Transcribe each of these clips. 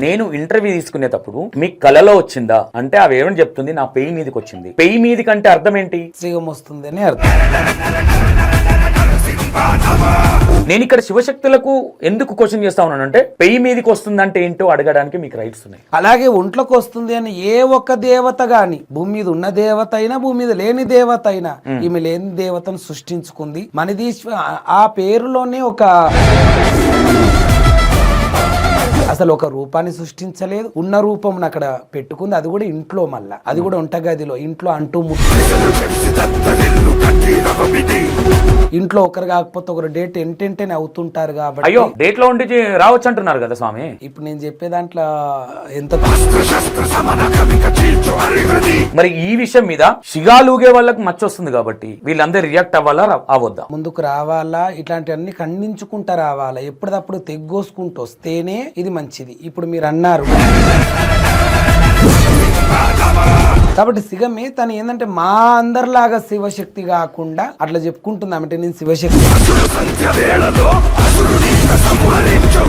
నేను ఇంటర్వ్యూ తీసుకునేటప్పుడు మీ కళలో వచ్చిందా అంటే అవి ఏమని చెప్తుంది, నా పెయి మీదకి వచ్చింది. పెయి మీదకి అంటే అర్థం ఏంటి? శ్రీగం వస్తుంది అని అర్థం. నేను ఇక్కడ శివశక్తులకు ఎందుకు క్వశ్చన్ చేస్తా ఉన్నానంటే పెయి మీదకి వస్తుందంటే ఏంటో అడగడానికి మీకు రైట్స్ ఉన్నాయి. అలాగే ఒంట్లోకి వస్తుంది అని ఏ ఒక్క దేవత గాని, భూమి మీద ఉన్న దేవత అయినా భూమి మీద లేని దేవత అయినా, ఈమె లేని దేవతను సృష్టించుకుంది. మనది ఆ పేరులోనే అసలు ఒక రూపాన్ని సృష్టించలేదు, ఉన్న రూపం అక్కడ పెట్టుకుంది. అది కూడా ఇంట్లో, మళ్ళా అది కూడా వంటగదిలో, ఇంట్లో అంటూ ఇంట్లో ఒకరు కాకపోతే ఒకరు డేట్ ఎంటెంటనే అవుతుంటారు కాబట్టి. అయ్యో డేట్ లో ఉండి రావచ్చు అంటున్నారు కదా స్వామి. ఇప్పుడు నేను చెప్పే దాంట్లో ఎంత మరి ఈ విషయం మీద షిగాలూగే వాళ్ళకి మచ్చ వస్తుంది కాబట్టి వీళ్ళందరూ రియాక్ట్ అవ్వాలా అవద్దా? ముందుకు రావాలా, ఇట్లాంటివన్నీ ఖండించుకుంటా రావాలా, ఎప్పటికప్పుడు తెగ్గోసుకుంటూ వస్తేనే ఇది మంచిది. ఇప్పుడు మీరు అన్నారు కాబట్టి సిగమే తను ఏంటంటే మా అందరిలాగా శివశక్తి కాకుండా అట్లా చెప్పుకుంటున్నామంటే నేను శివశక్తి.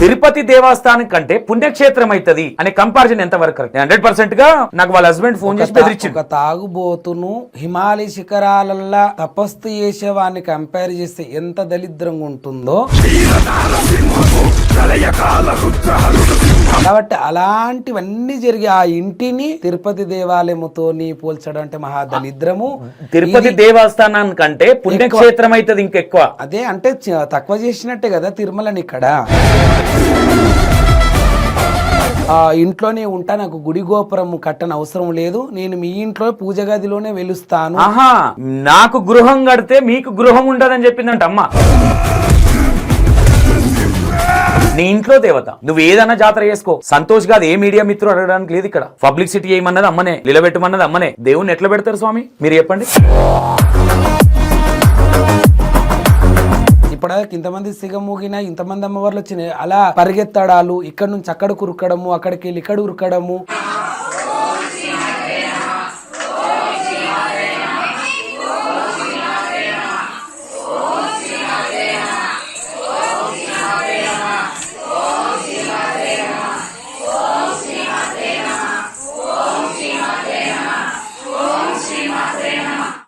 తిరుపతి దేవస్థానం కంటే పుణ్యక్షేత్రం అవుతుంది అనే కంపారిజన్ ఎంత వరకు కరెక్ట్? 100% గా నాకు వాళ్ళ హస్బెండ్ ఫోన్ చేసి బెదిరించింది. ఒక తాగుబోతును హిమాలయ శిఖరాలల్లా తపస్సు చేసే వాడిని కంపేర్ చేస్తే ఎంత దరిద్రంగా ఉంటుందో, కాబట్టి అలాంటివన్నీ జరిగి ఆ ఇంటిని తిరుపతి దేవాలయముతో పోల్చడం అంటే మహా దరిద్రము. తిరుపతి దేవస్థానం కంటే పుణ్యక్షేత్రం అవుతుంది ఇంకెక్కువ. అదే అంటే తక్కువ చేసినట్టే కదా తిరుమలని. ఇక్కడ ఇంట్లోనే ఉంటా, నాకు గుడి గోపురం కట్టని అవసరం లేదు, నేను మీ ఇంట్లో పూజ గదిలోనే వెలుస్తాను. ఆహా, నాకు గృహం కడితే మీకు గృహం ఉండదని చెప్పిందంట అమ్మ. నీ ఇంట్లో దేవత, నువ్వు ఏదైనా జాతర చేసుకో, సంతోష్ గారు ఏ మీడియా మిత్రులు అడగడానికి లేదు. ఇక్కడ పబ్లిసిటీ చేయమన్నది అమ్మనే, నిలబెట్టమన్నది అమ్మనే. దేవుణ్ణి ఎట్లా పెడతారు స్వామి మీరు చెప్పండి. ఇప్పటిదాకా ఇంతమంది సిగమూగినా, ఇంతమంది అమ్మవార్లు వచ్చినాయి, అలా పరిగెత్తడాలు, ఇక్కడ నుంచి అక్కడికి ఉరకడము, అక్కడికి వెళ్ళి ఇక్కడ ఉరకడము.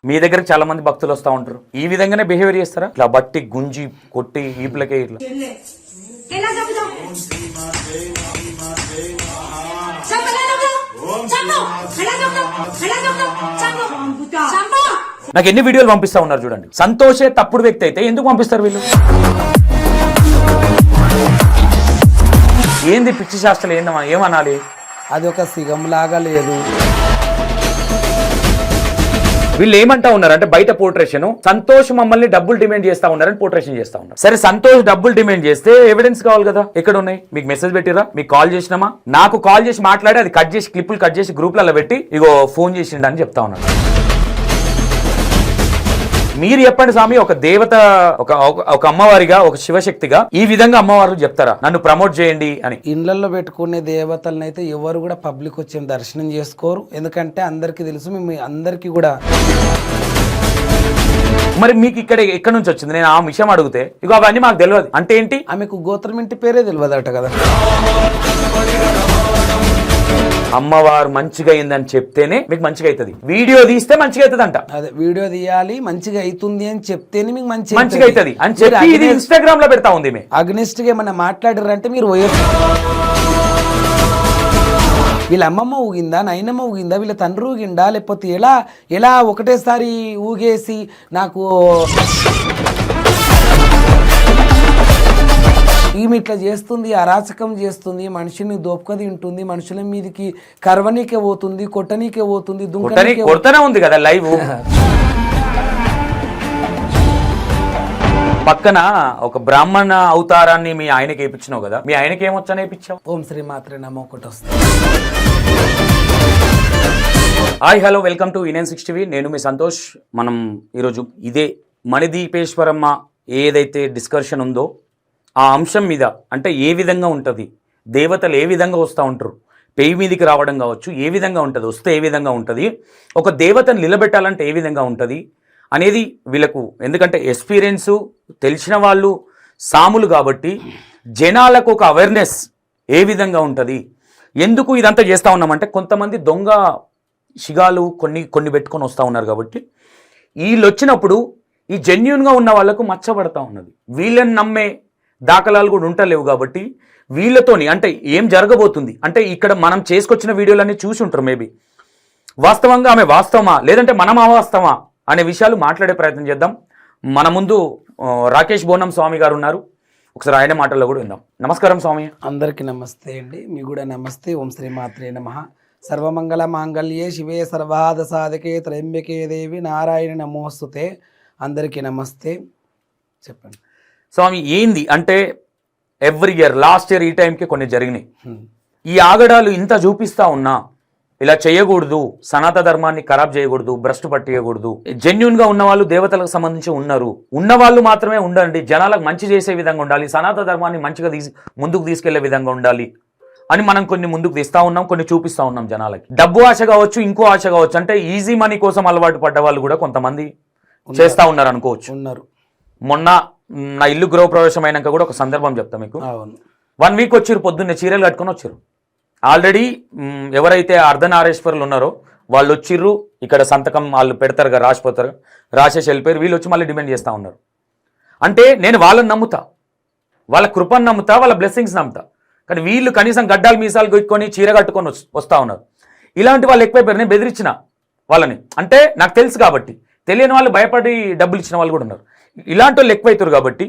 మీ దగ్గరకు చాలా మంది భక్తులు వస్తా ఉంటారు, ఈ విధంగానే బిహేవియర్ చేస్తారా? ఇట్లా బట్టి గుంజి కొట్టి ఈపులకే ఇట్లా. నాకు ఎన్ని వీడియోలు పంపిస్తా ఉన్నారు చూడండి. సంతోషే తప్పుడు వ్యక్తి అయితే ఎందుకు పంపిస్తారు వీళ్ళు? ఏంది పిచ్చి శాస్త్రాలు, ఏందమ్మా ఏమనాలి? అది ఒక సిగం లాగా లేదు. వీళ్ళు ఏమంటా ఉన్నారు అంటే బయట పోర్ట్రేషన్ సంతోష్ మమ్మల్ని డబ్బులు డిమాండ్ చేస్తా ఉన్నారని పోర్ట్రేషన్ చేస్తా ఉన్నారు. సరే సంతోష్ డబ్బులు డిమాండ్ చేస్తే ఎవిడెన్స్ కావాలి కదా, ఎక్కడ ఉన్నాయి? మీకు మెసేజ్ పెట్టిరా, మీకు కాల్ చేసినామా? నాకు కాల్ చేసి మాట్లాడి అది కట్ చేసి క్లిప్పులు కట్ చేసి గ్రూప్లలో పెట్టి ఇగో ఫోన్ చేసిండు అని చెప్తా ఉన్నారు. మీరు చెప్పండి స్వామి, ఒక దేవత, ఒక అమ్మవారిగా, ఒక శివశక్తిగా ఈ విధంగా అమ్మవారు చెప్తారా నన్ను ప్రమోట్ చేయండి అని? ఇళ్లలో పెట్టుకునే దేవతలను అయితే ఎవరు కూడా పబ్లిక్ వచ్చి దర్శనం చేసుకోరు, ఎందుకంటే అందరికి తెలుసు, మేము అందరికి కూడా. మరి మీకు ఎక్కడి నుంచి వచ్చింది? నేను ఆ విషయం అడిగితే ఇగో అవన్నీ మాకు తెలియదు అంటే ఏంటి? ఆమెకు గోత్రం ఇంటి పేరే తెలియదట కదా. అమ్మవారు మంచిగా అయిందని చెప్తేనే మీకు మంచిగా అవుతుంది, వీడియో తీస్తే మంచిగా అవుతుంది అంట. అదే వీడియో తీయాలి, మంచిగా అవుతుంది అని చెప్తేనే మీకు మంచిగా అవుతుంది అని చెప్పి ఇది ఇన్స్టాగ్రామ్ లో పెడతా ఉంది. అగ్నిస్ట్ గా ఏమన్నా మాట్లాడారంటే మీరు వీళ్ళ అమ్మమ్మ ఊగిందా, నాయనమ్మ ఊగిందా, వీళ్ళ తండ్రి ఊగిందా, లేకపోతే ఎలా ఒకటేసారి ఊగేసి నాకు ఈమె ఇట్లా చేస్తుంది, అరాచకం చేస్తుంది, మనిషిని దోపుక తింటుంది, మనుషుల మీదకి కరవనీకే పోతుంది, కొట్టనీకే పోతుంది, కొడతానే ఉంది కదా లైవ్. పక్కన ఒక బ్రాహ్మణ అవతారాన్ని మీ ఆయనకి వేయించినావు కదా, మీ ఆయనకి ఏమొచ్చని వేయించావు? ఓం శ్రీ మాత్రే నమో ఒకటి వస్తుంది. Hi hello welcome to E960. నేను మీ సంతోష్. మనం ఈరోజు ఇదే మణిదీపేశ్వరమ్మ ఏదైతే డిస్కషన్ ఉందో ఆ అంశం మీద, అంటే ఏ విధంగా ఉంటుంది, దేవతలు ఏ విధంగా వస్తూ ఉంటారు, పేయి మీదికి రావడం కావచ్చు, ఏ విధంగా ఉంటుంది, వస్తే ఏ విధంగా ఉంటుంది, ఒక దేవతను నిలబెట్టాలంటే ఏ విధంగా ఉంటుంది అనేది వీళ్ళకు, ఎందుకంటే ఎక్స్పీరియన్సు తెలిసిన వాళ్ళు సాములు కాబట్టి జనాలకు ఒక అవేర్నెస్ ఏ విధంగా ఉంటుంది. ఎందుకు ఇదంతా చేస్తూ ఉన్నామంటే కొంతమంది దొంగ శిగాలు కొన్ని పెట్టుకొని వస్తూ ఉన్నారు కాబట్టి వీళ్ళు వచ్చినప్పుడు ఈ జెన్యున్గా ఉన్న వాళ్ళకు మచ్చబడతా ఉన్నది. వీళ్ళని నమ్మే దాఖలాలు కూడా ఉంటలేవు కాబట్టి వీళ్ళతోని అంటే ఏం జరగబోతుంది అంటే ఇక్కడ మనం చేసుకొచ్చిన వీడియోలన్నీ చూసి ఉంటారు. మేబీ వాస్తవంగా ఆమె వాస్తవమా లేదంటే మనం అవాస్తవమా అనే విషయాలు మాట్లాడే ప్రయత్నం చేద్దాం. మన ముందు రాకేష్ బోనం స్వామి గారు ఉన్నారు. ఒకసారి ఆయన మాటల్లో కూడా విందాం. నమస్కారం స్వామి. అందరికీ నమస్తే అండి. మీ కూడా నమస్తే. ఓం శ్రీ మాత్రే నమః. సర్వమంగళ మాంగళ్యే శివే సర్వాద సాధకే త్రయంబకే దేవి నారాయణ నమోస్తుతే. అందరికీ నమస్తే. చెప్పండి స్వామి. ఏంది అంటే ఎవ్రీ ఇయర్ లాస్ట్ ఇయర్ ఈ టైంకి కొన్ని జరిగినాయి. ఈ ఆగడాలు ఇంత చూపిస్తా ఉన్నా ఇలా చేయకూడదు, సనాతన ధర్మాన్ని ఖరాబ్ చేయకూడదు, భ్రష్టు పట్టియకూడదు, జెన్యున్ గా ఉన్న వాళ్ళు దేవతలకు సంబంధించి ఉన్నారు, ఉన్న వాళ్ళు మాత్రమే ఉండండి, జనాలకు మంచి చేసే విధంగా ఉండాలి, సనాతన ధర్మాన్ని మంచిగా ముందుకు తీసుకెళ్లే విధంగా ఉండాలి అని మనం కొన్ని ముందుకు తీస్తా ఉన్నాం, కొన్ని చూపిస్తా ఉన్నాం జనాలకి. డబ్బు ఆశ కావచ్చు, ఇంకో ఆశ కావచ్చు, అంటే ఈజీ మనీ కోసం అలవాటు పడ్డ వాళ్ళు కూడా కొంతమంది చేస్తా ఉన్నారు అనుకోవచ్చు. ఉన్నారు. మొన్న నా ఇల్లు గృహప్రవేశం అయినాక కూడా ఒక సందర్భం చెప్తా మీకు. 1 వీక్ వచ్చారు, పొద్దున్నే చీరలు కట్టుకొని వచ్చారు. ఆల్రెడీ ఎవరైతే అర్ధనారేశ్వరులు ఉన్నారో వాళ్ళు వచ్చిర్రు, ఇక్కడ సంతకం వాళ్ళు పెడతారు కదా, రాసిపోతారు, రాసేసి వెళ్ళిపోయారు. వీళ్ళు వచ్చి మళ్ళీ డిమాండ్ చేస్తూ ఉన్నారు. అంటే నేను వాళ్ళని నమ్ముతా, వాళ్ళ కృపను నమ్ముతా, వాళ్ళ బ్లెస్సింగ్స్ నమ్ముతా, కానీ వీళ్ళు కనీసం గడ్డాలు మీసాలు కొట్టుకొని చీర కట్టుకొని వస్తూ ఉన్నారు. ఇలాంటి వాళ్ళు ఎక్కువైపోయారు. నేను బెదిరించిన వాళ్ళని, అంటే నాకు తెలుసు కాబట్టి. తెలియని వాళ్ళు భయపడి డబ్బులు ఇచ్చిన వాళ్ళు కూడా ఉన్నారు. ఇలాంటి వాళ్ళు ఎక్కువైతారు కాబట్టి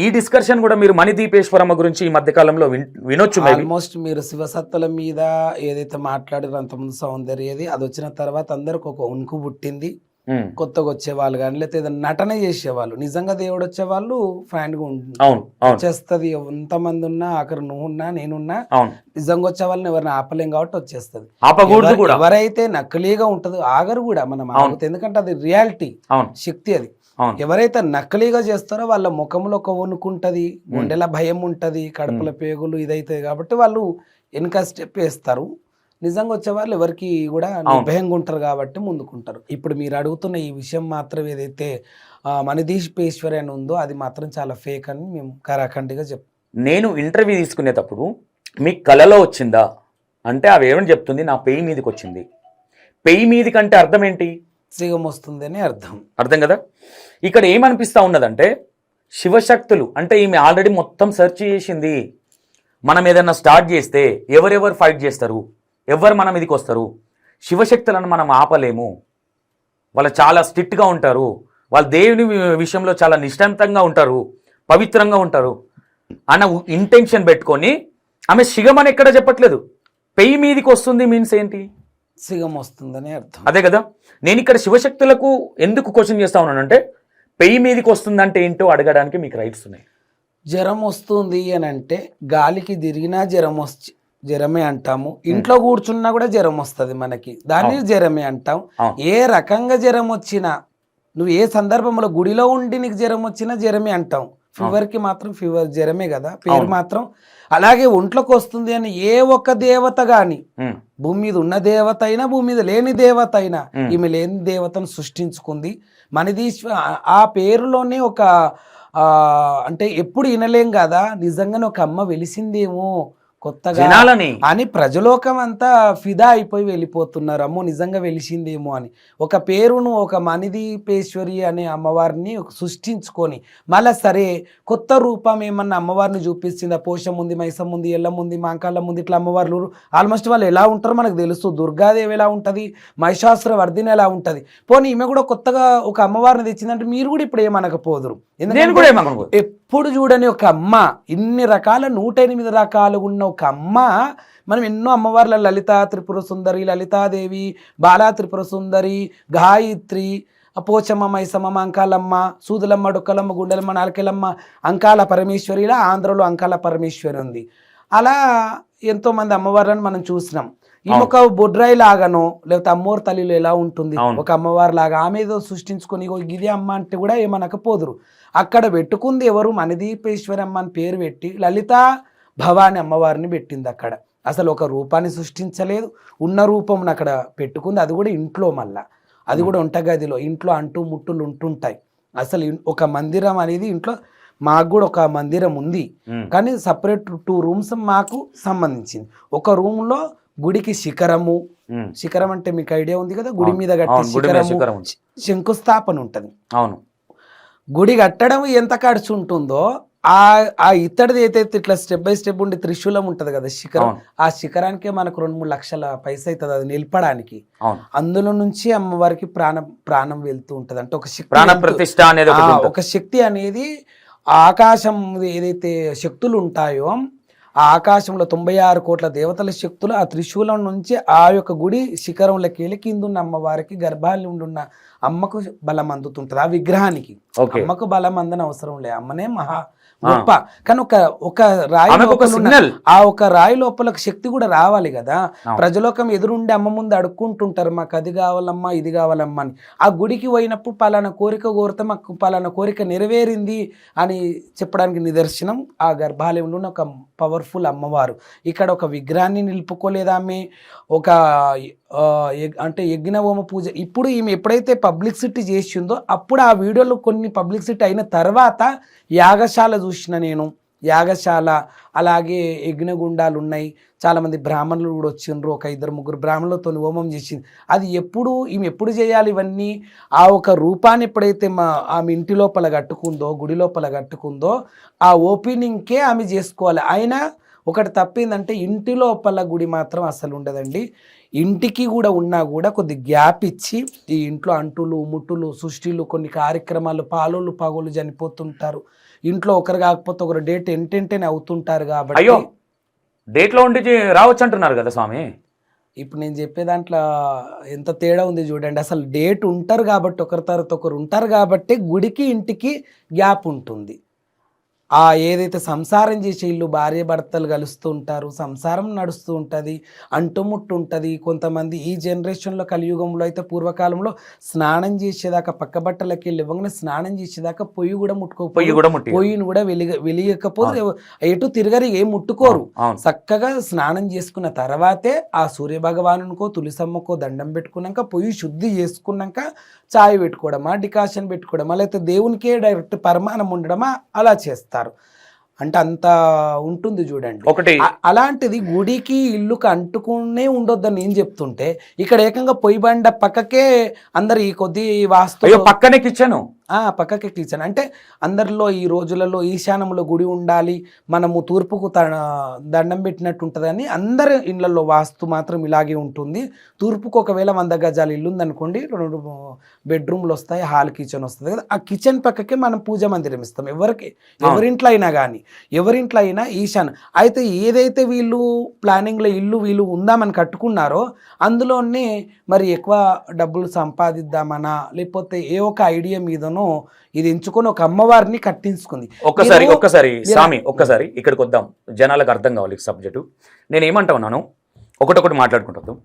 ఈ డిస్కషన్ కూడా మీరు మణిదీపేశ్వరమ్మ గురించి ఈ మధ్యకాలంలో వినొచ్చు. ఆల్మోస్ట్ మీరు శివసత్తుల మీద ఏదైతే మాట్లాడారో అంతకుముందు సౌందర్యది అది వచ్చిన తర్వాత అందరికి ఒక ఉనికి పుట్టింది. కొత్తగా వచ్చేవాళ్ళు కానీ లేకపోతే ఏదైనా నటన చేసేవాళ్ళు, నిజంగా దేవుడు వచ్చేవాళ్ళు ఫ్రాంక్ గా వచ్చేస్తుంది. ఎంతమంది ఉన్నా అక్కడ నువ్వున్నా నేనున్నా నిజంగా వచ్చే వాళ్ళని ఎవరిని ఆపలేం కాబట్టి వచ్చేస్తుంది. ఎవరైతే నకిలీగా ఉంటుందో ఆగరు కూడా మనం ఆగుతుంది, ఎందుకంటే అది రియాలిటీ శక్తి. అది ఎవరైతే నకిలీగా చేస్తారో వాళ్ళ ముఖంలో ఒక వణుకుంటది, గుండెల భయం ఉంటది, కడుపుల పేగులు ఇదైతే కాబట్టి వాళ్ళు వెనక స్టెప్ వేస్తారు. నిజంగా వచ్చే వాళ్ళు ఎవరికి కూడా నిర్భయంగా ఉంటారు కాబట్టి ముందుకుంటారు. ఇప్పుడు మీరు అడుగుతున్న ఈ విషయం మాత్రం ఏదైతే మణిదీపేశ్వరి అని ఉందో అది మాత్రం చాలా ఫేక్ అని మేము కరాఖండిగా చెప్తాం. నేను ఇంటర్వ్యూ తీసుకునేటప్పుడు మీకు కలలో వచ్చిందా అంటే అవి ఏమని చెప్తుంది, నా పెయి మీదకి వచ్చింది. పెయి మీదకి అంటే అర్థం ఏంటి? సిగం వస్తుంది అని అర్థం కదా. ఇక్కడ ఏమనిపిస్తా ఉన్నదంటే శివశక్తులు అంటే ఈమె ఆల్రెడీ మొత్తం సెర్చ్ చేసింది. మనం ఏదన్నా స్టార్ట్ చేస్తే ఎవరెవరు ఫైట్ చేస్తారు, ఎవరు మన మీదకి వస్తారు, శివశక్తులను మనం ఆపలేము, వాళ్ళు చాలా స్ట్రిక్ట్గా ఉంటారు, వాళ్ళు దేవుని విషయంలో చాలా నిష్ఠాంతంగా ఉంటారు, పవిత్రంగా ఉంటారు అన్న ఇంటెన్షన్ పెట్టుకొని ఆమె శిగమని ఎక్కడ చెప్పట్లేదు. పెయి మీదకి వస్తుంది మీన్స్ ఏంటి? సిగం వస్తుందని అర్థం. అదే కదా. నేను ఇక్కడ శివశక్తులకు ఎందుకు క్వశ్చన్ చేస్తా ఉన్నానంటే పెయి మీదకి వస్తుందంటే ఏంటో అడగడానికి మీకు రైట్స్ ఉన్నాయి. జ్వరం వస్తుంది అని అంటే గాలికి తిరిగినా జ్వరమే అంటాము, ఇంట్లో కూర్చున్నా కూడా జ్వరం వస్తుంది మనకి, దాన్ని జ్వరమే అంటాం. ఏ రకంగా జ్వరం వచ్చినా, నువ్వు ఏ సందర్భంలో గుడిలో ఉండి నీకు జ్వరం వచ్చినా జ్వరమే అంటాం. ఫీవర్కి మాత్రం ఫీవర్ జ్వరమే కదా పేరు మాత్రం. అలాగే ఒంట్లోకి వస్తుంది అని ఏ ఒక్క దేవత గాని, భూమి మీద ఉన్న దేవత అయినా భూమి మీద లేని దేవత అయినా, ఈమె లేని దేవతను సృష్టించుకుంది. మణిదీశ్వర ఆ పేరులోనే ఒక అంటే ఎప్పుడు వినలేం కదా, నిజంగానే ఒక అమ్మ వెలిసిందేమో కొత్తగా అని ప్రజలోకం అంతా ఫిదా అయిపోయి వెళ్ళిపోతున్నారు. అమ్మో నిజంగా వెలిసిందేమో అని. ఒక పేరును ఒక మణిదీపేశ్వరి అనే అమ్మవారిని సృష్టించుకొని మళ్ళా సరే కొత్త రూపం ఏమన్నా అమ్మవారిని చూపిస్తుందా? పోషం ఉంది, మైసం ఉంది, ఎల్లం ఉంది, మాంకాళ్ళం ఉంది, ఇట్లా అమ్మవార్లు ఆల్మోస్ట్ వాళ్ళు ఎలా ఉంటారో మనకు తెలుసు. దుర్గాదేవి ఎలా ఉంటుంది, మహిషాసుర వర్ధిని ఎలా ఉంటుంది. పోనీ ఈమె కూడా కొత్తగా ఒక అమ్మవారిని తెచ్చిందంటే మీరు కూడా ఇప్పుడు ఏమనకపోదురు. ఎందుకంటే ఎప్పుడు చూడని ఒక అమ్మ, ఇన్ని రకాల 108 రకాలు ఉన్న ఒక అమ్మ. మనం ఎన్నో అమ్మవార్ల లలితా త్రిపుర సుందరి, లలితాదేవి, బాలా త్రిపుర సుందరి, గాయత్రి, పోచమ్మ, మైసమ్మ, అంకాలమ్మ, సూదులమ్మ, డొక్కలమ్మ, గుండెలమ్మ, నాలుకెలమ్మ, అంకాల పరమేశ్వరి, ఇలా ఆంధ్రలో అంకాల పరమేశ్వరి ఉంది. అలా ఎంతో మంది అమ్మవార్లను మనం చూసినాం. ఈమె బొడ్రాయి లాగానో లేకపోతే అమ్మోరు తల్లిలో ఎలా ఉంటుంది ఒక అమ్మవారి లాగా ఆమె ఏదో సృష్టించుకొని ఇదే అమ్మ అంటే కూడా ఏమనకపోదురు. అక్కడ పెట్టుకుంది ఎవరు? మణిదీపేశ్వరి అమ్మ అని పేరు పెట్టి లలితా భవాని అమ్మవారిని పెట్టింది అక్కడ. అసలు ఒక రూపాన్ని సృష్టించలేదు, ఉన్న రూపం అక్కడ పెట్టుకుంది, అది కూడా ఇంట్లో, మళ్ళా అది కూడా వంటగదిలో. ఇంట్లో అంటు ముట్టులు ఉంటుంటాయి. అసలు ఒక మందిరం అనేది ఇంట్లో, మాకు కూడా ఒక మందిరం ఉంది, కానీ సపరేట్ 2 రూమ్స్ మాకు సంబంధించింది. ఒక రూమ్ లో గుడికి శిఖరము, శిఖరం అంటే మీకు ఐడియా ఉంది కదా, గుడి మీద కట్టి శిఖరము, శంకుస్థాపన ఉంటది. అవును, గుడి కట్టడం ఎంత ఖర్చు ఉంటుందో ఆ ఇత్తడిది అయితే ఇట్లా స్టెప్ బై స్టెప్ ఉండి త్రిశూలం ఉంటది కదా శిఖరం, ఆ శిఖరానికే మనకు 2-3 లక్షల పైస అవుతుంది అది నిలపడానికి. అందులో నుంచి అమ్మవారికి ప్రాణం వెళ్తూ ఉంటది. అంటే ఒక ప్రాణ ప్రతిష్ఠ అనేది ఒక శక్తి అనేది ఆకాశం ఏదైతే శక్తులు ఉంటాయో, ఆ ఆకాశంలో 96 కోట్ల దేవతల శక్తులు ఆ త్రిశూలం నుంచి ఆ యొక్క గుడి శిఖరంలోకి వెళ్ళి కిందున్న అమ్మవారికి గర్భాలు ఉండున్న అమ్మకు బలం అందుతుంటది. ఆ విగ్రహానికి అమ్మకు బలం అందని అవసరం లే, అమ్మనే మహా గొప్ప. కానీ ఒక రాయి ఆ ఒక రాయి లోపల శక్తి కూడా రావాలి కదా. ప్రజలోకం ఎదురుండి అమ్మ ముందు అడుక్కుంటుంటారు, మాకు అది కావాలమ్మా ఇది కావాలమ్మా అని. ఆ గుడికి పోయినప్పుడు పలానా కోరిక కోరితే మాకు పలానా కోరిక నెరవేరింది అని చెప్పడానికి నిదర్శనం ఆ గర్భాలయంలో ఉన్న ఒక పవర్ఫుల్ అమ్మవారు. ఇక్కడ ఒక విగ్రహాన్ని నిలుపుకోలేదు ఆమె, ఒక అంటే యజ్ఞ హోమ పూజ. ఇప్పుడు ఈమె ఎప్పుడైతే పబ్లిసిటీ చేసిందో అప్పుడు ఆ వీడియోలో కొన్ని పబ్లిసిటీ అయిన తర్వాత యాగశాల చూసిన నేను, యాగశాల అలాగే యజ్ఞగుండాలు ఉన్నాయి, చాలామంది బ్రాహ్మణులు కూడా వచ్చిండ్రు, ఒక 2-3 బ్రాహ్మణులతో హోమం చేసింది. అది ఈమె ఎప్పుడు చేయాలి ఇవన్నీ? ఆ ఒక రూపాన్ని ఎప్పుడైతే ఆమె ఇంటి లోపల కట్టుకుందో, గుడి లోపల కట్టుకుందో, ఆ ఓపెనింగ్కే ఆమె చేసుకోవాలి. అయినా ఒకటి తప్పిందంటే ఇంటి లోపల గుడి మాత్రం అసలు ఉండదండి. ఇంటికి కూడా ఉన్నా కూడా కొద్ది గ్యాప్ ఇచ్చి, ఈ ఇంట్లో అంటులు ముట్టులు సృష్టిలు కొన్ని కార్యక్రమాలు, పాలోళ్ళు పగోళ్ళు చనిపోతుంటారు, ఇంట్లో ఒకరు కాకపోతే ఒకరు డేట్ ఎంటెంటనే అవుతుంటారు. కాబట్టి అయ్యో డేట్లో ఉండి రావచ్చు అంటున్నారు కదా స్వామి. ఇప్పుడు నేను చెప్పే దాంట్లో ఎంత తేడా ఉంది చూడండి. అసలు డేట్ ఉంటారు కాబట్టి, ఒకరి తర్వాత ఒకరు ఉంటారు కాబట్టి గుడికి ఇంటికి గ్యాప్ ఉంటుంది. ఆ ఏదైతే సంసారం చేసే ఇల్లు భార్య భర్తలు కలుస్తూ ఉంటారు, సంసారం నడుస్తూ ఉంటుంది, అంటుముట్టు ఉంటుంది. కొంతమంది ఈ జనరేషన్లో కలియుగంలో అయితే, పూర్వకాలంలో స్నానం చేసేదాకా పక్క బట్టలకి వెళ్ళి ఇవ్వగానే స్నానం చేసేదాకా పొయ్యి కూడా పొయ్యిని కూడా వెలిగకపోతే ఎటు తిరగరు, ఏం ముట్టుకోరు. చక్కగా స్నానం చేసుకున్న తర్వాతే ఆ సూర్య భగవానునికో తులసమ్మకో దండం పెట్టుకున్నాక పొయ్యి శుద్ధి చేసుకున్నాక చాయ్ పెట్టుకోవడమా, డికాషన్ పెట్టుకోవడమా, లేకపోతే దేవునికే డైరెక్ట్ పరమానం ఉండడమా అలా చేస్తారు. అంటే అంత ఉంటుంది చూడండి. అలాంటిది గుడికి ఇల్లుకి అంటుకునే ఉండొద్దని నేను చెప్తుంటే, ఇక్కడ ఏకంగా పొయ్యి బండ పక్కకే అందరు ఈ కొద్ది వాస్తు పక్కనే కిచెన్, పక్కకి కిచెన్. అంటే అందరిలో ఈ రోజులలో ఈశాన్యంలో గుడి ఉండాలి, మనము తూర్పుకు దండం పెట్టినట్టు ఉంటుందని అందరి ఇళ్లలో వాస్తు మాత్రం ఇలాగే ఉంటుంది. తూర్పుకు ఒకవేళ 100 గజాలు ఇల్లు ఉందనుకోండి, 2 బెడ్రూమ్లు వస్తాయి, హాల్ కిచెన్ వస్తుంది కదా, ఆ కిచెన్ పక్కకే మనం పూజ మందిరం ఇస్తాం. ఎవరింట్లో అయినా కానీ, ఎవరింట్లో అయినా ఈశాన్. అయితే ఏదైతే వీళ్ళు ప్లానింగ్లో ఇల్లు వీళ్ళు ఉందామని కట్టుకున్నారో అందులోనే మరి ఎక్కువ డబ్బులు సంపాదిద్దామనా, లేకపోతే ఏ ఒక ఐడియా మీదనో ఇది ఎంచుకొని ఒక అమ్మవారిని కట్టించుకుంది. ఒక్కసారి స్వామి ఇక్కడికి వద్దాం, జనాలకు అర్థం కావాలి ఈ సబ్జెక్టు. నేను ఏమంటా ఉన్నాను, ఒకటొకటి మాట్లాడుకుంటాను.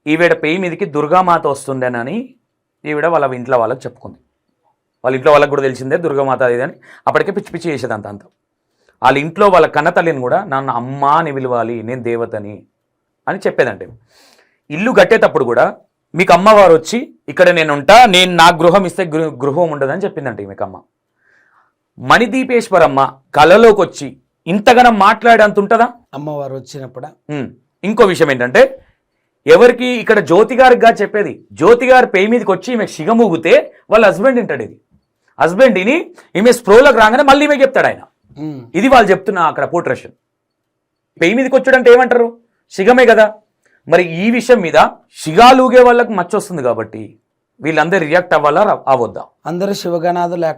ఈవిడ పేయి మీదకి దుర్గామాత వస్తుండేనని ఈవిడ వాళ్ళ ఇంట్లో వాళ్ళకి చెప్పుకుంది. వాళ్ళ ఇంట్లో వాళ్ళకి కూడా తెలిసిందే దుర్గామాత అది అని. అప్పటికే పిచ్చి పిచ్చి చేసేది అంత. వాళ్ళ ఇంట్లో వాళ్ళ కన్నతల్లిని కూడా నన్ను అమ్మా అని పిలవాలి, నేను దేవతని అని చెప్పేదంటే. ఇల్లు కట్టేటప్పుడు కూడా మీకు అమ్మవారు వచ్చి ఇక్కడ నేను ఉంటా, నేను నా గృహం ఇస్తే గృహం ఉండదని చెప్పిందంటే మీకు అమ్మ. మణిదీపేశ్వరమ్మ కళలోకి వచ్చి ఇంతగానో మాట్లాడే అంత ఉంటుందా అమ్మవారు వచ్చినప్పుడు? ఇంకో విషయం ఏంటంటే, ఎవరికి ఇక్కడ జ్యోతి గారికి చెప్పేది, జ్యోతి గారి పేయి మీదకి వచ్చి ఈమె సిగమూగితే వాళ్ళ హస్బెండ్ వింటాడు. ఇది హస్బెండ్ ఇని ఈమె స్ప్రోలోకి రాగానే మళ్ళీ ఈమె చెప్తాడు ఆయన. ఇది వాళ్ళు చెప్తున్నా అక్కడ పోర్ట్రేషన్. పేయి మీదకి వచ్చాడంటే ఏమంటారు, సిగమే కదా. మరి ఈ విషయం మీద సిగాలూగే వాళ్ళకి మచ్చ వస్తుంది కాబట్టి వీళ్ళందరూ రియాక్ట్ అవ్వాలా అవద్దా? అందరూ శివగణాదులు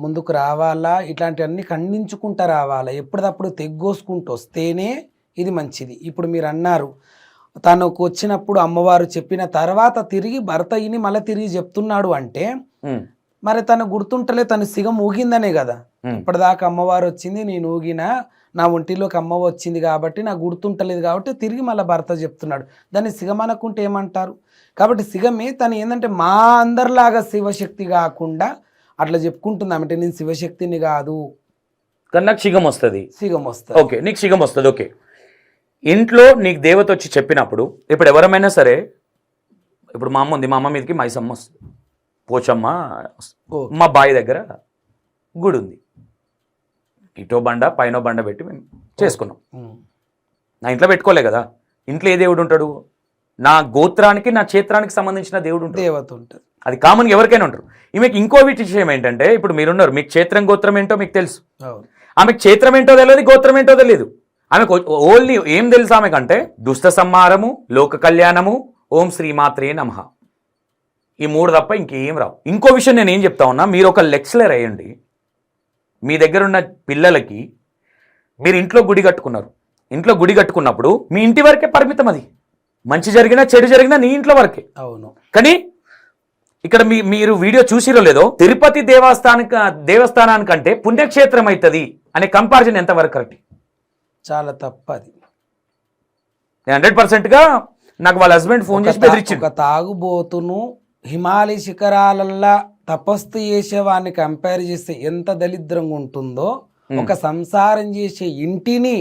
ముందుకు రావాలా, ఇట్లాంటివన్నీ ఖండించుకుంటూ రావాలా, ఎప్పటికప్పుడు తెగ్గోసుకుంటూ వస్తేనే ఇది మంచిది. ఇప్పుడు మీరు అన్నారు తనకు వచ్చినప్పుడు అమ్మవారు చెప్పిన తర్వాత తిరిగి భర్త ఇని మళ్ళీ తిరిగి చెప్తున్నాడు అంటే, మరి తను గుర్తుంటలే, తను సిగం ఊగిందనే కదా. ఇప్పటిదాకా అమ్మవారు వచ్చింది, నేను ఊగినా, నా ఒంటిలోకి అమ్మ వచ్చింది కాబట్టి నాకు గుర్తుంటలేదు కాబట్టి తిరిగి మళ్ళీ భర్త చెప్తున్నాడు. దాన్ని సిగం అనుకుంటే ఏమంటారు? కాబట్టి సిగమే తను ఏంటంటే మా అందరిలాగా శివశక్తి కాకుండా అట్లా చెప్పుకుంటున్నామంటే నేను శివశక్తిని కాదు, కానీ నాకు సిగం వస్తుంది. సిగం వస్తుంది. ఓకే, నీకు సిగం వస్తుంది. ఓకే, ఇంట్లో నీకు దేవత వచ్చి చెప్పినప్పుడు ఇప్పుడు ఎవరమైనా సరే, ఇప్పుడు మా అమ్మ ఉంది, మా అమ్మ మీదకి మైసమ్మ వస్తుంది, పోచమ్మ వస్తుంది. మా బావి దగ్గర గుడి ఉంది, ఇటో బండ పైనో బండ పెట్టి మేము చేసుకున్నాం. నా ఇంట్లో పెట్టుకోలే కదా, ఇంట్లో ఏ దేవుడు ఉంటాడు? నా గోత్రానికి నా క్షేత్రానికి సంబంధించిన దేవుడు ఉంటుంది, దేవత ఉంటుంది. అది కామన్గా ఎవరికైనా ఉంటారు. ఈమెకి ఇంకో విషయం ఏంటంటే, ఇప్పుడు మీరున్నారు, మీకు క్షేత్రం గోత్రం ఏంటో మీకు తెలుసు, ఆమెకు క్షేత్రం ఏంటో తెలియదు, గోత్రం ఏంటో తెలియదు. ఆమెకు ఓన్లీ ఏం తెలుసు ఆమెకంటే దుష్ట సంహారము, లోక కళ్యాణము, ఓం శ్రీమాత్రే నమః, ఈ 3 తప్ప ఇంకేం రావు. ఇంకో విషయం నేను ఏం చెప్తా ఉన్నా, మీరు ఒక లెక్చరర్ అయ్యండి, మీ దగ్గర ఉన్న పిల్లలకి మీరు ఇంట్లో గుడి కట్టుకున్నారు, ఇంట్లో గుడి కట్టుకున్నప్పుడు మీ ఇంటి వరకే పరిమితం, అది మంచి జరిగినా చెడు జరిగినా నీ ఇంట్లో వరకే. అవును. కానీ ఇక్కడ మీరు వీడియో చూసిరో లేదో, తిరుపతి దేవస్థానానికంటే పుణ్యక్షేత్రం అవుతుంది అనే కంపారిజన్ ఎంతవరకు కరెక్ట్? చాలా తప్పది. 100%గా నాకు వాళ్ళ హస్బెండ్ ఫోన్ చేసి బెదిరించింది. ఒక తాగుబోతును హిమాలయ శిఖరాలల్లా తపస్సు చేసేవాడిని కంపేర్ చేస్తే ఎంత దరిద్రంగా ఉంటుందో, ఒక సంసారం చేసే ఇంటిని,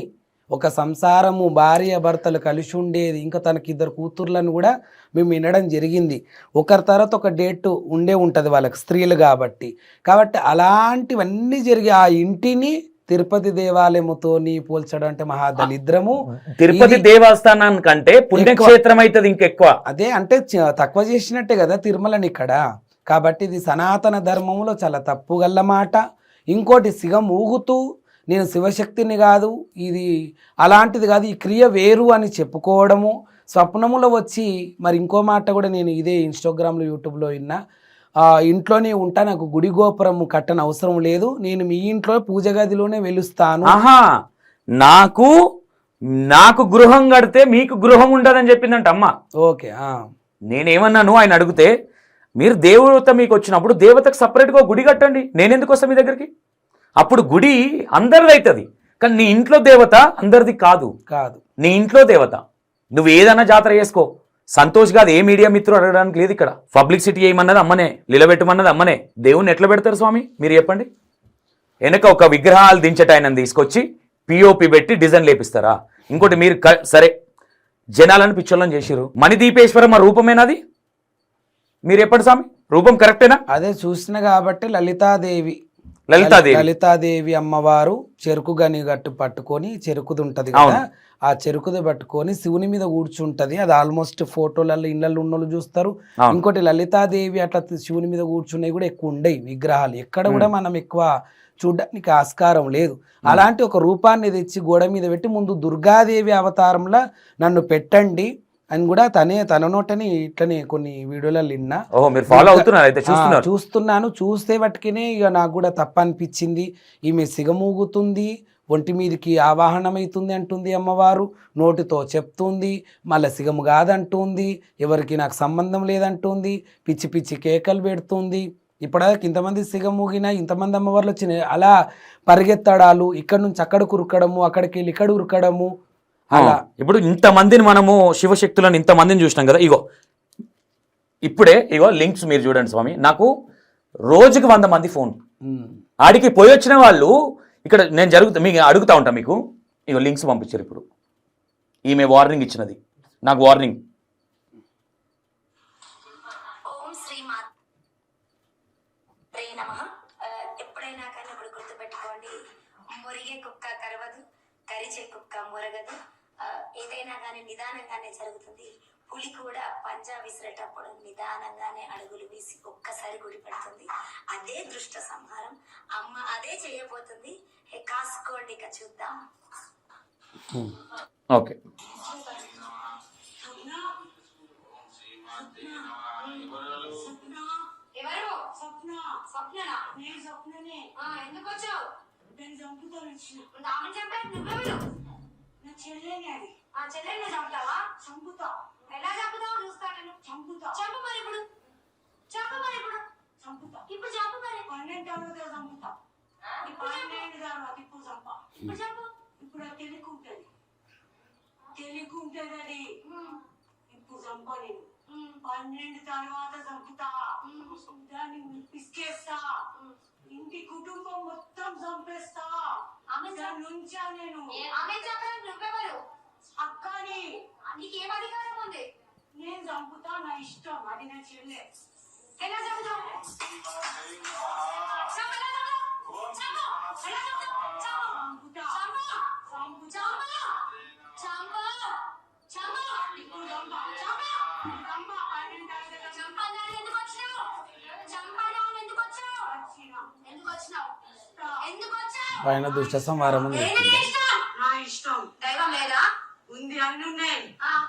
ఒక సంసారము భార్య భర్తలు కలిసి ఉండేది, ఇంకా తనకి 2 కూతుర్లను కూడా మేము వినడం జరిగింది. ఒకరి తర్వాత ఒక డేట్ ఉంటుంది వాళ్ళకి, స్త్రీలు కాబట్టి అలాంటివన్నీ జరిగి ఆ ఇంటిని తిరుపతి దేవాలయముతోని పోల్చడం అంటే మహాదరిద్రము. తిరుపతి దేవస్థానం కంటే పుణ్యక్షేత్రం అవుతుంది ఇంకెక్కువ. అదే అంటే తక్కువ చేసినట్టే కదా తిరుమలని ఇక్కడ. కాబట్టి ఇది సనాతన ధర్మంలో చాలా తప్పు గల్ల మాట. ఇంకోటి సిగం ఊగుతూ నేను శివశక్తిని కాదు, ఇది అలాంటిది కాదు, ఈ క్రియ వేరు అని చెప్పుకోవడము. స్వప్నములో వచ్చి మరి ఇంకో మాట కూడా నేను ఇదే ఇన్స్టాగ్రామ్లో యూట్యూబ్లో విన్నా, ఇంట్లోనే ఉంటా, నాకు గుడి గోపురం కట్టని అవసరం లేదు, నేను మీ ఇంట్లో పూజ గదిలోనే వెలుస్తాను. నాకు గృహం కడితే మీకు గృహం ఉండదని చెప్పిందంట అమ్మ. ఓకే, నేనేమన్నాను, ఆయన అడిగితే మీరు దేవత మీకు వచ్చినప్పుడు దేవతకు సపరేట్గా గుడి కట్టండి, నేనెందుకు వస్తా మీ దగ్గరికి? అప్పుడు గుడి అందరిది అవుతుంది, కానీ నీ ఇంట్లో దేవత అందరిది కాదు. నీ ఇంట్లో దేవత నువ్వు ఏదైనా జాతర చేసుకో, సంతోష్ కాదు ఏ మీడియా మిత్రులు అడగడానికి లేదు ఇక్కడ. పబ్లిసిటీ చేయమన్నది అమ్మనే, నిలబెట్టమన్నది అమ్మనే. దేవుణ్ణి ఎట్లా పెడతారు స్వామి మీరు చెప్పండి? వెనక ఒక విగ్రహాలు దించట ఆయన తీసుకొచ్చి పిఓపి పెట్టి డిజైన్ లేపిస్తారా? ఇంకోటి మీరు సరే జనాలను పిచ్చోళ్ళని చేసిరు, మణిదీపేశ్వరం రూపమేనాది? మీరు చెప్పండి స్వామి, రూపం కరెక్టేనా? అదే చూసిన కాబట్టి లలితాదేవి అమ్మవారు చెరుకు గని గట్టు పట్టుకొని, చెరుకుది ఉంటది కదా, ఆ చెరుకుది పట్టుకొని శివుని మీద కూర్చుంటది. అది ఆల్మోస్ట్ ఫోటోలలో ఇళ్ళల్లో ఉన్నోళ్ళు చూస్తారు. ఇంకోటి లలితాదేవి అట్లా శివుని మీద కూర్చున్నాయి కూడా ఎక్కువ ఉండేవి విగ్రహాలు, ఎక్కడ కూడా మనం ఎక్కువ చూడడానికి ఆస్కారం లేదు. అలాంటి ఒక రూపాన్ని తెచ్చి గోడ మీద పెట్టి ముందు దుర్గాదేవి అవతారంలో నన్ను పెట్టండి అని కూడా తన నోటని ఇట్లనే కొన్ని వీడియోలలో విన్నా. చూస్తున్నాను. చూస్తే బట్టినే ఇక నాకు కూడా తప్ప అనిపించింది. ఈమె సిగమూగుతుంది, ఒంటి మీదకి ఆవాహనమవుతుంది అంటుంది అమ్మవారు, నోటితో చెప్తుంది, మళ్ళీ సిగము కాదంటుంది, ఎవరికి నాకు సంబంధం లేదంటుంది, పిచ్చి పిచ్చి కేకలు పెడుతుంది. ఇప్పటిదాకా ఇంతమంది సిగమూగినా ఇంతమంది అమ్మవార్లు వచ్చినాయి, అలా పరిగెత్తడాలు, ఇక్కడ నుంచి అక్కడికి ఉరకడము, అక్కడికి వెళ్ళి ఇక్కడ ఉరకడము. అలా ఇప్పుడు ఇంతమందిని మనము శివశక్తులను ఇంతమందిని చూసినాం కదా, ఇగో లింక్స్ మీరు చూడండి స్వామి, నాకు రోజుకి 100 మంది ఫోన్, ఆడికి పోయి వచ్చిన వాళ్ళు ఇక్కడ నేను మీకు అడుగుతా ఉంటా, మీకు ఇగో లింక్స్ పంపించారు. ఇప్పుడు ఈమె వార్నింగ్ ఇచ్చినది నాకు, వార్నింగ్. ఎప్పుడైనా కానీ ఇప్పుడు గుర్తుపెట్టుకోండి, మురిగే కుక్క కరవదు, కరిచే కుక్క మురగదు, ఏదైనా కానీ నిదానంగానే జరుగుతుంది. పులి కూడా పంజా విసిరేటప్పుడు నిదానంగానే అడుగులు వేసి ఒక్కసారి గురి పెడుతుంది. అదే దృష్ట సంహారం, అమ్మ అదే చేయబోతుంది. కాసుకోండి, ఇక చూద్దాం. ఓకే, ఎందుకు వచ్చావు? చెల్లెల్ని చంపుతావా? చంపుతా. ఎలా చంపుతావు? చూస్తాను. చంపుతా. చంపు మరి ఇప్పుడు. చంపుతా. ఇప్పుడు చంపు మరి. 12 తర్వాత చంపుతా. ఇప్పుడు చంపు. ఇప్పుడు తెలుగుంటది అది. ఇప్పుడు చంప నేను. 12 తర్వాత చంపుతా. దాన్ని పిసికేస్తా. ఇంటి కుటుంబం మొత్తం చంపేస్తా. ఆమె నుంచా నేను ఆమె చెప్పాలి నువ్వెవరు అక్కని నీకేం అధికారం ఉంది నేను చంపుతా నా ఇష్టం అది నా చెల్లె ఎలా చంపుతావు పైన దుష్ట సంహారం అని చెప్పింది. నా ఇష్టం దైవం లేదా ఉంది అన్ని ఉన్నాయి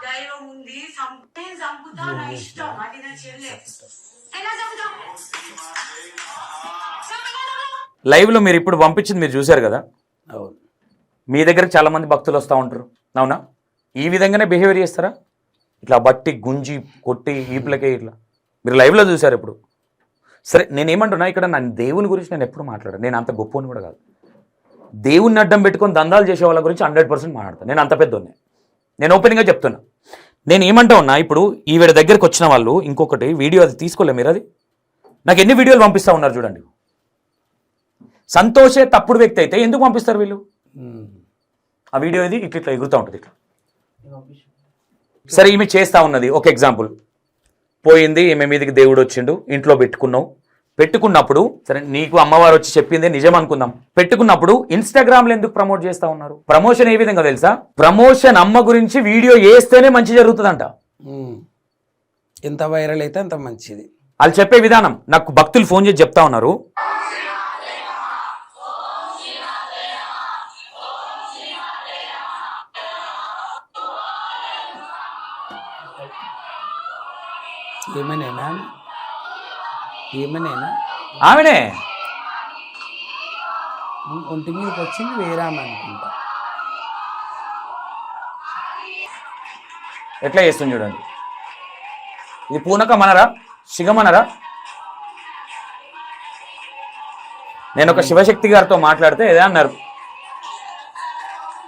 దైవం ఉంది నేను చంపుతా నా ఇష్టం అది నా చెల్లె ఎలా చంపుతావు లైవ్ లో మీరు ఇప్పుడు పంపించింది మీరు చూశారు కదా, అవును. మీ దగ్గరకు చాలా మంది భక్తులు వస్తూ ఉంటారు, అవునా? ఈ విధంగానే బిహేవియర్ చేస్తారా? ఇట్లా బట్టి గుంజి కొట్టి ఈపులకే ఇట్లా మీరు లైవ్లో చూశారు ఇప్పుడు. సరే నేనేమంటున్నా ఇక్కడ నా దేవుని గురించి నేను ఎప్పుడు మాట్లాడాను, నేను అంత గొప్పని కూడా కాదు. దేవుణ్ణి అడ్డం పెట్టుకొని దందాలు చేసే వాళ్ళ గురించి 100% మాట్లాడతాను. నేను అంత పెద్దోన్నే, నేను ఓపెన్గా చెప్తున్నా. నేను ఏమంటా ఉన్నా, ఇప్పుడు ఈవిడ దగ్గరికి వచ్చిన వాళ్ళు ఇంకొకటి వీడియో అది తీసుకోలే మీరు, అది నాకు ఎన్ని వీడియోలు పంపిస్తూ ఉన్నారు చూడండి. సంతోషే తప్పుడు వ్యక్తి అయితే ఎందుకు పంపిస్తారు వీళ్ళు? ఆ వీడియో ఇది ఇట్లా ఇట్లా ఎగురుతూ ఉంటుంది ఇట్లా. సరే ఈమె చేస్తూ ఉన్నది ఒక ఎగ్జాంపుల్, పోయింది ఈమె మీదకి దేవుడు వచ్చిండు, ఇంట్లో పెట్టుకున్నప్పుడు సరే నీకు అమ్మవారు వచ్చి చెప్పిందే నిజం అనుకుందాం. పెట్టుకున్నప్పుడు ఇన్స్టాగ్రామ్లో ఎందుకు ప్రమోట్ చేస్తూ ఉన్నారు? ప్రమోషన్ ఏ విధంగా తెలుసా? ప్రమోషన్ అమ్మ గురించి వీడియో వేస్తేనే మంచి జరుగుతుందంట. ఎంత వైరల్ అయితే అంత మంచిది. వాళ్ళు చెప్పే విధానం నాకు భక్తులు ఫోన్ చేసి చెప్తా ఉన్నారు. ఏమనేనా ఆమెనే ఒంటి మీదకి వచ్చింది వేరామ అనుకుంటా. ఎట్లా చేస్తుంది చూడండి. ఇది పూనకమనరా శిగమనరా? నేను ఒక శివశక్తి గారితో మాట్లాడితే ఏదే అన్నారు,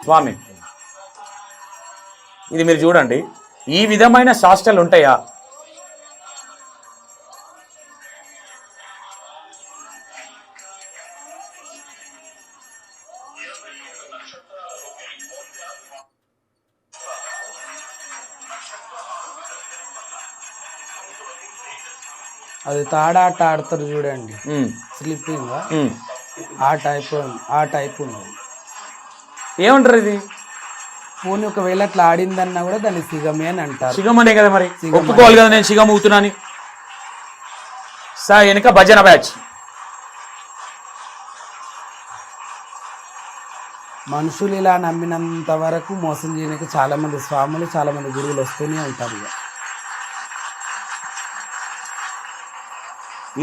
స్వామి ఇది మీరు చూడండి, ఈ విధమైన శాస్త్రాలు ఉంటాయా? అది తాడాట ఆడతారు చూడండి, స్లిప్పింగ్ ఆ టైప్ ఉన్నది. ఏమంటారు ఇది? పోనీ ఒకవేళ అట్లా ఆడిందన్నా కూడా దాన్ని సిగమే అని అంటారు. సిగమనే కదా మరి, ఒప్పుకోవాలి కదా నేను సిగం ఊతున్నాని. సా వెనుక భజన బ్యాచ్. మనుషులు ఇలా నమ్మినంత వరకు మోసం చేయడానికి చాలా మంది స్వాములు చాలా మంది గురువులు వస్తూనే ఉంటారు. ఇక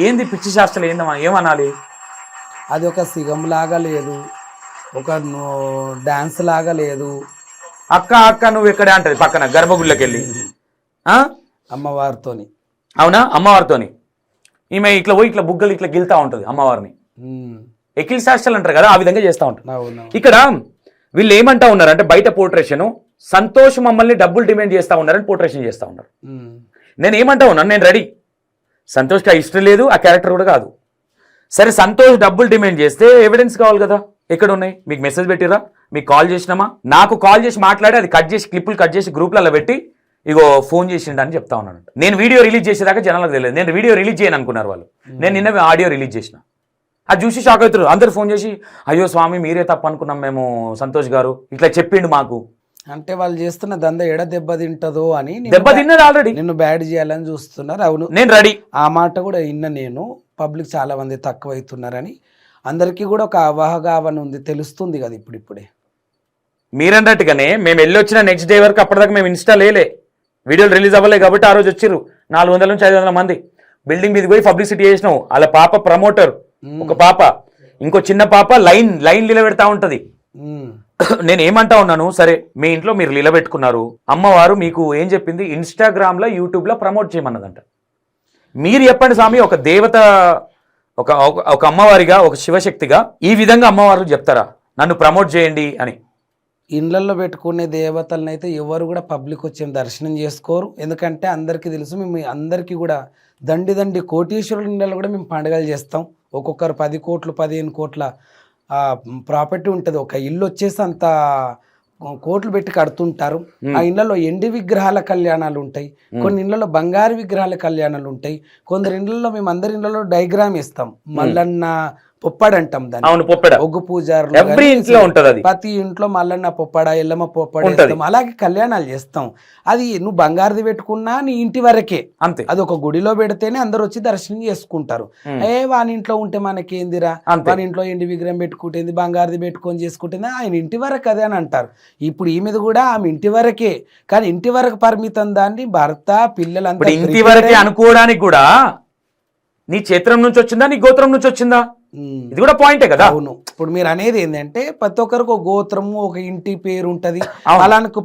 ఏంది పిచ్చి శాస్త్రాలు ఏందమ్మా, ఏమనాలి? అది ఒక సిగం లాగా లేదు, ఒక డాన్స్ లాగా లేదు. అక్క నువ్వు ఎక్కడే అంటది పక్కన గర్భగుడిలోకి వెళ్ళి అమ్మవారితోని. అవునా? అమ్మవారితోని ఈమె ఇట్లా పోయి ఇట్లా బుగ్గలు ఇట్లా గిల్తా ఉంటుంది అమ్మవారిని. ఎకిల్ శాస్త్రాలు అంటారు కదా, ఆ విధంగా చేస్తూ ఉంటారు. ఇక్కడ వీళ్ళు ఏమంటా ఉన్నారు అంటే బయట పోర్ట్రేషన్ సంతోష్ మమ్మల్ని డబ్బులు డిమాండ్ చేస్తూ ఉన్నారని పోర్ట్రేషన్ చేస్తూ ఉన్నారు. నేను ఏమంటా ఉన్నాను, నేను రెడీ. సంతోష్కి ఇష్టం లేదు, ఆ క్యారెక్టర్ కూడా కాదు. సరే సంతోష్ డబ్బులు డిమాండ్ చేస్తే ఎవిడెన్స్ కావాలి కదా, ఎక్కడ ఉన్నాయి? మీకు మెసేజ్ పెట్టిరా, మీకు కాల్ చేసినామా? నాకు కాల్ చేసి మాట్లాడి అది కట్ చేసి క్లిప్పులు కట్ చేసి గ్రూప్లలో పెట్టి ఇగో ఫోన్ చేసిండు అని చెప్తా ఉన్నాను. నేను వీడియో రిలీజ్ చేసేదాకా జనాలకు తెలియదు, నేను వీడియో రిలీజ్ చేయను అనుకున్నారు వాళ్ళు. నేను నిన్న ఆడియో రిలీజ్ చేసిన, అది చూసి షాక్ అవుతారు అందరు ఫోన్ చేసి, అయ్యో స్వామి మీరే తప్పు అనుకున్నాం మేము, సంతోష్ గారు ఇట్లా చెప్పిండు మాకు. అంటే వాళ్ళు చేస్తున్న దంద ఎడ దెబ్బతింటదో అని, దెబ్బతిన్నది ఆల్రెడీ, నిన్ను బ్యాడ్ చేయాలని చూస్తున్నారు. అవును నేను రెడీ. ఆ మాట కూడా విన్న నేను. పబ్లిక్ చాలా మంది తక్కువ అవుతున్నారని అందరికీ కూడా ఒక అవగాహన ఉంది, తెలుస్తుంది కదా ఇప్పుడిప్పుడే. మీరన్నట్టుగానే మేము వెళ్ళి వచ్చిన నెక్స్ట్ డే వరకు అప్పటిదాకా మేము ఇన్స్టా లేలే, వీడియోలు రిలీజ్ అవ్వలే కాబట్టి ఆ రోజు వచ్చిర్రు 400 నుంచి 500 మంది. బిల్డింగ్ మీదకి పోయి పబ్లిసిటీ చేసినావు. వాళ్ళ పాప ప్రమోటర్, ఒక పాప, ఇంకో చిన్న పాప లైన్ నిలబెడతా ఉంటది. నేను ఏమంటా ఉన్నాను, సరే మీ ఇంట్లో మీరు నిలబెట్టుకున్నారు, అమ్మవారు మీకు ఏం చెప్పింది? ఇన్స్టాగ్రామ్లో యూట్యూబ్లో ప్రమోట్ చేయమన్నదంట. మీరు చెప్పండి స్వామి, ఒక దేవత, ఒక అమ్మవారిగా, ఒక శివశక్తిగా ఈ విధంగా అమ్మవారు చెప్తారా నన్ను ప్రమోట్ చేయండి అని? ఇండ్లలో పెట్టుకునే దేవతలను అయితే ఎవరు కూడా పబ్లిక్ వచ్చి దర్శనం చేసుకోరు. ఎందుకంటే అందరికీ తెలుసు, మేము అందరికీ కూడా దండి కోటీశ్వరుల ఇండ్లలో కూడా మేము పండుగలు చేస్తాం. ఒక్కొక్కరు 10 కోట్లు 15 కోట్ల ప్రాపర్టీ ఉంటుంది, ఒక ఇల్లు వచ్చేసి అంత కోట్లు పెట్టి కడుతుంటారు. ఆ ఇళ్లలో ఎండి విగ్రహాల కళ్యాణాలు ఉంటాయి, కొన్ని ఇళ్లలో బంగారు విగ్రహాల కళ్యాణాలు ఉంటాయి, కొందరు ఇళ్లలో మేము అందరి ఇళ్లలో డైగ్రామ్ ఇస్తాం, మల్లన్న పొప్పడ అంటాం దాన్ని. అవును, పొప్పడ. ఒగ్గు పూజారులు ఎవ్రీ ఇంట్లో ఉంటది అది. ప్రతి ఇంట్లో మల్లన్న పొప్పడ, ఎల్లమ్మ పొప్పడ వేస్తాం. అలాగే కళ్యాణాలు చేస్తాం. అది నువ్వు బంగారుది పెట్టుకున్నా నీ ఇంటి వరకే, అంతే. అది ఒక గుడిలో పెడితేనే అందరు వచ్చి దర్శనం చేసుకుంటారు. వాని ఇంట్లో ఉంటే మనకేందిరా, వాని ఇంట్లో ఎండి విగ్రహం పెట్టుకుంటేంది, బంగారుది పెట్టుకొని చేసుకుంటుంది, ఆయన ఇంటి వరకు అదే అని అంటారు. ఇప్పుడు ఈమెది కూడా ఆమె ఇంటి వరకే, కానీ ఇంటి వరకు పరిమితం దాన్ని భర్త పిల్లలంతా ఇంటి వరకే అనుకోవడానికి కూడా నీ క్షేత్రం నుంచి వచ్చిందా, నీ గోత్రం నుంచి వచ్చిందా, ఇది కూడా పాయింటే కదా. అవును, ఇప్పుడు మీరు అనేది ఏంటంటే ప్రతి ఒక్కరికి ఒక గోత్రము, ఒక ఇంటి పేరు ఉంటది,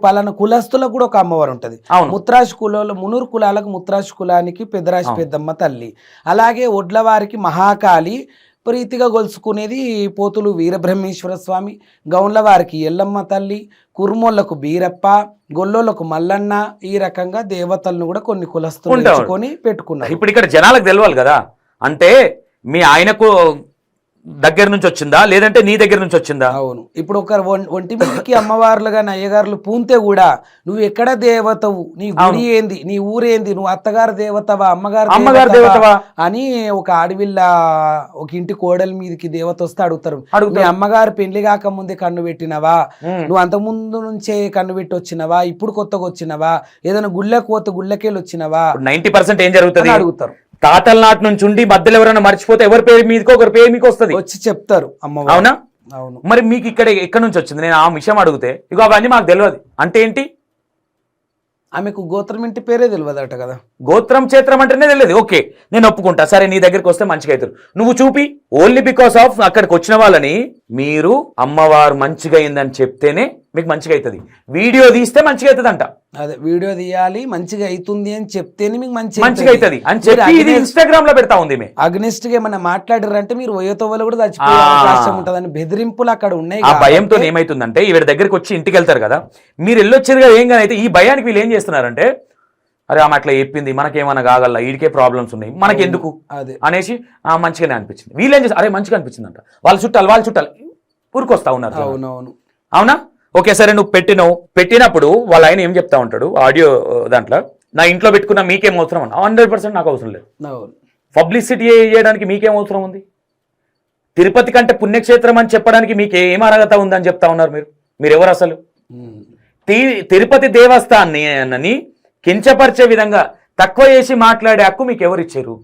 పలానా కులస్తులకు కూడా ఒక అమ్మవారు ఉంటది. ముత్రాశి కులంలో మునూరు కులాలకు ముత్రాశి కులానికి పెద్దరాశి పెద్దమ్మ తల్లి, అలాగే ఒడ్ల వారికి మహాకాళి ప్రీతిగా గొలుసుకునేది పోతులు వీరబ్రహ్మేశ్వర స్వామి, గౌన్ల వారికి ఎల్లమ్మ తల్లి, కుర్మోళ్లకు బీరప్ప, గొల్లోళ్లకు మల్లన్న, ఈ రకంగా దేవతలను కూడా కొన్ని కులస్తులు ఎంచుకొని పెట్టుకున్నారు. ఇప్పుడు ఇక్కడ జనాలకు తెలవాలి కదా, అంటే మీ ఆయనకు దగ్గర నుంచి వచ్చిందా లేదంటే నీ దగ్గర నుంచి వచ్చిందా? అవును, ఇప్పుడు ఒక ఒంటి మీదకి అమ్మవార్లుగా అయ్యగారులు పూంతే కూడా నువ్వు ఎక్కడ దేవతవు, నీ గుడి ఏంది, నీ ఊరేంది, నువ్వు అత్తగారు దేవతవా అమ్మగారు దేవతవా అని ఒక ఆడవిల్ల ఒక ఇంటి కోడల మీదకి దేవత వస్తే అడుగుతారు, మీ అమ్మగారు పెళ్లి కాక ముందే కన్ను పెట్టినవా, నువ్వు అంత ముందు నుంచే కన్ను పెట్టి వచ్చినవా, ఇప్పుడు కొత్తగా వచ్చినవా, ఏదైనా గుళ్ళకి పోతే గుళ్ళకెళ్ళి వచ్చినవా, 90% ఏం జరుగుతుంది అడుగుతారు. తాతల నాటి నుంచి ఉండి మధ్యలో ఎవరైనా మర్చిపోతే ఎవరి పేరు మీదకి ఒకరి పేరు మీకు వస్తుంది, వచ్చి చెప్తారు అమ్మ. అవునా? అవును. మరి మీకు ఎక్కడి నుంచి వచ్చింది? నేను ఆ విషయం అడిగితే ఇగో అవన్నీ మాకు తెలియదు అంటే ఏంటి? ఆమెకు గోత్రం ఇంటి పేరే తెలియదట కదా. గోత్రం క్షేత్రం అంటేనే తెలియదు. ఓకే, నేను ఒప్పుకుంటా, సరే నీ దగ్గరికి వస్తే మంచిగా అవుతారు. నువ్వు చూపి ఓన్లీ బికాస్ ఆఫ్ అక్కడికి వచ్చిన వాళ్ళని మీరు అమ్మవారు మంచిగా అయిందని చెప్తేనే మీకు మంచిగా అవుతుంది. వీడియో తీస్తే మంచిగా అవుతుంది అంట. అదే వీడియో తీయాలి, మంచిగా అవుతుంది అని చెప్తేనే మీకు మంచిగా అవుతుంది అని చెప్పి ఇది ఇన్స్టాగ్రామ్ లో పెడతా ఉంది. అగ్నిస్ట్ గా ఏమన్నా మాట్లాడారంటే మీరు వయోతోవలు కూడా చచ్చిపోయే అవకాశం ఉంటుందని బెదిరింపులు అక్కడ ఉన్నాయి. ఆ భయంతో ఏమైతుందంటే ఈవిడ దగ్గరికి వచ్చి ఇంటికి వెళ్తారు కదా, మీరు వెళ్ళొచ్చారు కదా, ఏం అయితే ఈ భయానికి వీళ్ళు ఏం చేస్తున్నారంటే, అరే ఆమె అట్లా చెప్పింది, మనకేమన్నా కాగల, వీడికే ప్రాబ్లమ్స్ ఉన్నాయి, మనకి ఎందుకు అనేసి మంచిగానే అనిపించింది. వీళ్ళు ఏం చేస్తారు, అరే మంచిగా అనిపించింది అంట, వాళ్ళ చుట్టాలు ఊరికొస్తా ఉన్నారు. అవునవును, అవునా? ఓకే, సరే నువ్వు పెట్టినప్పుడు వాళ్ళ ఆయన ఏం చెప్తా ఉంటాడు ఆడియో దాంట్లో, నా ఇంట్లో పెట్టుకున్నా మీకేం అవసరం అన్న. 100% నాకు అవసరం లేదు. పబ్లిసిటీ చేయడానికి మీకేం అవసరం ఉంది? తిరుపతి కంటే పుణ్యక్షేత్రం అని చెప్పడానికి మీకు ఏం అర్హత ఉందని చెప్తా ఉన్నారు మీరు ఎవరు అసలు? తిరుపతి దేవస్థానాన్ని కించపరిచే విధంగా తక్కువ చేసి మాట్లాడే హక్కు మీకు ఎవరు ఇచ్చారు?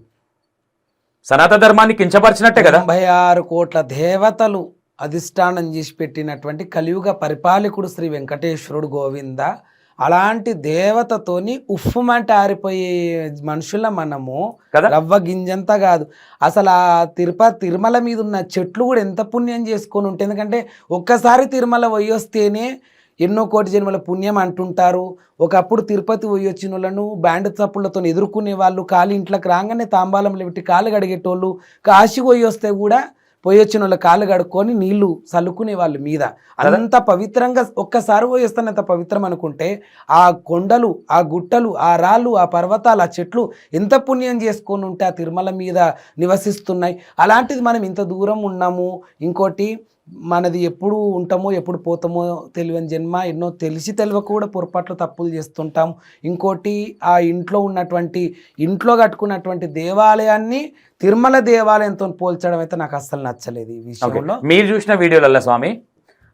సనాతన ధర్మాన్ని కించపరిచినట్టే కదా. 96 కోట్ల దేవతలు అధిష్టానం చేసి పెట్టినటువంటి కలియుగ పరిపాలకుడు శ్రీ వెంకటేశ్వరుడు గోవింద. అలాంటి దేవతతోని ఉఫ్ఫుమంటే ఆరిపోయే మనుషుల మనము రవ్వ గింజంతా కాదు. అసలు ఆ తిరుమల మీద ఉన్న చెట్లు కూడా ఎంత పుణ్యం చేసుకొని ఉంటాయి. ఎందుకంటే ఒక్కసారి తిరుమల పోయి వస్తేనే ఎన్నో కోటి జన్మల పుణ్యం అంటుంటారు. ఒకప్పుడు తిరుపతి పోయి వచ్చిన వాళ్ళను బ్యాండ్ చప్పులతో ఎదుర్కొనే వాళ్ళు, కాలి ఇంట్లోకి రాగానే తాంబాలంలో పెట్టి కాలు కడిగేటోళ్ళు, కాశీ పోయి వస్తే కూడా పోయి వచ్చిన వాళ్ళు కాళ్ళు కడుక్కొని నీళ్లు చల్లుకునే వాళ్ళు మీద. అంత పవిత్రంగా ఒక్కసారి పోయి వస్తాను అంత పవిత్రం అనుకుంటే, ఆ కొండలు, ఆ గుట్టలు, ఆ రాళ్ళు, ఆ పర్వతాలు, ఆ చెట్లు ఎంత పుణ్యం చేసుకొని ఉంటే ఆ తిరుమల మీద నివసిస్తున్నాయి. అలాంటిది మనం ఇంత దూరం ఉన్నాము. ఇంకోటి, మనది ఎప్పుడు ఉంటామో ఎప్పుడు పోతామో తెలియని జన్మ, ఎన్నో తెలిసి తెలియక కూడా పొరపాట్లు తప్పులు చేస్తుంటాం. ఇంకోటి, ఆ ఇంట్లో కట్టుకున్నటువంటి దేవాలయాన్ని తిరుమల దేవాలయంతో పోల్చడం అయితే నాకు అస్సలు నచ్చలేదు ఈ విషయంలో. మీరు చూసిన వీడియోలలో స్వామి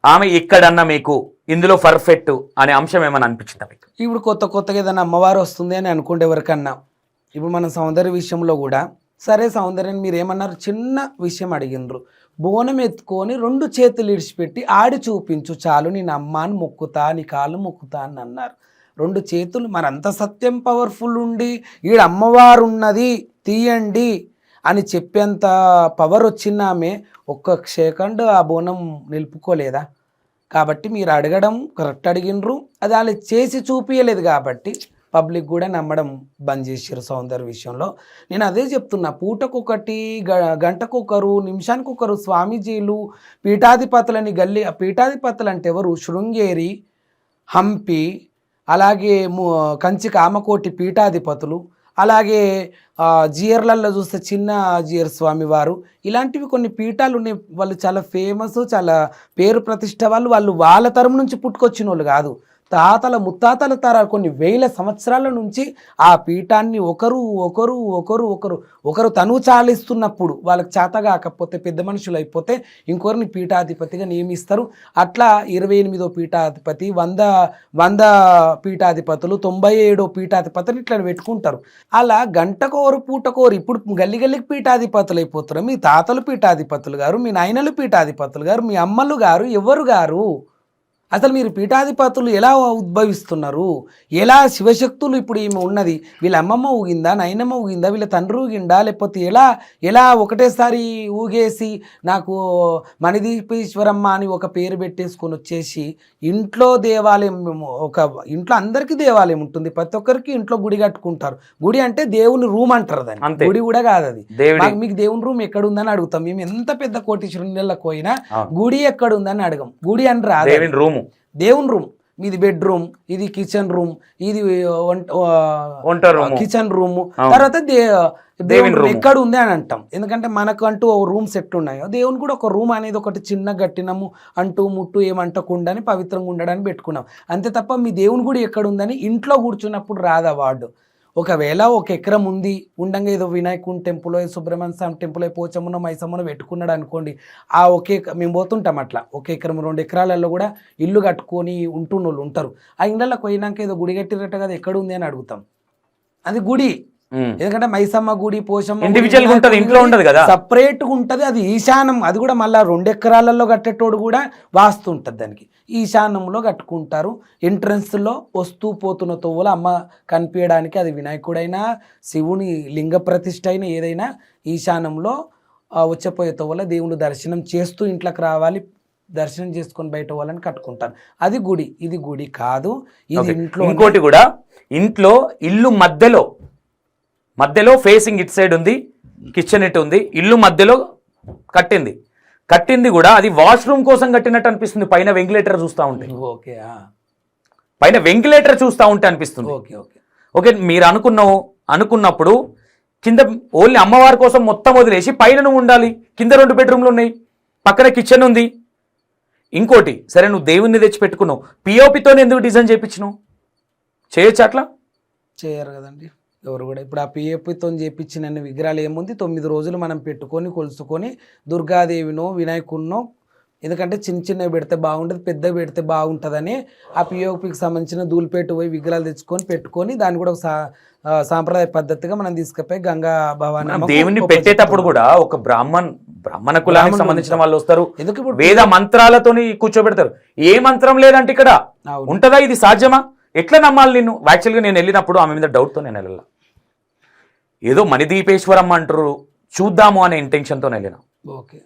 ఆమె ఇక్కడన్నా మీకు ఇందులో పర్ఫెక్ట్ అనే అంశం ఏమైనా అనిపించిందా మీకు? ఇప్పుడు కొత్తగా ఏదైనా అమ్మవారు వస్తుంది అని అనుకుంటే ఎవరికన్నా, ఇప్పుడు మన సౌందర్య విషయంలో కూడా సరే, సౌందర్యాన్ని మీరు ఏమన్నారు, చిన్న విషయం అడిగినరు, బోనం ఎత్తుకొని 2 చేతులు ఇడిచిపెట్టి ఆడి చూపించు చాలు, నేను అమ్మాని మొక్కుతా, నీ కాళ్ళు మొక్కుతా అని అన్నారు. 2 చేతులు, మరంత సత్యం పవర్ఫుల్ ఉండి ఈడ అమ్మవారు ఉన్నది తీయండి అని చెప్పేంత పవర్ వచ్చిన ఆమె ఒక్క సెకండ్ ఆ బోనం నిలుపుకోలేదా? కాబట్టి మీరు అడగడం కరెక్ట్ అడిగినరు, అది వాళ్ళు చేసి చూపించలేదు కాబట్టి పబ్లిక్ కూడా నమ్మడం బంద్ చేసారు సౌందర్య విషయంలో. నేను అదే చెప్తున్నా, పూటకొకటి, గంటకొకరు, నిమిషానికొకరు స్వామీజీలు పీఠాధిపతులని పీఠాధిపతులు అంటే ఎవరు? శృంగేరి, హంపి, అలాగే కంచి కామకోటి పీఠాధిపతులు, అలాగే జియర్లలో చూస్తే చిన్న జియర్ స్వామి వారు, ఇలాంటివి కొన్ని పీఠాలు ఉన్నాయి. వాళ్ళు చాలా ఫేమస్, చాలా పేరు ప్రతిష్ట వాళ్ళు వాళ్ళ తరం నుంచి పుట్టుకొచ్చిన వాళ్ళు కాదు. తాతల ముత్తాతల తరాలు కొన్ని వేల సంవత్సరాల నుంచి ఆ పీఠాన్ని ఒకరు తను చాలిస్తున్నప్పుడు వాళ్ళకి చేత కాకపోతే పెద్ద మనుషులు అయిపోతే ఇంకొకరిని పీఠాధిపతిగా నియమిస్తారు. అట్లా 28వ పీఠాధిపతి, 100 పీఠాధిపతులు, 97వ పీఠాధిపతులు ఇట్లా పెట్టుకుంటారు. అలా గంటకోరు పూటకోరు ఇప్పుడు గల్లికి పీఠాధిపతులు అయిపోతారు. మీ తాతలు పీఠాధిపతులు గారు, మీ నాయనలు పీఠాధిపతులు గారు, మీ అమ్మలు గారు, ఎవరు గారు? అసలు మీరు పీఠాధిపతులు ఎలా ఉద్భవిస్తున్నారు? ఎలా శివశక్తులు ఇప్పుడు ఈమె ఉన్నది, వీళ్ళ అమ్మమ్మ ఊగిందా, నాయనమ్మ ఊగిందా, వీళ్ళ తండ్రి ఊగిందా, లేకపోతే ఎలా ఒకటేసారి ఊగేసి నాకు మణిదీపేశ్వరమ్మ అని ఒక పేరు పెట్టేసుకొని వచ్చేసి ఇంట్లో దేవాలయం, ఇంట్లో అందరికీ దేవాలయం ఉంటుంది, ప్రతి ఒక్కరికి ఇంట్లో గుడి కట్టుకుంటారు. గుడి అంటే దేవుని రూమ్ అంటారు దాన్ని, గుడి కూడా కాదు అది. మీకు దేవుని రూమ్ ఎక్కడ ఉందని అడుగుతాం. మేము ఎంత పెద్ద కోటీశ్వరులకు పోయినా గుడి ఎక్కడ ఉందని అడగం. గుడి అని రాదు, దేవుని రూమ్. ఇది బెడ్రూమ్, ఇది కిచెన్ రూమ్, ఇది కిచెన్ రూమ్, తర్వాత దేవుని రూమ్ ఎక్కడ ఉంది అని అంటాం. ఎందుకంటే మనకు అంటూ ఒక రూమ్ సెట్ ఉన్నాయో, దేవుని కూడా ఒక రూమ్ అనేది ఒకటి చిన్న గట్టినము, అంటూ ముట్టు ఏమంటకుండా పవిత్రంగా ఉండడానికి పెట్టుకున్నాం అంతే తప్ప మీ దేవుని కూడా ఎక్కడ ఉందని ఇంట్లో కూర్చున్నప్పుడు రాదా వార్డు. ఒకవేళ 1 ఎకరం ఉంది ఉండంగా ఏదో వినాయకుని టెంపుల్, సుబ్రహ్మణ్య స్వామి టెంపుల్, పోచమ్మనో మైసమ్మనో పెట్టుకున్నాడు అనుకోండి, ఆ మేము పోతుంటాం అట్లా 1 ఎకరం 2 ఎకరాలలో కూడా ఇల్లు కట్టుకొని ఉంటున్న వాళ్ళు ఉంటారు. ఆ ఇళ్ళకి పోయినాక ఏదో గుడి కట్టిరట్ట కదా, ఎక్కడ ఉంది అని అడుగుతాం. అది గుడి. ఎందుకంటే మైసమ్మ గుడి, పోషమ్మ ఇండివిజువల్ గా ఉంటది, ఇంట్లో ఉండదు కదా, సపరేట్ గా ఉంటది. అది ఈశానం, అది కూడా మళ్ళా 2 ఎకరాలలో కట్టేటోడు కూడా వాస్తు ఉంటది దానికి. ఈశాన్యంలో కట్టుకుంటారు. ఎంట్రన్స్ లో వస్తూ పోతున్న తోవల అమ్మ కనిపించడానికి, అది వినాయకుడైనా శివుని లింగ ప్రతిష్ఠ అయినా ఏదైనా ఈశాన్యంలో వచ్చపోయే తోవల దేవుడు దర్శనం చేస్తూ ఇంట్లోకి రావాలి, దర్శనం చేసుకొని బయట వాళ్ళని కట్టుకుంటారు. అది గుడి. ఇది గుడి కాదు, ఇది ఇంట్లో. ఇంకోటి కూడా, ఇంట్లో ఇల్లు మధ్యలో ఫేసింగ్ ఇట్ సైడ్ ఉంది, కిచెన్ ఇటు ఉంది, ఇల్లు మధ్యలో కట్టింది కూడా అది వాష్రూమ్ కోసం కట్టినట్టు అనిపిస్తుంది. పైన వెంటిలేటర్ చూస్తూ ఉంటే, పైన వెంటిలేటర్ చూస్తూ ఉంటే అనిపిస్తుంది. ఓకే, మీరు అనుకున్నప్పుడు కింద ఓన్లీ అమ్మవారి కోసం మొత్తం వదిలేసి పైన నువ్వు ఉండాలి. కింద 2 బెడ్రూమ్లు ఉన్నాయి, పక్కన కిచెన్ ఉంది. ఇంకోటి, సరే నువ్వు దేవుణ్ణి తెచ్చి పెట్టుకున్నావు, పిఓపితో ఎందుకు డిజైన్ చేయించినావు? చేయొచ్చు అట్లా? చేయరు కదండి ఎవరు కూడా. ఇప్పుడు ఆ పిఏపితో చేయించిన విగ్రహాలు ఏముంది, 9 రోజులు మనం పెట్టుకొని కొలుసుకొని దుర్గాదేవినో వినాయకుడినో, ఎందుకంటే చిన్నవి పెడితే బాగుంటుంది, పెద్ద పెడితే బాగుంటుందని ఆ పిఓపికి సంబంధించిన ధూళిపేట పోయి విగ్రహాలు తెచ్చుకొని పెట్టుకొని దాన్ని కూడా ఒక సాంప్రదాయ పద్ధతిగా మనం తీసుకుపోయి గంగా భవాని దేవుణ్ణి పెట్టేటప్పుడు కూడా ఒక బ్రాహ్మణ కులానికి సంబంధించిన వాళ్ళు వస్తారు, వేద మంత్రాలతోని కూర్చోబెడతారు. ఏ మంత్రం లేదంటే ఇక్కడ ఉంటదా? ఇది సాధ్యమా? ఎట్లా నమ్మాలి నిన్ను? యాక్చువల్గా నేను వెళ్ళినప్పుడు ఆమె మీద డౌట్తో నేను వెళ్ళాల. ఏదో మణిదీపేశ్వరమ్మ అంటారు, చూద్దాము అనే ఇంటెన్షన్తో వెళ్ళిన. Okay,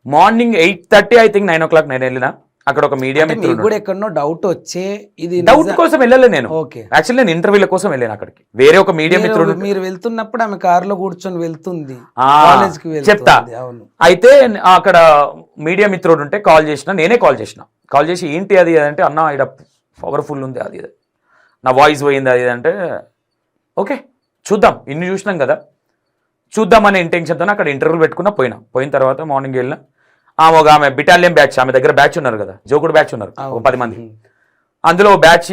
morning 8:30 I think 9 o'clock నేను వెళ్ళిన. అక్కడ ఒక మీడియా మిత్రుడు కూడా ఎక్కడో డౌట్ వచ్చే, ఇది డౌట్ కోసం వెళ్ళలే నేను. యాక్చువల్లీ నేను ఇంటర్వ్యూల కోసం వెళ్ళాను అక్కడికి. వేరే ఒక మీడియా మిత్రుడు, మీరు వెళ్తున్నప్పుడు ఆమె కారులో కూర్చొని వెళ్తుంది, చెప్తా. అయితే అక్కడ మీడియా మిత్రుడు ఉంటే నేనే కాల్ చేసి ఏంటి అది అంటే, అన్న ఇక్కడ పవర్ఫుల్ ఉంది అది, నా వాయిస్ పోయింది అది అంటే, ఓకే చూద్దాం, ఇన్ని చూసినాం కదా, చూద్దాం అనే ఇంటెన్షన్తో అక్కడ ఇంటర్వ్యూలు పెట్టుకున్నా. పోయిన తర్వాత మార్నింగ్ వెళ్ళిన ఒక ఆమె బెటాలియన్ బ్యాచ్, ఆమె దగ్గర బ్యాచ్ ఉన్నారు కదా, జోకుడు బ్యాచ్ ఉన్నారు, 10 మంది. అందులో బ్యాచ్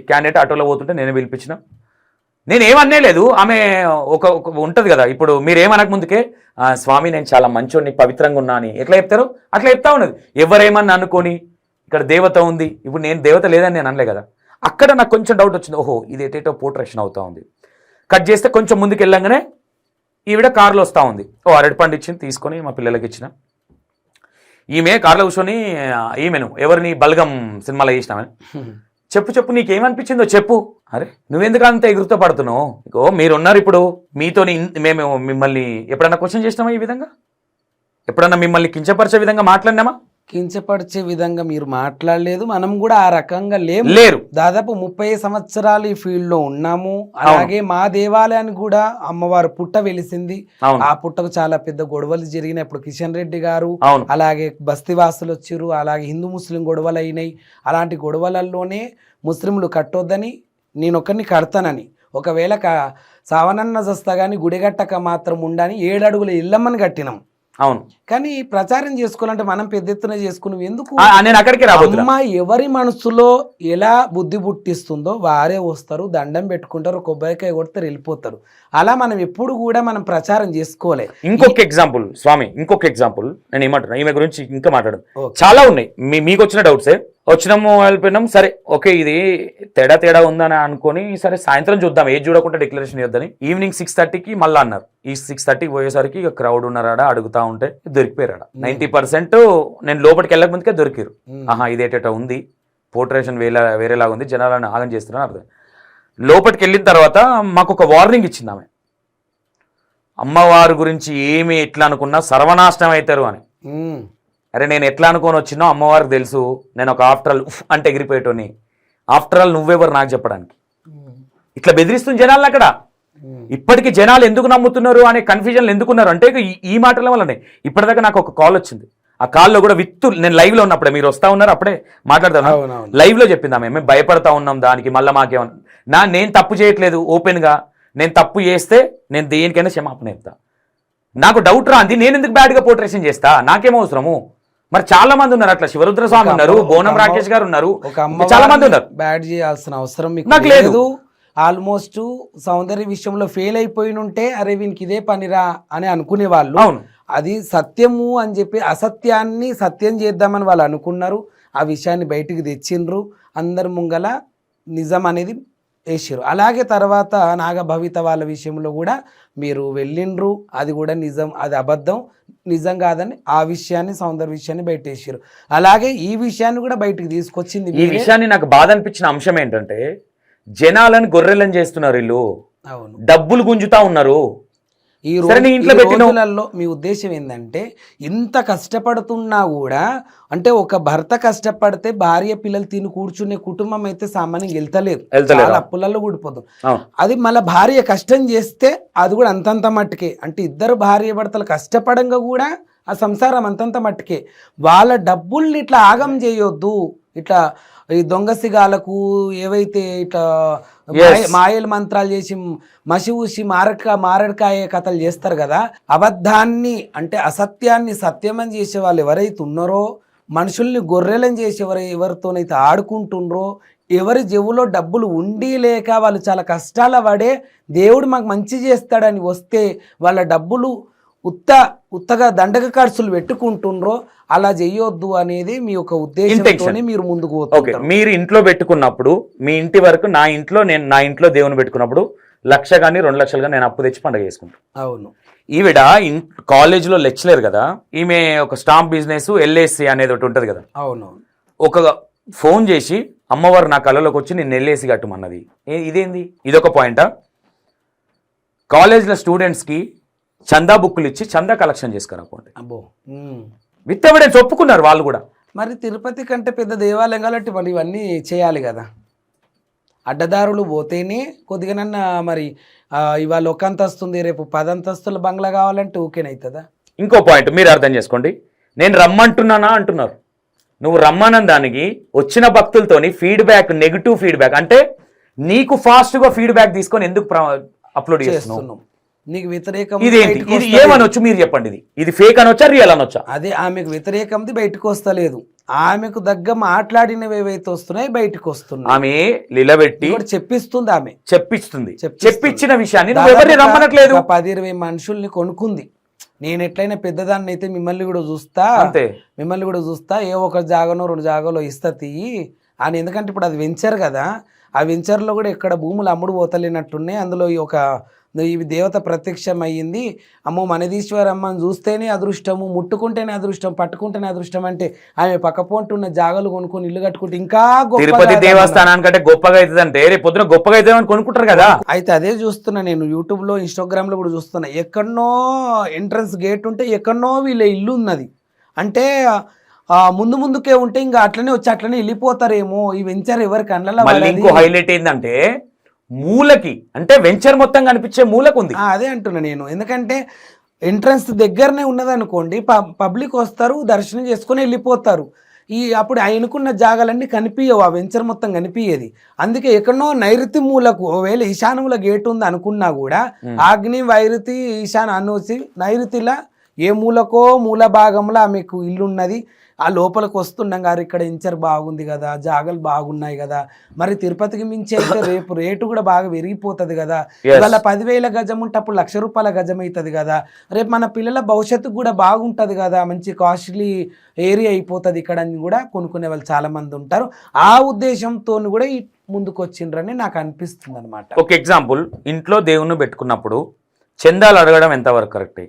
క్యాండిడేట్ ఆటోలో పోతుంటే నేనే పిలిపించిన. నేనేమనే లేదు, ఆమె ఒక ఉంటుంది కదా, ఇప్పుడు మీరేమనక ముందుకే స్వామి నేను చాలా మంచోడిని, పవిత్రంగా ఉన్నా అని ఎట్లా చెప్తారు అట్లా చెప్తా ఉన్నది. ఎవరేమన్నా అనుకొని ఇక్కడ దేవత ఉంది, ఇప్పుడు నేను దేవత లేదని నేను అనలే కదా. అక్కడ నాకు కొంచెం డౌట్ వచ్చింది, ఓహో ఇది ఎటేటో పోర్ట్రేషన్ అవుతా ఉంది. కట్ చేస్తే కొంచెం ముందుకు వెళ్ళంగానే ఈవిడ కారులో వస్తూ ఉంది. అరటిపండు ఇచ్చింది, తీసుకొని మా పిల్లలకి ఇచ్చిన. ఈమె కారులో కూర్చొని ఈమెను ఎవరిని బల్గం సినిమాలో చేసినామని, చెప్పు నీకేమనిపించిందో చెప్పు. అరే నువ్వెందుకు అంత ఎగురుతో పడుతున్నావు? మీరున్నారు ఇప్పుడు, మీతోని మేము మిమ్మల్ని ఎప్పుడన్నా క్వశ్చన్ చేసినామా? ఈ విధంగా ఎప్పుడన్నా మిమ్మల్ని కించపరిచే విధంగా మాట్లాడినామా? కించపరిచే విధంగా మీరు మాట్లాడలేదు, మనం కూడా ఆ రకంగా లేరు. దాదాపు 30 సంవత్సరాలు ఈ ఫీల్డ్ లో ఉన్నాము. అలాగే మా దేవాలయానికి కూడా అమ్మవారు పుట్ట వెలిసింది. ఆ పుట్టకు చాలా పెద్ద గొడవలు జరిగినాయి. ఇప్పుడు కిషన్ రెడ్డి గారు, అలాగే బస్తీవాసులు వచ్చారు, అలాగే హిందూ ముస్లిం గొడవలు అయినాయి. అలాంటి గొడవలలోనే ముస్లింలు కట్టొద్దని, నేను ఒకరిని కడతానని ఒకవేళ సావనన్న జస్తా కానీ గుడిగట్టక మాత్రం ఉండని 7 అడుగుల ఇల్లమ్మని కట్టినాం. అవును, కానీ ప్రచారం చేసుకోవాలంటే మనం పెద్ద ఎత్తున చేసుకున్నాం ఎందుకు? నేను అక్కడికి రాబోతున్నా. అమ్మ ఎవరి మనసులో ఎలా బుద్ధి పుట్టిస్తుందో వారే వస్తారు, దండం పెట్టుకుంటారు, కొబ్బరికాయ కొడతారు, వెళ్ళిపోతారు. అలా మనం ఎప్పుడు కూడా మనం ప్రచారం చేసుకోలే. ఇంకొక ఎగ్జాంపుల్ స్వామి, ఇంకొక ఎగ్జాంపుల్ నేను ఏమంటున్నా, ఈమె గురించి ఇంకా మాట్లాడదు. Okay. చాలా ఉన్నాయి. మీకు వచ్చిన డౌట్సే. వచ్చినాము, వెళ్ళిపోయినాం, సరే ఓకే ఇది తేడా ఉందని అనుకొని సరే సాయంత్రం చూద్దాం, ఏది చూడకుండా డిక్లరేషన్ ఇవ్వద్దని. ఈవినింగ్ 6:30కి మళ్ళీ అన్నారు. ఈ 6:30కి పోయేసరికి ఇక క్రౌడ్ ఉన్నారా అడుగుతా ఉంటే దొరికిపోయారా 90%. నేను లోపలికి వెళ్ళక ముందుకే దొరికిరు. ఆహా ఇదేటట ఉంది, పోర్ట్రేషన్ వేరేలాగా ఉంది, జనాలను ఆగం చేస్తున్నారు అర్థం. లోపలికి వెళ్ళిన తర్వాత మాకు ఒక వార్నింగ్ ఇచ్చింది ఆమె, అమ్మవారి గురించి ఏమి ఎట్లా అనుకున్నా సర్వనాశనం అవుతారు అని. అరే నేను ఎట్లా అనుకొని వచ్చినో అమ్మవారికి తెలుసు, నేను ఒక ఆఫ్టర్ ఆల్ అంటే ఎగిరిపోయేటోని. ఆఫ్టర్ ఆల్ నువ్వెవరు నాకు చెప్పడానికి? ఇట్లా బెదిరిస్తుంది జనాలు అక్కడ. ఇప్పటికీ జనాలు ఎందుకు నమ్ముతున్నారు అనే కన్ఫ్యూజన్లు ఎందుకున్నారు అంటే ఈ మాటల వల్లనే. ఇప్పటిదాకా నాకు ఒక కాల్ వచ్చింది. ఆ కాల్లో కూడా నేను లైవ్ లో ఉన్నప్పుడే, మీరు వస్తా ఉన్నారు అప్పుడే మాట్లాడతాను, లైవ్ లో చెప్పింది ఆమె, మేము భయపడతా ఉన్నాం దానికి, మళ్ళీ మాకేమన్నా నేను తప్పు చేయట్లేదు, ఓపెన్ గా నేను తప్పు చేస్తే నేను దేనికైనా క్షమాపణ చెప్తా. నాకు డౌట్ రాంది, నేను ఎందుకు బ్యాడ్ గా పోర్ట్రేషన్ చేస్తా, నాకేం అవసరము? మరి చాలా మంది ఉన్నారు అట్లా. శివరుద్ర స్వామి ఉన్నారు, బోనం రాకేష్ గారు ఉన్నారు, చాలా మంది ఉన్నారు. బ్యాడ్ చేయాల్సిన అవసరం నాకు లేదు. ఆల్మోస్ట్ సౌందర్య విషయంలో ఫెయిల్ అయిపోయినుంటే అరే వీనికి ఇదే పనిరా అని అనుకునే వాళ్ళు. అవును, అది సత్యము అని చెప్పి అసత్యాన్ని సత్యం చేద్దామని వాళ్ళు అనుకున్నారు. ఆ విషయాన్ని బయటికి తెచ్చిండ్రు, అందరి ముంగల నిజం అనేది వేసారు. అలాగే తర్వాత నాగభవిత వాళ్ళ విషయంలో కూడా మీరు వెళ్ళిండ్రు, అది కూడా నిజం, అది అబద్ధం, నిజం కాదని ఆ విషయాన్ని సౌందర్య విషయాన్ని బయట వేసారు. అలాగే ఈ విషయాన్ని కూడా బయటికి తీసుకొచ్చింది. ఈ విషయాన్ని నాకు బాధ అనిపించిన అంశం ఏంటంటే జనాలను గొర్రెలను చేస్తున్నారు వీళ్ళు. అవును, డబ్బులు గుంజుతా ఉన్నారు. ఈ రోజులలో మీ ఉద్దేశం ఏంటంటే ఇంత కష్టపడుతున్నా కూడా, అంటే ఒక భర్త కష్టపడితే భార్య పిల్లలు తిని కూర్చునే కుటుంబం అయితే సామాన్యంగా వెళ్తలేదు, చాలా అప్పులలో కూడిపోతాం. అది మళ్ళీ భార్య కష్టం చేస్తే అది కూడా అంతంత మట్టుకే. అంటే ఇద్దరు భార్య భర్తలు కష్టపడంగా కూడా ఆ సంసారం అంతంత మట్టుకే. వాళ్ళ డబ్బుల్ని ఇట్లా ఆగం చేయొద్దు. ఇట్లా ఈ దొంగ సిగాలకు ఏవైతే ఇట్లా మాయల మంత్రాలు చేసి మసి ఊసి మారడికాయ కథలు చేస్తారు కదా, అబద్ధాన్ని అంటే అసత్యాన్ని సత్యమని చేసే వాళ్ళు ఎవరైతే ఉన్నారో, మనుషుల్ని గొర్రెలను చేసి ఎవరితోనైతే ఆడుకుంటుండ్రో, ఎవరి జేబులో డబ్బులు ఉండి లేక వాళ్ళు చాలా కష్టాల పడే దేవుడు మాకు మంచి చేస్తాడని వస్తే వాళ్ళ డబ్బులు ఉత్తగా దండక ఖర్చులు పెట్టుకుంటుండ్రో అలా చెయ్యొద్దు అనేది మీ యొక్క ఉద్దేశంతోనే మీరు ముందుకు పోతారు. మీరు ఇంట్లో పెట్టుకున్నప్పుడు మీ ఇంటి వరకు, నా ఇంట్లో దేవుని పెట్టుకున్నప్పుడు 1,00,000 కానీ 2,00,000 కానీ నేను అప్పు తెచ్చి పండుగ చేసుకుంటాను. అవును, ఈవిడ కాలేజీలో లెక్చరర్ కదా, ఈమె ఒక స్టాంప్ బిజినెస్ LSC అనేది ఒకటి ఉంటుంది కదా. అవును, ఒక ఫోన్ చేసి అమ్మవారు నా కళ్ళలోకి వచ్చి నేను LSC కట్టమన్నది. ఇదేంది? ఇదొక పాయింటా? కాలేజీలో స్టూడెంట్స్కి చందా బుక్కులు ఇచ్చి చందా కలెక్షన్ చేసుకురాకండి. అబ్బో, విత్ ఎవిడెన్స్ ఒప్పుకున్నారు వాళ్ళు కూడా. మరి తిరుపతి కంటే పెద్ద దేవాలయం కాబట్టి మరి ఇవన్నీ చేయాలి కదా. అడ్డదారులు పోతేనే కొద్దిగానన్నా మరి ఇవాళ 1 అంతస్తుంది, రేపు 10 అంతస్తుల బంగ్లా కావాలంటే ఊకేనవుతుందా? ఇంకో పాయింట్ మీరు అర్థం చేసుకోండి. నేను రమ్మంటున్నానా అంటున్నారు. నువ్వు రమ్మన్న దానికి వచ్చిన భక్తులతోని ఫీడ్బ్యాక్, నెగిటివ్ ఫీడ్బ్యాక్, అంటే నీకు ఫాస్ట్గా ఫీడ్బ్యాక్ తీసుకొని ఎందుకు అప్లోడ్ చేస్తున్నావు? నీకు వ్యతిరేకం ఇది ఏమనొచ్చు మీరు చెప్పండి. ఇది ఫేక్ అనొచ్చా, రియల్ అనొచ్చా? అదే ఆమెకు వ్యతిరేకంది బయటకు వస్తలేదు, ఆమెకు దగ్గర మాట్లాడినవి ఏవైతే వస్తున్నాయి బయటకు వస్తున్నాయి. ఆమె నిలబెట్టి చెప్పిస్తుంది, ఆమె చెప్పించిన విషయాన్ని ఎవరిని రమ్మనట్లేదు. 10-20 మనుషుల్ని కొనుక్కుంది. నేను ఎట్లయినా పెద్దదాన్ని అయితే మిమ్మల్ని కూడా చూస్తా, ఏ ఒక జాగనో 2 జాగాలో ఇస్తా తీయి అని. ఎందుకంటే ఇప్పుడు అది వెంచర్ కదా, ఆ వెంచర్లో కూడా ఎక్కడ భూములు అమ్ముడు పోతలేనట్టున్నాయి. అందులో ఈ దేవత ప్రత్యక్షం అయ్యింది. అమ్మో మనదీశ్వరమ్మని చూస్తేనే అదృష్టము, ముట్టుకుంటేనే అదృష్టం, పట్టుకుంటేనే అదృష్టం అంటే ఆమె పక్కపోంటున్న జాగాలు కొనుక్కొని ఇల్లు కట్టుకుంటే ఇంకా తిరుపతి దేవస్థానానికంటే గొప్పగా అవుతుంది అంటే రేపు పొద్దున గొప్పగా అవుతుందని కొనుక్కుంటారు కదా. అయితే అదే చూస్తున్నా నేను యూట్యూబ్లో, ఇన్స్టాగ్రామ్లో కూడా చూస్తున్నా. ఎక్కడనో ఎంట్రన్స్ గేట్ ఉంటే ఎక్కడనో వీళ్ళ ఇల్లు ఉన్నది. అంటే ముందుకే ఉంటే ఇంకా అట్లనే వచ్చి అట్లనే వెళ్ళిపోతారేమో. ఈ వెంచర్ ఎవరికి కళ్ళలో. ఇంకో హైలైట్ ఏంటంటే మూలకి, అంటే వెంచర్ మొత్తం కనిపించే మూలకు ఉంది. అదే అంటున్నా నేను. ఎందుకంటే ఎంట్రన్స్ దగ్గరనే ఉన్నది అనుకోండి, పబ్లిక్ వస్తారు, దర్శనం చేసుకుని వెళ్ళిపోతారు. అప్పుడు ఆయనకున్న జాగాలన్నీ కనిపించవు, ఆ వెంచర్ మొత్తం కనిపించేది. అందుకే ఎక్కడనో నైరుతి మూలకు, ఒకవేళ ఈశాన్యంలో గేట్ ఉంది అనుకున్నా కూడా ఆగ్ని వైరుతి ఈశాన్ అనొచ్చి నైరుతిలా ఏ మూలకో మూల భాగంలో ఆమెకు ఇల్లు ఉన్నది. ఆ లోపలికి వస్తున్నాం గారు, ఇక్కడ ఇంచర్ బాగుంది కదా, జాగలు బాగున్నాయి కదా, మరి తిరుపతికి మించి అయితే రేపు రేటు కూడా బాగా పెరిగిపోతుంది కదా, ఇవాళ 10,000 గజం ఉంటే అప్పుడు ₹1,00,000 గజం అవుతుంది కదా, రేపు మన పిల్లల భవిష్యత్తు కూడా బాగుంటుంది కదా, మంచి కాస్ట్లీ ఏరియా అయిపోతుంది ఇక్కడ అని కూడా కొనుక్కునే వాళ్ళు చాలా మంది ఉంటారు. ఆ ఉద్దేశంతో కూడా ముందుకు వచ్చిండ్రని నాకు అనిపిస్తుంది అనమాట. ఒక ఎగ్జాంపుల్, ఇంట్లో దేవుణ్ణి పెట్టుకున్నప్పుడు చందాలు అడగడం ఎంతవరకు కరెక్ట్,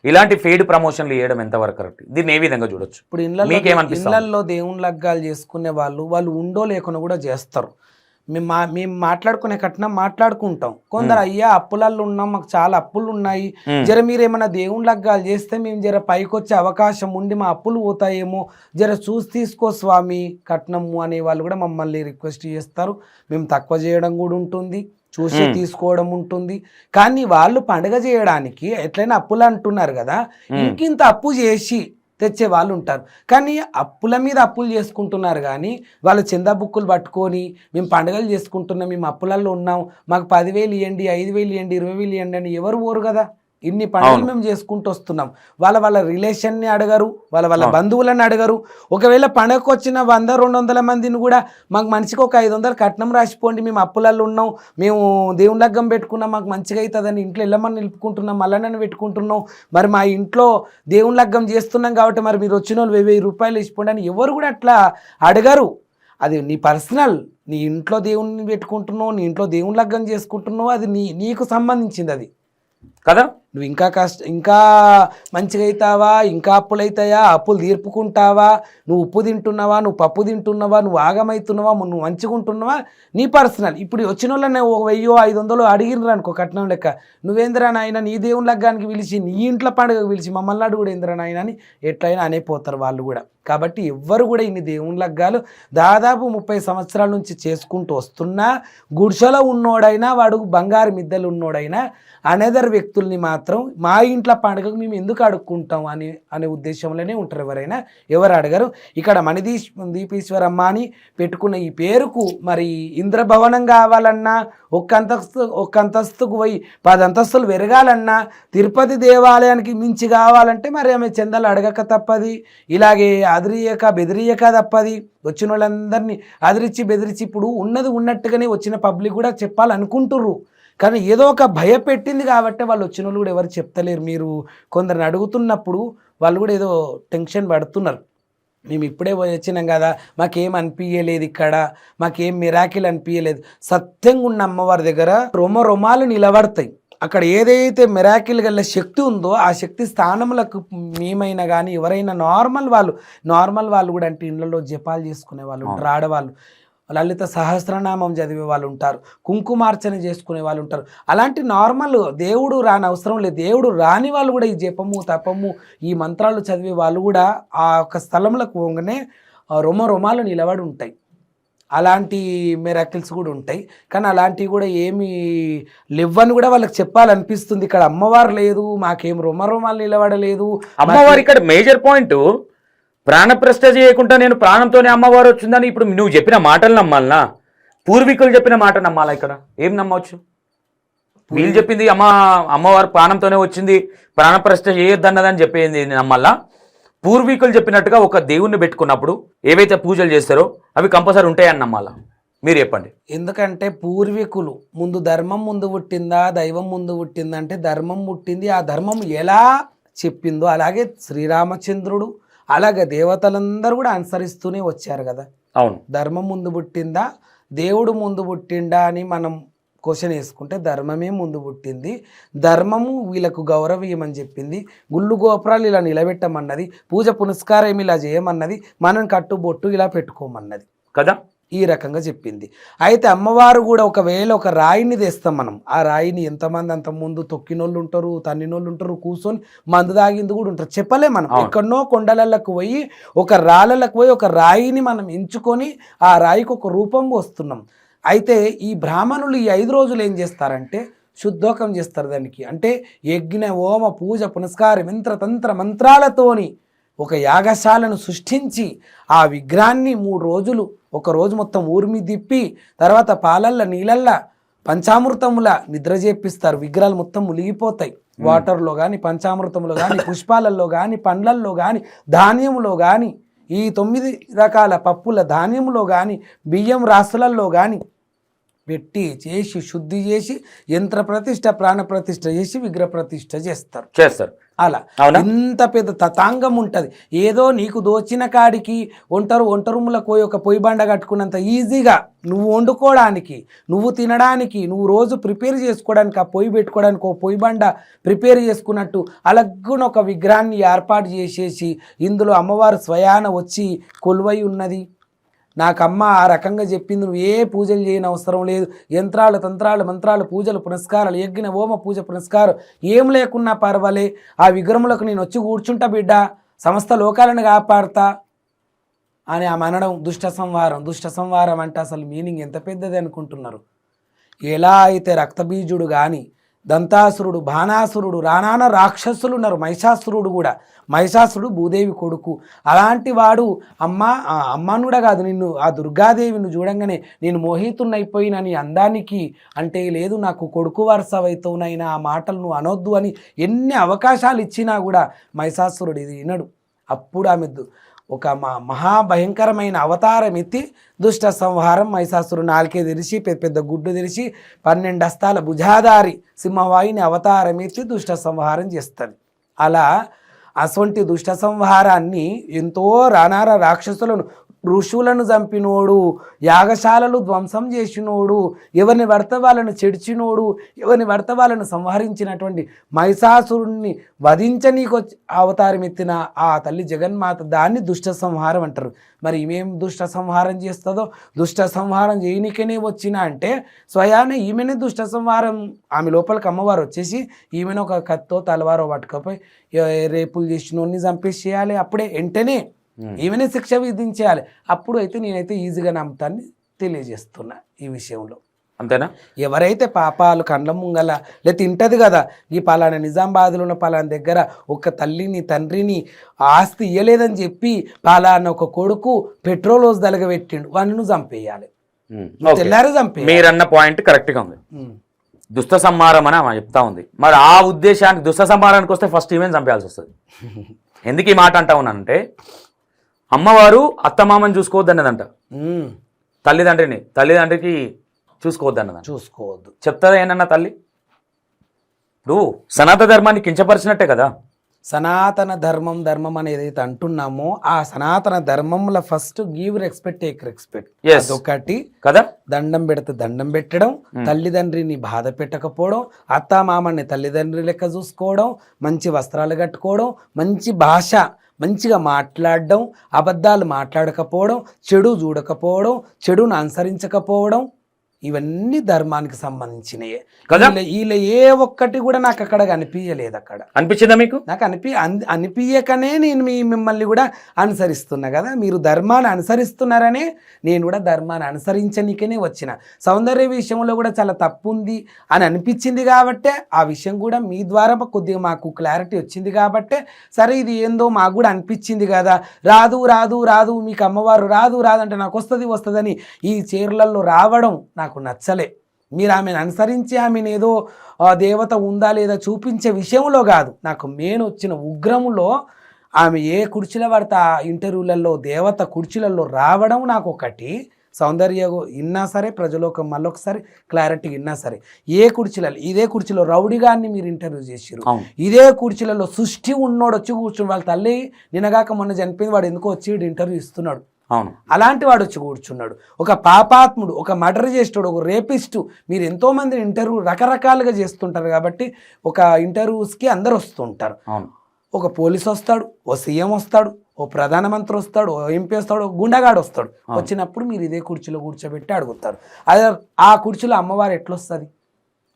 ఇలాంటి ఫెయిడ్ ప్రమోషన్లు చేయడం ఎంతవరకు కరెక్ట్, దీన్ని ఏ విధంగా చూడొచ్చు? ఇప్పుడు ఇళ్ళల్లో దేవుని లగ్గాలు చేసుకునే వాళ్ళు ఉండో లేకుండా కూడా చేస్తారు. మేము మాట్లాడుకునే కట్నం మాట్లాడుకుంటాం. కొందరు అయ్యా అప్పులల్లో ఉన్నాం, మాకు చాలా అప్పులు ఉన్నాయి, జర మీరు ఏమైనా దేవుని లగ్గాలు చేస్తే మేము జర పైకి వచ్చే అవకాశం ఉండి మా అప్పులు పోతాయేమో, జర చూసి తీసుకో స్వామి కట్నము అనే వాళ్ళు కూడా మమ్మల్ని రిక్వెస్ట్ చేస్తారు. మేము తక్కువ చేయడం కూడా ఉంటుంది, చూసి తీసుకోవడం ఉంటుంది. కానీ వాళ్ళు పండుగ చేయడానికి ఎట్లయినా అప్పులు అంటున్నారు కదా, ఇంకింత అప్పు చేసి తెచ్చే వాళ్ళు ఉంటారు. కానీ అప్పుల మీద అప్పులు చేసుకుంటున్నారు, కానీ వాళ్ళు చందా బుక్కులు పట్టుకొని మేము పండుగలు చేసుకుంటున్నాం, మేము అప్పులలో ఉన్నాం, మాకు 10,000 ఇవ్వండి, 5,000 ఇవ్వండి, 20,000 ఇవ్వండి అని ఎవరు పోరు కదా. ఇన్ని పండుగలు మేము చేసుకుంటూ వస్తున్నాం. వాళ్ళ రిలేషన్ని అడగరు, వాళ్ళ బంధువులను అడగరు. ఒకవేళ పండుగకు వచ్చిన 100-200 మందిని కూడా మాకు మనిషికి ఒక 500 కట్నం రాసిపోండి, మేము అప్పులలో ఉన్నాం, మేము దేవుని లగ్గం పెట్టుకున్నాం, మాకు మంచిగా అవుతుందని ఇంట్లో వెళ్ళమని నిలుపుకుంటున్నాం, మళ్ళీ పెట్టుకుంటున్నాం, మరి మా ఇంట్లో దేవుని లగ్గం చేస్తున్నాం కాబట్టి మరి మీరు వచ్చిన వాళ్ళు 1,000 రూపాయలు ఇచ్చిపోండి అని ఎవరు కూడా అట్లా అడగరు. అది నీ పర్సనల్, నీ ఇంట్లో దేవుని పెట్టుకుంటున్నావు, నీ ఇంట్లో దేవుని లగ్గం చేసుకుంటున్నావు, అది నీకు సంబంధించింది అది కదా. నువ్వు ఇంకా మంచిగా అవుతావా, ఇంకా అప్పులు అవుతాయా, అప్పులు తీర్పుకుంటావా, నువ్వు ఉప్పు తింటున్నావా, నువ్వు పప్పు తింటున్నావా, నువ్వు ఆగమవుతున్నావా, నువ్వు మంచిగా ఉంటున్నావా, నీ పర్సనల్. ఇప్పుడు వచ్చిన వాళ్ళని 1,000-500 అడిగినరు అనుకో కట్నం లెక్క, నువ్వేంద్రా నాయన నీ దేవుని లగ్గానికి పిలిచి నీ ఇంట్లో పండుగకు పిలిచి మమ్మల్ని అడుగు కూడా ఏంద్రా నాయన అని ఎట్లయినా అనేపోతారు వాళ్ళు కూడా. కాబట్టి ఎవ్వరు కూడా ఇన్ని దేవుని లగ్గాలు దాదాపు 30 సంవత్సరాల నుంచి చేసుకుంటూ వస్తున్నా, గుడిసెలో ఉన్నోడైనా వాడు బంగారు మిద్దెలు ఉన్నోడైనా అనదర్ వ్యక్తుల్ని మాత్రం మా ఇంట్లో పండుగకు మేము ఎందుకు అడుక్కుంటాం అనే ఉద్దేశంలోనే ఉంటారు. ఎవరు అడగరు. ఇక్కడ మణిదీపేశ్వరమ్మ అని పెట్టుకున్న ఈ పేరుకు మరి ఇంద్రభవనం కావాలన్నా, ఒక్క అంతస్తుకు పోయి 10 అంతస్తులు పెరగాలన్నా, తిరుపతి దేవాలయానికి మించి కావాలంటే మరి ఆమె చందాలు అడగక తప్పది, ఇలాగే అదిరియక బెదిరియక తప్పది. వచ్చిన వాళ్ళందరినీ అదిరించి బెదిరించి ఇప్పుడు ఉన్నది ఉన్నట్టుగానే వచ్చిన పబ్లిక్ కూడా చెప్పాలనుకుంటుర్రు, కానీ ఏదో ఒక భయపెట్టింది కాబట్టి వాళ్ళు వచ్చిన వాళ్ళు కూడా ఎవరు చెప్తలేరు. మీరు కొందరిని అడుగుతున్నప్పుడు వాళ్ళు కూడా ఏదో టెన్షన్ పడుతున్నారు. మేము ఇప్పుడే వచ్చినాం కదా, మాకేం అనిపించలేదు, ఇక్కడ మాకేం మిరాకిల్ అనిపించలేదు. సత్యంగా ఉన్న అమ్మవారి దగ్గర రొమాలు నిలబడతాయి. అక్కడ ఏదైతే మిరాకిల్ గల శక్తి ఉందో ఆ శక్తి స్థానములకు మేమైనా కానీ ఎవరైనా నార్మల్ వాళ్ళు కూడా అంటే ఇళ్ళలో జపాలు చేసుకునే వాళ్ళు ఉంటారు, ఆడవాళ్ళు లలిత సహస్రనామం చదివే వాళ్ళు ఉంటారు, కుంకుమార్చన చేసుకునే వాళ్ళు ఉంటారు. అలాంటి నార్మల్ దేవుడు రాని అవసరం లేదు, దేవుడు రాని వాళ్ళు కూడా ఈ జపము తపము ఈ మంత్రాలు చదివే వాళ్ళు కూడా ఆ యొక్క స్థలంలోకి పోగానే రొమాలు నిలబడి ఉంటాయి. అలాంటి మిరాకిల్స్ కూడా ఉంటాయి, కానీ అలాంటివి కూడా ఏమి లేవని కూడా వాళ్ళకి చెప్పాలనిపిస్తుంది. ఇక్కడ అమ్మవారు లేదు, మాకేం రొమాలు నిలబడలేదు. అమ్మవారు ఇక్కడ మేజర్ పాయింట్, ప్రాణప్రతిష్ఠ చేయకుండా నేను ప్రాణంతోనే అమ్మవారు వచ్చిందని ఇప్పుడు నువ్వు చెప్పిన మాటలు నమ్మాలనా, పూర్వీకులు చెప్పిన మాట నమ్మాలా? ఇక్కడ ఏం నమ్మవచ్చు? వీళ్ళు చెప్పింది అమ్మవారు ప్రాణంతోనే వచ్చింది, ప్రాణప్రతిష్ఠ చేయొద్దన్నదని చెప్పింది నమ్మాలా? పూర్వీకులు చెప్పినట్టుగా ఒక దేవుణ్ణి పెట్టుకున్నప్పుడు ఏవైతే పూజలు చేస్తారో అవి కంపల్సరీ ఉంటాయని నమ్మాలా? మీరు చెప్పండి. ఎందుకంటే పూర్వీకులు ముందు ధర్మం ముందు పుట్టిందా దైవం ముందు పుట్టిందా అంటే ధర్మం పుట్టింది. ఆ ధర్మం ఎలా చెప్పిందో అలాగే శ్రీరామచంద్రుడు అలాగే దేవతలందరూ కూడా అనుసరిస్తూనే వచ్చారు కదా. అవును, ధర్మం ముందు పుట్టిందా దేవుడు ముందు పుట్టిండా అని మనం క్వశ్చన్ వేసుకుంటే ధర్మమే ముందు పుట్టింది. ధర్మము వీళ్ళకు గౌరవీయమని చెప్పింది, గుళ్ళు గోపురాలు ఇలా నిలబెట్టమన్నది, పూజ పునస్కారం ఇలా చేయమన్నది, మనం కట్టుబొట్టు ఇలా పెట్టుకోమన్నది కదా, ఈ రకంగా చెప్పింది. అయితే అమ్మవారు కూడా ఒకవేళ ఒక రాయిని తెస్తాం మనం, ఆ రాయిని ఎంతమంది అంత ముందు తొక్కినోళ్ళు ఉంటారు, తన్నినోళ్ళు ఉంటారు, కూర్చొని మందు తాగింది కూడా ఉంటారు, చెప్పలే మనం. ఎక్కడనో కొండలకు పోయి ఒక రాళ్ళకు పోయి ఒక రాయిని మనం ఎంచుకొని ఆ రాయికి ఒక రూపం వస్తున్నాం. అయితే ఈ బ్రాహ్మణులు ఈ 5 రోజులు ఏం చేస్తారంటే శుద్ధోకం చేస్తారు దానికి. అంటే యజ్ఞ హోమ పూజ పునస్కారం యంత్ర తంత్ర మంత్రాలతోని ఒక యాగశాలను సృష్టించి ఆ విగ్రహాన్ని 3 రోజులు, ఒక రోజు మొత్తం ఊరిమి తిప్పి తర్వాత పాలల్ల నీళ్ళల్ల పంచామృతముల నిద్ర చేపిస్తారు. విగ్రహాలు మొత్తం మునిగిపోతాయి వాటర్లో కానీ, పంచామృతంలో కానీ, పుష్పాలలో కానీ, పండ్లల్లో కానీ, ధాన్యంలో కానీ, ఈ 9 రకాల పప్పుల ధాన్యంలో కానీ, బియ్యం రాసులలో కానీ పెట్టి చేసి శుద్ధి చేసి యంత్ర ప్రతిష్ఠ, ప్రాణ ప్రతిష్ఠ చేసి విగ్రహ ప్రతిష్ఠ చేస్తారు. అలా ఇంత పెద్ద తతాంగం ఉంటుంది. ఏదో నీకు దోచిన కాడికి ఒంటరుములకు పోయి ఒక పొయ్యి బండ కట్టుకున్నంత ఈజీగా నువ్వు వండుకోవడానికి, నువ్వు తినడానికి, నువ్వు రోజు ప్రిపేర్ చేసుకోవడానికి, ఆ పొయ్యి పెట్టుకోవడానికి ఒక పొయ్యి బండ ప్రిపేర్ చేసుకున్నట్టు అలాగున ఒక విగ్రహాన్ని ఏర్పాటు చేసేసి ఇందులో అమ్మవారు స్వయాన వచ్చి కొలువై ఉన్నది. నాకమ్మ ఆ రకంగా చెప్పింది, నువ్వు ఏ పూజలు చేయని అవసరం లేదు, యంత్రాలు, తంత్రాలు, మంత్రాలు, పూజలు, పునస్కారాలు, యజ్ఞ హోమ పూజ పునస్కారం ఏం లేకున్నా పర్వాలే, ఆ విగ్రహములకు నేను వచ్చి కూర్చుంటా బిడ్డ, సమస్త లోకాలను కాపాడతా అని ఆమె అనడం దుష్ట సంహారం. దుష్ట సంహారం అంటే అసలు మీనింగ్ ఎంత పెద్దది అనుకుంటున్నారు. ఎలా అయితే రక్తబీజుడు కానీ, దంతాసురుడు, బాణాసురుడు, రానాన రాక్షసులు ఉన్నారు, మహిషాసురుడు కూడా, మహిషాసురుడు భూదేవి కొడుకు. అలాంటి వాడు అమ్మను కూడా కాదు, నిన్ను ఆ దుర్గాదేవిని చూడంగానే నేను మోహితున్నైపోయిన నీ అందానికి, అంటే లేదు నాకు కొడుకు వరుసవైతోనైనా ఆ మాటలు నువ్వు అనొద్దు అని ఎన్ని అవకాశాలు ఇచ్చినా కూడా మహిషాసురుడు ఇది వినడు. అప్పుడు ఆమె ఒక మహాభయంకరమైన అవతారం ఎత్తి దుష్ట సంహారం, మహిషాసురు నాలుకే తెరిచి పెద్ద గుడ్డు తెరిచి 12 హస్తాల భుజాధారి సింహవాయుని అవతారం ఎత్తి దుష్ట సంహారం చేస్తుంది. అలా అటువంటి దుష్ట సంహారాన్ని ఎంతో రానార రాక్షసులను, ఋషులను చంపినోడు, యాగశాలలు ధ్వంసం చేసినోడు, ఎవరిని పడితే వాళ్ళను చెడిచినోడు, ఎవరిని పడితే వాళ్ళను సంహరించినటువంటి మహిషాసురుణ్ణి వధించనీకి అవతారం ఎత్తిన ఆ తల్లి జగన్మాత, దాన్ని దుష్ట సంహారం అంటారు. మరి ఈమెం దుష్ట సంహారం చేస్తుందో, దుష్ట సంహారం చేయనికనే వచ్చిన అంటే స్వయానే ఈమెనే దుష్ట సంహారం. ఆమె లోపలికి అమ్మవారు వచ్చేసి ఈమెను ఒక కత్తో తలవారో పట్టుకపోయి రేపులు చేసినోడిని చంపేసేయాలి, అప్పుడే వెంటనే ఈమెనే శిక్ష విధించేయాలి. అప్పుడు అయితే నేనైతే ఈజీగా నమ్ముతాన్ని తెలియజేస్తున్నా ఈ విషయంలో. అంతేనా? ఎవరైతే పాపాలు కండ్ల ముంగల లేదా తింటది కదా, ఈ పలానా నిజామాబాద్లో ఉన్న పలానా దగ్గర ఒక తల్లిని తండ్రిని ఆస్తి ఇయ్యలేదని చెప్పి పలానా ఒక కొడుకు పెట్రోల్ రోజు దలగబెట్టిండు, వాడిని నువ్వు చంపేయాలి, తెల్లారి చంపేయాలి. మీరన్న పాయింట్ కరెక్ట్ గా ఉంది. దుష్ట సంహారం అని ఆమె చెప్తా ఉంది. మరి ఆ ఉద్దేశానికి దుష్ట సంహారానికి వస్తే ఫస్ట్ ఈమెను చంపేయాల్సి వస్తుంది. ఎందుకు ఈ మాట అంటా ఉన్నానంటే, అమ్మవారు అత్తమామని చూసుకోవద్దన్నదంట, తల్లిదండ్రికి చూసుకోవద్దన్నదంట. చూసుకోవద్దు చెప్తారా ఏనన్నా తల్లి? నువ్వు సనాతన ధర్మాన్ని కించపరిచినట్టే కదా. సనాతన ధర్మం అని ఏదైతే అంటున్నామో ఆ సనాతన ధర్మంలో first give respect, take respect. అదొకటి కదా. దండం పెడితే దండం పెట్టడం, తల్లిదండ్రిని బాధ పెట్టకపోవడం, అత్తామామని తల్లిదండ్రి లెక్క చూసుకోవడం, మంచి వస్త్రాలు కట్టుకోవడం, మంచి భాష, మంచిగా మాట్లాడడం, అబద్ధాలు మాట్లాడకపోవడం, చెడు చూడకపోవడం, చెడును అనుసరించకపోవడం, ఇవన్నీ ధర్మానికి సంబంధించినయే కదా. వీళ్ళ ఏ ఒక్కటి కూడా నాకు అక్కడ కనిపించలేదు. అక్కడ అనిపించిందా మీకు? నాకు అనిపించకనే నేను మిమ్మల్ని కూడా అనుసరిస్తున్నా కదా. మీరు ధర్మాన్ని అనుసరిస్తున్నారనే నేను కూడా ధర్మాన్ని అనుసరించనికనే వచ్చిన. సౌందర్య విషయంలో కూడా చాలా తప్పు ఉంది అని అనిపించింది కాబట్టే ఆ విషయం కూడా మీ ద్వారా కొద్దిగా మాకు క్లారిటీ వచ్చింది కాబట్టే, సరే ఇది ఏందో మాకు కూడా అనిపించింది కదా. రాదు రాదు రాదు మీకు అమ్మవారు రాదు రాదు అంటే నాకు వస్తుందని ఈ చీరలలో రావడం నాకు నచ్చలే. మీరు ఆమెను అనుసరించి ఆమెను ఏదో దేవత ఉందా లేదా చూపించే విషయంలో కాదు, నాకు మెయిన్ వచ్చిన ఉగ్రములో ఆమె ఏ కుర్చీలో పడితే ఆ ఇంటర్వ్యూలలో దేవత కుర్చీలలో రావడం నాకు ఒకటి. సౌందర్య విన్నా సరే, ప్రజలోకం మళ్ళొకసారి క్లారిటీ విన్నా సరే, ఏ కుర్చీలలో, ఇదే కుర్చీలో రౌడీగాన్ని మీరు ఇంటర్వ్యూ చేసిరు, ఇదే కుర్చీలలో సృష్టి ఉన్నోడు వచ్చి కూర్చుని, వాళ్ళ తల్లి నిన్నగాక మొన్న చనిపోయింది, వాడు ఎందుకో వచ్చి ఇంటర్వ్యూ ఇస్తున్నాడు, అలాంటి వాడు వచ్చి కూర్చున్నాడు. ఒక పాపాత్ముడు, ఒక మర్డర్ చేస్తాడు, ఒక రేపిస్టు. మీరు ఎంతోమంది ఇంటర్వ్యూ రకరకాలుగా చేస్తుంటారు కాబట్టి ఒక ఇంటర్వ్యూస్కి అందరు వస్తుంటారు. ఒక పోలీస్ వస్తాడు, ఓ సీఎం వస్తాడు, ఓ ప్రధానమంత్రి వస్తాడు, ఓ ఎంపీ వస్తాడు, ఓ గుండగాడు వస్తాడు. వచ్చినప్పుడు మీరు ఇదే కుర్చీలో కూర్చోబెట్టి అడుగుతారు. అదే ఆ కుర్చీలో అమ్మవారు ఎట్లొస్తుంది?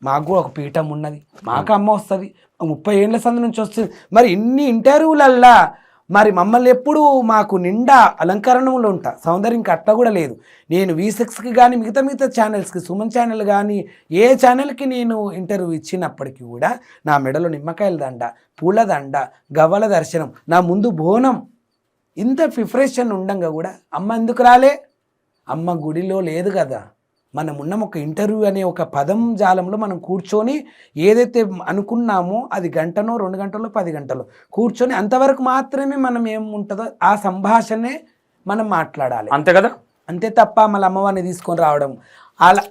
మాకు కూడా ఒక పీఠం ఉన్నది, మాకు అమ్మ వస్తుంది, 30 ఏళ్ళ సంది నుంచి వస్తుంది. మరి ఇన్ని ఇంటర్వ్యూలల్లా మరి మమ్మల్ని ఎప్పుడు మాకు నిండా అలంకరణంలో ఉంటా, సౌందర్యం అట్లా కూడా లేదు. నేను V6కి కానీ మిగతా ఛానల్స్కి, సుమన్ ఛానల్ కానీ ఏ ఛానల్కి నేను ఇంటర్వ్యూ ఇచ్చినప్పటికీ కూడా నా మెడలో నిమ్మకాయల దండ, పూల దండ, గవ్వల దర్శనం, నా ముందు బోనం, ఇంత ప్రిపరేషన్ ఉండంగా కూడా అమ్మ ఎందుకు రాలే, అమ్మ గుడిలో లేదు కదా. మనం ఉన్నాం ఒక ఇంటర్వ్యూ అనే ఒక పదం జాలంలో మనం కూర్చొని ఏదైతే అనుకున్నామో అది గంటనో 2 గంటలో 10 గంటలో కూర్చొని అంతవరకు మాత్రమే మనం ఏముంటుందో ఆ సంభాషణే మనం మాట్లాడాలి, అంతే కదా. అంతే తప్ప మళ్ళీ అమ్మవారిని తీసుకొని రావడం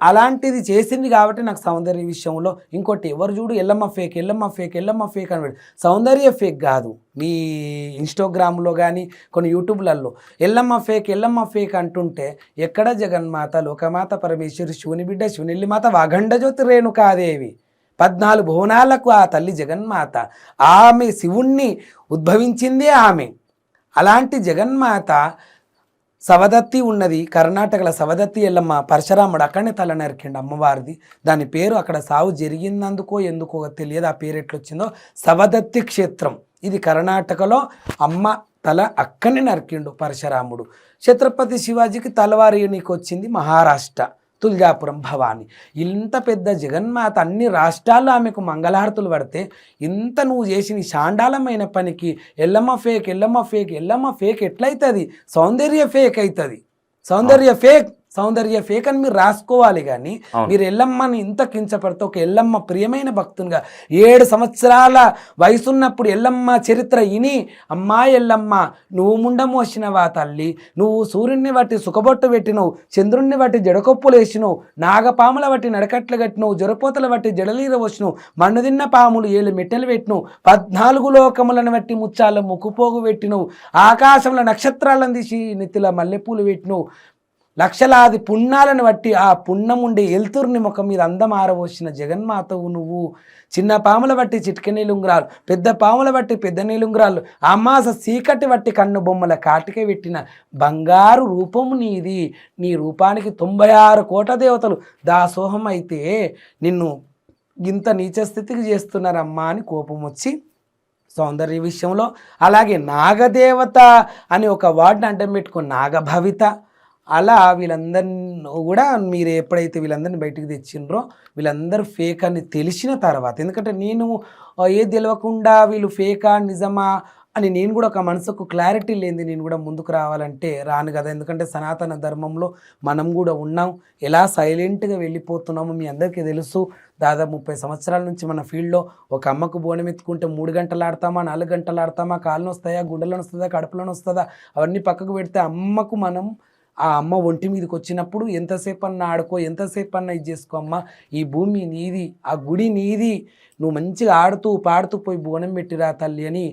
అలాంటిది చేసింది కాబట్టి నాకు సౌందర్య విషయంలో. ఇంకోటి ఎవరు చూడు Yellamma fake Yellamma fake Yellamma fake అని సౌందర్య ఫేక్ కాదు. మీ ఇన్స్టాగ్రామ్లో కానీ కొన్ని యూట్యూబ్లలో ఎల్లమ్మ ఫేక్ అంటుంటే ఎక్కడ జగన్మాత లోకమాత పరమేశ్వరి శివుని బిడ్డ శివునిల్లి మాత వాగండజ్యోతి రేణుకాదేవి 14 భువనాలకు ఆ తల్లి జగన్మాత. ఆమె శివుణ్ణి ఉద్భవించిందే ఆమె. అలాంటి జగన్మాత సవదత్తి ఉన్నది కర్ణాటకలో, సవదత్తి ఎల్లమ్మ పరశురాముడు అక్కడనే తల నరికిండు అమ్మవారిది. దాని పేరు అక్కడ సావు జరిగినందుకో ఎందుకో తెలియదు, ఆ పేరు ఎట్లొచ్చిందో సవదత్తి క్షేత్రం. ఇది కర్ణాటకలో అమ్మ తల అక్కడనే నరికిండు పరశురాముడు. ఛత్రపతి శివాజీకి తలవారీనికి వచ్చింది మహారాష్ట్ర, తుల్జాపురం భవాని. ఇంత పెద్ద జగన్మాత అన్ని రాష్ట్రాల్లో ఆమెకు మంగళహారతులు పడితే ఇంత నువ్వు చేసిన శాండాలమైన పనికి Yellamma fake Yellamma fake Yellamma fake ఎట్లయితుంది? సౌందర్య ఫేక్ అవుతుంది. సౌందర్య ఫేక్ అని మీరు రాసుకోవాలి. కానీ మీరు ఎల్లమ్మని ఇంత కించపడితే ఒక ఎల్లమ్మ ప్రియమైన భక్తునిగా 7 సంవత్సరాల వయసున్నప్పుడు ఎల్లమ్మ చరిత్ర ఇని, అమ్మా ఎల్లమ్మ నువ్వు ముండమోసినవా తల్లి, నువ్వు సూర్యుడిని బట్టి సుఖబొట్టు పెట్టినవు, చంద్రుడిని బట్టి జడకొప్పులు వేసినవు, నాగపాముల బట్టి నడకట్లు కట్టినవు, జొరపోతల బట్టి జడలీర వచ్చినవు, మన్ను తిన్న పాములు 7 మెట్టెలు పెట్టినవు, 14 లోకములను బట్టి ముచ్చాల ముక్కుపోగు పెట్టినవు, ఆకాశంలో నక్షత్రాలను తీసి నెత్తిల మల్లెపూలు పెట్టినవు, లక్షలాది పుణ్యాలను బట్టి ఆ పుణ్యం ఉండే ఎల్తుర్ని ముఖం మీద అందం ఆరవోసిన జగన్మాతవు నువ్వు. చిన్న పాముల బట్టి చిటిక నీలుంగురాలు, పెద్ద పాముల బట్టి పెద్ద నీలుంగురాలు, అమాస చీకటి బట్టి కన్ను బొమ్మల కాటిక పెట్టిన బంగారు రూపము నీది. నీ రూపానికి 96 కోట్ల దేవతలు దాసోహం అయితే నిన్ను ఇంత నీచ స్థితికి చేస్తున్నారమ్మా అని కోపం వచ్చి సౌందర్య విషయంలో. అలాగే నాగదేవత అని ఒక వార్డుని అడ్డం పెట్టుకుని నాగభవిత, అలా వీళ్ళందరినీ కూడా మీరు ఎప్పుడైతే వీళ్ళందరినీ బయటికి తెచ్చిండ్రో వీళ్ళందరూ ఫేక్ అని తెలిసిన తర్వాత, ఎందుకంటే నేను ఏది తెలియకుండా వీళ్ళు ఫేకా నిజమా అని నేను కూడా ఒక మనసుకు క్లారిటీ లేనిది నేను కూడా ముందుకు రావాలంటే రాను కదా. ఎందుకంటే సనాతన ధర్మంలో మనం కూడా ఉన్నాం, ఎలా సైలెంట్గా వెళ్ళిపోతున్నామో మీ అందరికీ తెలుసు. దాదాపు 30 సంవత్సరాల నుంచి మన ఫీల్డ్లో ఒక అమ్మకు బోనం ఎత్తుకుంటే 3 గంటలు ఆడతామా 4 గంటలు ఆడతామా, కాళ్ళను వస్తాయా గుండెలను వస్తుందా కడుపులను వస్తుందా అవన్నీ పక్కకు పెడితే అమ్మకు మనం ఆ అమ్మ ఒంటి మీదకి వచ్చినప్పుడు ఎంతసేపు అన్న ఆడుకో, ఎంతసేపు అన్న ఇది చేసుకో అమ్మ, ఈ భూమి నీది, ఆ గుడి నీది, నువ్వు మంచిగా ఆడుతూ పాడుతూ పోయి బోనం పెట్టిరా తల్లి అని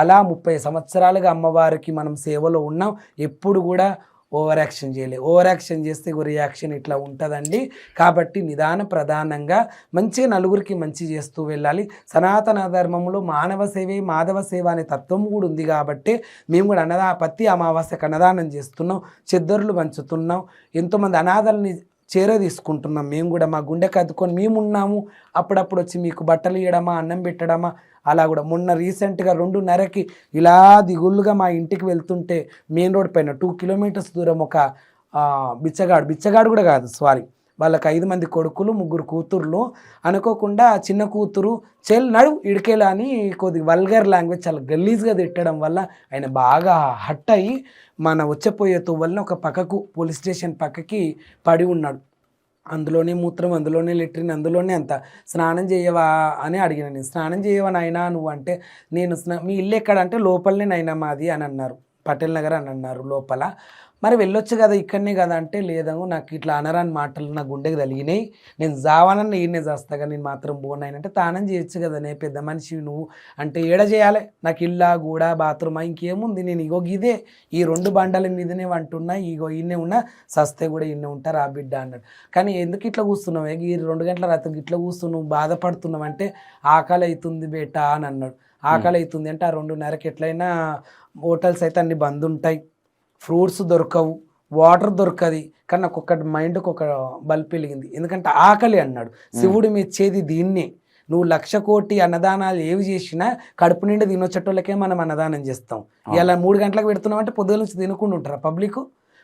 అలా 30 సంవత్సరాలుగా అమ్మవారికి మనం సేవలో ఉన్నాం. ఎప్పుడు కూడా ఓవర్ యాక్షన్ చేయలేదు. ఓవర్ యాక్షన్ చేస్తే రియాక్షన్ ఇట్లా ఉంటుందండి. కాబట్టి నిదాన ప్రధానంగా మంచిగా నలుగురికి మంచి చేస్తూ వెళ్ళాలి. సనాతన ధర్మంలో మానవ సేవే మాధవ సేవ అనే తత్వం కూడా ఉంది. కాబట్టి మేము కూడా ప్రతి అమావాస్యకు అన్నదానం చేస్తున్నాం, చెద్దరులు పంచుతున్నాం, ఎంతోమంది అనాథల్ని తీసుకుంటున్నాం. మేము కూడా మా గుండెకి అద్దుకొని మేము ఉన్నాము. అప్పుడప్పుడు వచ్చి మీకు బట్టలు ఇవ్వడమా అన్నం పెట్టడమా అలా కూడా. మొన్న రీసెంట్గా 2:30కి ఇలా దిగుళ్ళుగా మా ఇంటికి వెళ్తుంటే మెయిన్ రోడ్ పైన 2 కిలోమీటర్స్ దూరం ఒక బిచ్చగాడు కూడా కాదు సారీ, వాళ్ళకి 5 మంది కొడుకులు 3 కూతుర్లు. అనుకోకుండా చిన్న కూతురు నడు ఇడికేలా అని కొద్దిగా వల్గర్ లాంగ్వేజ్ చాలా గలీజ్గా తిట్టడం వల్ల ఆయన బాగా హట్ అయ్యి మన వచ్చపోయే తువ్వల్ని ఒక పక్కకు పోలీస్ స్టేషన్ పక్కకి పడి ఉన్నాడు. అందులోనే మూత్రం, అందులోనే లెట్రిన్, అందులోనే అంత. స్నానం చేయవా అని అడిగిన నేను. స్నానం చేయవా నాయనా నువ్వు అంటే, నేను మీ ఇల్లు ఎక్కడంటే లోపలనే నైనా మాది అని అన్నారు, పటేల్ నగర్ అని అన్నారు లోపల. మరి వెళ్ళొచ్చు కదా ఇక్కడనే కదా అంటే, లేదము నాకు ఇట్లా అనరాని మాటలు నా గుండెకి తగిలినాయి, నేను జావానన్న ఈయనే చేస్తాగా నేను మాత్రం పోనాయనంటే, తానం చేయొచ్చు కదా నే పెద్ద మనిషి నువ్వు అంటే, ఏడ చేయాలి నాకు ఇల్లా కూడా బాత్రూమా ఇంకేముంది, నేను ఇగో ఇదే ఈ 2 బండల మీదనే వంటున్నా, ఇగో ఈయనే ఉన్నా, సస్తే కూడా ఈయనే ఉంటారు ఆ బిడ్డ అన్నాడు. కానీ ఎందుకు ఇట్లా కూర్చున్నావు, ఈ 2 గంటల రాత్రికి ఇట్లా కూర్చున్నావు బాధపడుతున్నావు అంటే, ఆకలి అవుతుంది బేటా అని అన్నాడు. ఆకలి అవుతుంది అంటే ఆ 2:30కి ఎట్లయినా హోటల్స్ అయితే అన్ని బంద్ ఉంటాయి, ఫ్రూట్స్ దొరకవు, వాటర్ దొరకది. కానీ నాకు ఒక మైండ్కి ఒక బల్బ్ వెలిగింది. ఎందుకంటే ఆకలి అన్నాడు, శివుడు మెచ్చేది దీన్నే. నువ్వు 1,00,000 కోటి అన్నదానాలు ఏవి చేసినా కడుపు నిండా తినొచ్చేటోళ్ళకే మనం అన్నదానం చేస్తాం. ఇలా 3 గంటలకు పెడుతున్నాం అంటే పొద్దుల నుంచి తినకుండా ఉంటారా పబ్లిక్?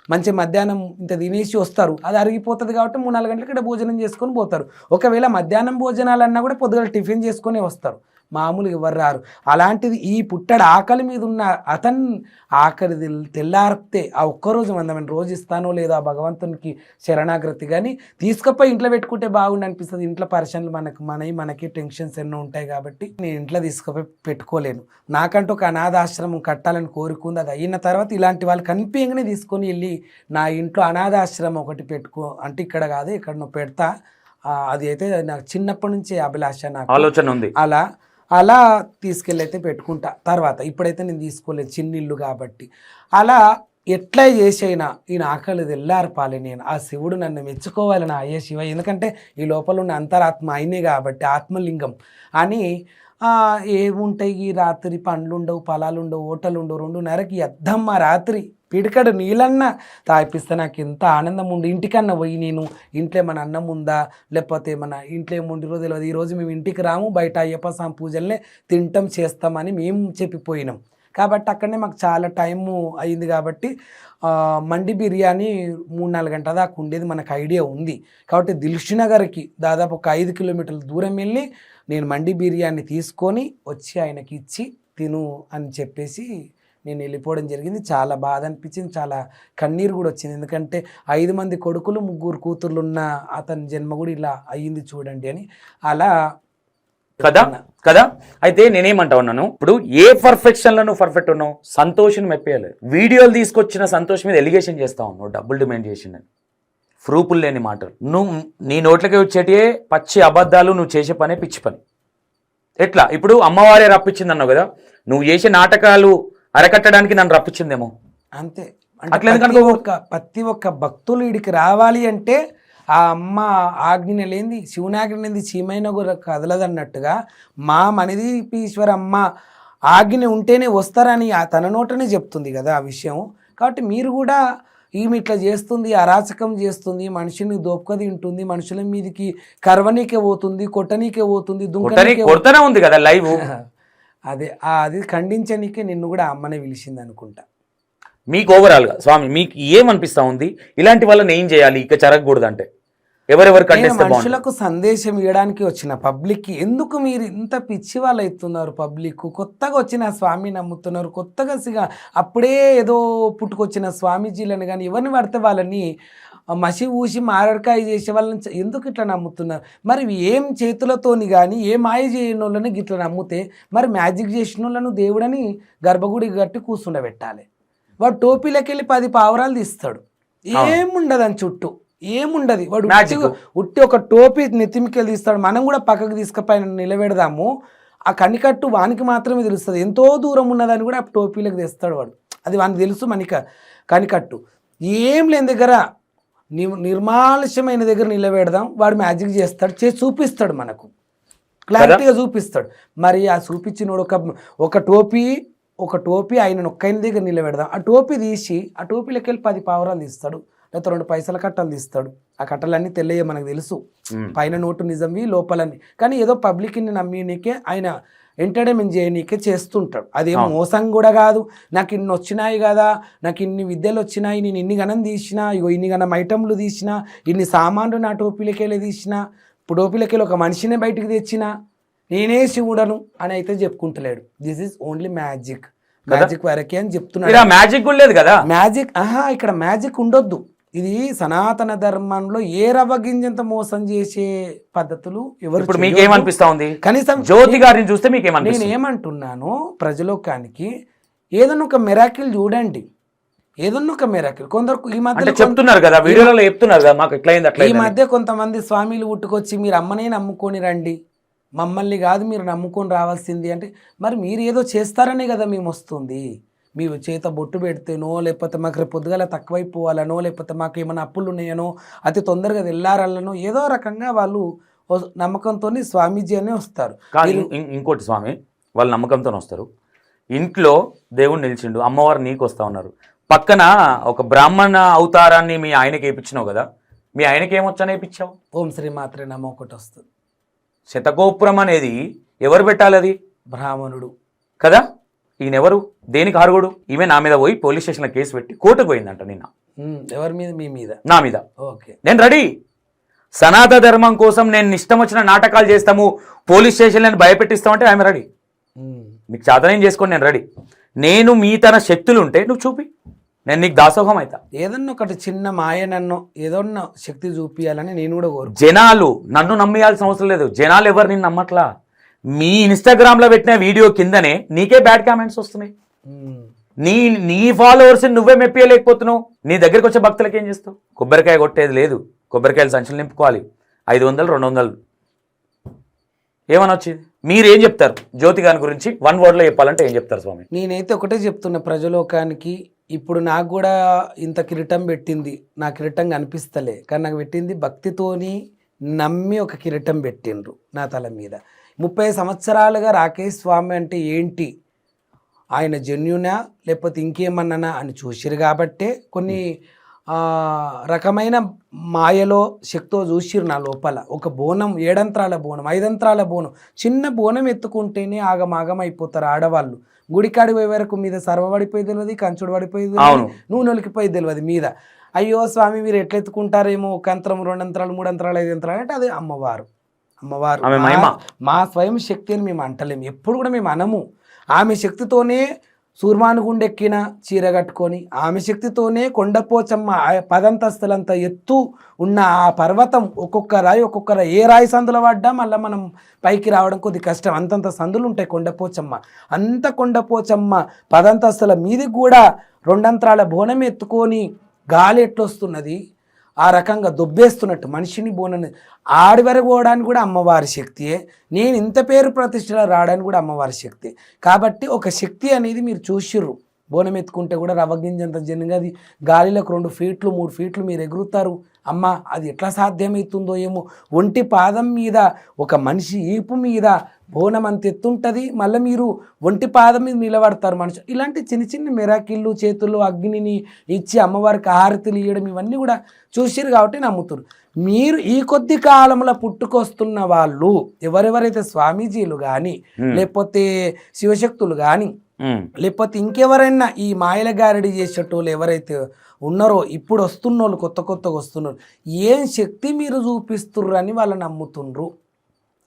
మంచి మధ్యాహ్నం ఇంత తినేసి వస్తారు, అది అరిగిపోతుంది కాబట్టి 3-4 గంటలకు ఇక్కడ భోజనం చేసుకొని పోతారు. ఒకవేళ మధ్యాహ్నం భోజనాలన్నా కూడా పొద్దుగల టిఫిన్ చేసుకొని వస్తారు. మామూలుగా ఎవరు రారు. అలాంటిది ఈ పుట్టడు ఆకలి మీద ఉన్న అతను ఆకలి తెల్లారితే ఆ ఒక్కరోజు మందమైన రోజు ఇస్తానో లేదో ఆ భగవంతునికి శరణాగతి. కానీ తీసుకుపోయి ఇంట్లో పెట్టుకుంటే బాగుండి అనిపిస్తుంది. ఇంట్లో పరిశ్రమలు మనకి టెన్షన్స్ ఎన్నో ఉంటాయి కాబట్టి నేను ఇంట్లో తీసుకుపోయి పెట్టుకోలేను. నాకంటూ ఒక అనాథాశ్రమం కట్టాలని కోరుకుంది. అది అయిన తర్వాత ఇలాంటి వాళ్ళు కనిపించగానే తీసుకొని వెళ్ళి నా ఇంట్లో అనాథాశ్రమం ఒకటి పెట్టుకో అంటే ఇక్కడ కాదు ఎక్కడనో పెడతా. అది అయితే నాకు చిన్నప్పటి నుంచి అభిలాష, నాకు ఆలోచన ఉంది. అలా తీసుకెళ్ళి అయితే పెట్టుకుంటా. తర్వాత ఇప్పుడైతే నేను తీసుకోలేదు, చిన్న ఇల్లు కాబట్టి. అలా ఎట్లా చేసైనా ఈయన ఆకలి తెల్లారిపాలి, నేను ఆ శివుడు నన్ను మెచ్చుకోవాలి నా అయ్యే శివ, ఎందుకంటే ఈ లోపల ఉన్న అంతరాత్మ అయినే కాబట్టి ఆత్మలింగం అని. ఏముంటాయి ఈ రాత్రి, పండ్లు ఉండవు, ఫలాలు ఉండవు, ఓటలు ఉండవు, 2:30కి అద్దమ్మ రాత్రి పిడికడు నీళ్ళన్న తాగిపిస్తే నాకు ఎంత ఆనందం ఉండి ఇంటికన్నా పోయి నేను ఇంట్లో ఏమైనా అన్నం ఉందా లేకపోతే ఏమన్నా ఇంట్లో ఏముండిరో తెలియదు, ఈరోజు మేము ఇంటికి రాము, బయట అయ్యప్ప స్వామి పూజలనే తింటాం చేస్తామని మేము చెప్పిపోయినాం. కాబట్టి అక్కడనే మాకు చాలా టైము అయింది కాబట్టి మండి బిర్యానీ 3-4 గంటల దాకా ఉండేది మనకు ఐడియా ఉంది. కాబట్టి దిల్షునగర్కి దాదాపు ఒక 5 కిలోమీటర్ల దూరం వెళ్ళి నేను మండి బిర్యానీ తీసుకొని వచ్చి ఆయనకి ఇచ్చి తిను అని చెప్పేసి నేను వెళ్ళిపోవడం జరిగింది. చాలా బాధ అనిపించింది, చాలా కన్నీరు కూడా వచ్చింది. ఎందుకంటే 5 మంది కొడుకులు 3 కూతుర్లు ఉన్న అతని జన్మ కూడా ఇలా అయ్యింది చూడండి అని. అలా కదా. అయితే నేనేమంటా ఉన్నాను, ఇప్పుడు ఏ పర్ఫెక్షన్ లో నువ్వు పర్ఫెక్ట్ ఉన్నావు, సంతోషం మెప్పేయాలి. వీడియోలు తీసుకొచ్చిన సంతోష్ మీద ఎలిగేషన్ చేస్తా ఉన్నావు, డబ్బులు డిమాండ్ చేసిందని. ప్రూఫులు లేని మాటలు, నువ్వు నీ నోట్లకి వచ్చేటివే పచ్చి అబద్ధాలు, నువ్వు చేసే పనే పిచ్చి పని. ఎట్లా ఇప్పుడు అమ్మవారే రప్పించింది అన్నావు కదా, నువ్వు చేసే నాటకాలు అరకట్టడానికి నన్ను రప్పించిందేమో అంతే. అట్లా ప్రతి ఒక్క భక్తులు వీడికి రావాలి అంటే ఆ అమ్మ ఆజ్ఞ లేనిది, శివునాజ్ఞ లేనిది చీమైన కూడా కదలదన్నట్టుగా మా మణిదీపీశ్వర అమ్మ ఆజ్ఞ ఉంటేనే వస్తారని తన నోటనే చెప్తుంది కదా ఆ విషయం. కాబట్టి మీరు కూడా ఈమె ఇట్లా చేస్తుంది, అరాచకం చేస్తుంది, మనిషిని దోపుక తింటుంది, మనుషుల మీదకి కరవనీకే పోతుంది, కొట్టనీకే పోతుంది, కొడతానే ఉంది కదా లైవ్. అది ఖండించనీకే నిన్ను కూడా అమ్మనే పిలిచింది అనుకుంటా. మీకు ఓవరాల్గా స్వామి మీకు ఏమనిపిస్తా ఉంది, ఇలాంటి వాళ్ళని ఏం చేయాలి ఇక జరగకూడదు అంటే? ఎవరెవరు మనుషులకు సందేశం ఇవ్వడానికి వచ్చిన పబ్లిక్కి ఎందుకు మీరు ఇంత పిచ్చి వాళ్ళు అవుతున్నారు? పబ్లిక్ కొత్తగా వచ్చిన స్వామి నమ్ముతున్నారు, కొత్తగా అప్పుడే ఏదో పుట్టుకొచ్చిన స్వామీజీలను కానీ ఎవరిని పడితే వాళ్ళని మసి ఊసి మారడికాయ చేసే వాళ్ళని ఎందుకు ఇట్లా నమ్ముతున్నారు? మరి ఏం చేతులతోని కానీ ఏ మాయ చేయని వాళ్ళని ఇట్లా నమ్మితే మరి మ్యాజిక్ చేసిన వాళ్ళను దేవుడని గర్భగుడి కట్టి కూర్చుండబెట్టాలి. వాడు టోపీలోకి వెళ్ళి 10 పావురాలు తీస్తాడు, ఏముండదు అని చుట్టూ ఏముండదు. వాడు ఉట్టి ఒక టోపీ నెత్తిమికెళ్ళి తీస్తాడు. మనం కూడా పక్కకు తీసుకుపోయిన నిలబెడదాము, ఆ కనికట్టు వానికి మాత్రమే తెలుస్తుంది, ఎంతో దూరం ఉన్నదని కూడా ఆ టోపీలకు తెస్తాడు వాడు. అది వానికి తెలుసు. కనికట్టు ఏం లేని దగ్గర నిర్మానుష్యమైన దగ్గర నిలబెడదాం, వాడు మ్యాజిక్ చేస్తాడు, చేసి చూపిస్తాడు, మనకు క్లారిటీగా చూపిస్తాడు. మరి ఆ చూపించినోడు ఒక టోపీ ఆయన ఒక్కైన దగ్గర నిలబెడదాం, ఆ టోపీ తీసి ఆ టోపీలోకి వెళ్ళి 10 పావురాలు తీస్తాడు, లేకపోతే 2 పైసల కట్టలు తీస్తాడు. ఆ కట్టలన్నీ తెల్లయ్యే మనకు తెలుసు, పైన నోటు నిజంవి లోపలని. కానీ ఏదో పబ్లిక్ని నమ్మినీకే ఆయన ఎంటర్టైన్మెంట్ చేయనీకే చేస్తుంటాడు. అదేం మోసం కూడా కాదు. నాకు ఇన్ని వచ్చినాయి కదా, నాకు ఇన్ని విద్యలు వచ్చినాయి, నేను ఇన్ని గణం తీసిన, ఇన్ని గణం ఐటమ్లు తీసిన, ఇన్ని సామాన్లు నా టోపీలకి వెళ్ళి తీసిన, ఇప్పుడు టోపీలకి వెళ్ళి ఒక మనిషినే బయటకు తెచ్చిన, నేనే శివుడను అని అయితే చెప్పుకుంటలేడు. దిస్ ఈజ్ ఓన్లీ మ్యాజిక్ వరకే అని చెప్తున్నాడు. మ్యాజిక్ కూడా లేదు కదా. మ్యాజిక్ ఇక్కడ మ్యాజిక్ ఉండొద్దు. ఇది సనాతన ధర్మంలో ఏ రవ్వగింజంత మోసం చేసే పద్ధతులు ఎవరు. ఇప్పుడు మీకేమనిపిస్తా ఉంది? కనీసం జ్యోతి గారిని చూస్తే మీకేమనిపిస్తుంది? నేను ఏమంటున్నాను, ప్రజలోకానికి ఏదన్నా ఒక మిరాకిల్ చూడండి, ఏదన్నా ఒక మిరాకిల్. కొందరు ఈ మధ్య చెప్తున్నారు కదా, వీడియోలలో చెప్తున్నారు కదా, మాకు ఎట్లయింది అట్లా. ఈ మధ్య కొంతమంది స్వామిలు పుట్టుకొచ్చి మీరు అమ్మనే నమ్ముకొని రండి, మమ్మల్ని కాదు మీరు నమ్ముకొని రావాల్సింది అంటే, మరి మీరు ఏదో చేస్తారనే కదా మేము వస్తుంది. మీ చేత బొట్టు పెడితేనో, లేకపోతే మాకు రేపు పొద్దుగాల తక్కువైపోవాలనో, లేకపోతే మాకు ఏమైనా అప్పులు ఉన్నాయనో, అతి తొందరగా వెళ్ళారనో, ఏదో రకంగా వాళ్ళు నమ్మకంతో స్వామీజీ అనే వస్తారు. ఇంకోటి స్వామి, వాళ్ళు నమ్మకంతో వస్తారు. ఇంట్లో దేవుడు నిలిచిండు, అమ్మవారు నీకు వస్తా ఉన్నారు, పక్కన ఒక బ్రాహ్మణ అవతారాన్ని మీ ఆయనకి వేయించినావు కదా, మీ ఆయనకి ఏమొచ్చా వేయించావు? ఓం శ్రీ మాత్రే నమో ఒకటి వస్తుంది. శతగోపురం అనేది ఎవరు పెట్టాలి? అది బ్రాహ్మణుడు కదా. ఈయనెవరు, దేనికి అర్హుడు? ఈమె నా మీద పోయి పోలీస్ స్టేషన్లో కేసు పెట్టి కోర్టుకు పోయిందంట నిన్న. ఎవరి మీద? మీ మీద. నా మీద. ఓకే, నేను రెడీ. సనాతన ధర్మం కోసం నేను ఇష్టం వచ్చిన నాటకాలు చేస్తాము, పోలీస్ స్టేషన్లను భయపెట్టిస్తామంటే ఐఎమ్ రెడీ. మీకు చాతనేం చేసుకోండి, నేను రెడీ. నేను మీ తన శక్తులు ఉంటే నువ్వు చూపి, నేను నీకు దాసోహం అవుతా. ఏదన్నా ఒకటి చిన్న మాయ నన్ను ఏదన్నా శక్తి చూపియాలని నేను కూడా కోరు. జనాలు నన్ను నమ్మేయాల్సిన అవసరం లేదు. జనాలు ఎవరు నిన్ను నమ్మట్లా. మీ ఇన్స్టాగ్రామ్లో పెట్టిన వీడియో కిందనే నీకే బ్యాడ్ కామెంట్స్ వస్తున్నాయి. నీ ఫాలోవర్స్ నువ్వే మెప్పియలేకపోతున్నావు. నీ దగ్గరికి వచ్చే భక్తులకి ఏం చేస్తావు? కొబ్బరికాయ కొట్టేది లేదు, కొబ్బరికాయలు సంచులు నింపుకోవాలి, 500 200 ఏమని వచ్చింది? మీరేం చెప్తారు జ్యోతి గారి గురించి 1 word లో చెప్పాలంటే ఏం చెప్తారు స్వామి? నేనైతే ఒకటే చెప్తున్నా ప్రజలోకానికి, ఇప్పుడు నాకు కూడా ఇంత కిరీటం పెట్టింది, నా కిరీటం కనిపిస్తలే, కానీ నాకు పెట్టింది భక్తితోని నమ్మి ఒక కిరీటం పెట్టిండ్రు నా తల మీద. 30 సంవత్సరాలుగా రాకేష్ స్వామి అంటే ఏంటి, ఆయన జెన్యునా లేకపోతే ఇంకేమన్నానా అని చూసిరు కాబట్టే కొన్ని రకమైన మాయలో శక్తో చూసిరు నా లోపల. ఒక బోనం 7 అంత్రాల బోనం 5 అంత్రాల బోనం, చిన్న బోనం ఎత్తుకుంటేనే ఆగమాగం అయిపోతారు ఆడవాళ్ళు. గుడికాడి పోయే వరకు మీద సర్వ పడిపోయి తెలియదు, కంచుడు పడిపోయి తెలియదు, నూనె ఒలికిపోయి తెలియదు మీద. అయ్యో స్వామి మీరు ఎట్లా ఎత్తుకుంటారేమో, 1 అంతరం 2 అంతరాలు 3 అంతరాలు 5 అంతరాలు అంటే అది అమ్మవారు. మా స్వయం శక్తి అని మేము అంటలేము, ఎప్పుడు కూడా మేము అనము. ఆమె శక్తితోనే సూర్మానుగుండెక్కిన చీర కట్టుకొని, ఆమె శక్తితోనే కొండపోచమ్మ 10 అంతస్తులంత ఎత్తు ఉన్న ఆ పర్వతం, ఒక్కొక్క రాయి ఏ రాయి సందులో పడ్డా మళ్ళీ మనం పైకి రావడం కొద్ది కష్టం, అంతంత సందులు ఉంటాయి కొండపోచమ్మ. అంత కొండపోచమ్మ 10 అంతస్తుల మీదికి కూడా 2 అంతరాల బోనం ఎత్తుకొని గాలి ఎట్లొస్తున్నది, ఆ రకంగా దొబ్బేస్తున్నట్టు మనిషిని బోనని ఆడి వరకు పోవడానికి కూడా అమ్మవారి శక్తియే. నేను ఇంత పేరు ప్రతిష్టలు రావడానికి కూడా అమ్మవారి శక్తి. కాబట్టి ఒక శక్తి అనేది మీరు చూసిర్రు. బోనం ఎత్తుకుంటే కూడా రవ్వగింజంత జనంగా అది గాలిలోకి 2 ఫీట్లు 3 ఫీట్లు మీరు ఎగురుతారు. అమ్మ అది ఎట్లా సాధ్యమవుతుందో ఏమో. ఒంటి పాదం మీద ఒక మనిషి ఈపు మీద బోనం అంత ఎత్తుంటుంది, మళ్ళీ మీరు ఒంటి పాదం మీద నిలబడతారు మనిషి. ఇలాంటి చిన్న చిన్న మెరాకిళ్ళు, చేతుల్లో అగ్నిని ఇచ్చి అమ్మవారికి హారతులు ఇవ్వడం ఇవన్నీ కూడా చూసిరు కాబట్టి నమ్ముతారు. మీరు ఈ కొద్ది కాలంలో పుట్టుకొస్తున్న వాళ్ళు ఎవరెవరైతే స్వామీజీలు కానీ లేకపోతే శివశక్తులు కానీ లేకపోతే ఇంకెవరైనా ఈ మాయల గారడి చేసేటోళ్ళు ఎవరైతే ఉన్నారో, ఇప్పుడు వస్తున్నోళ్ళు కొత్తగా వస్తున్నారు, ఏం శక్తి మీరు చూపిస్తుర్రు అని వాళ్ళు నమ్ముతుండ్రు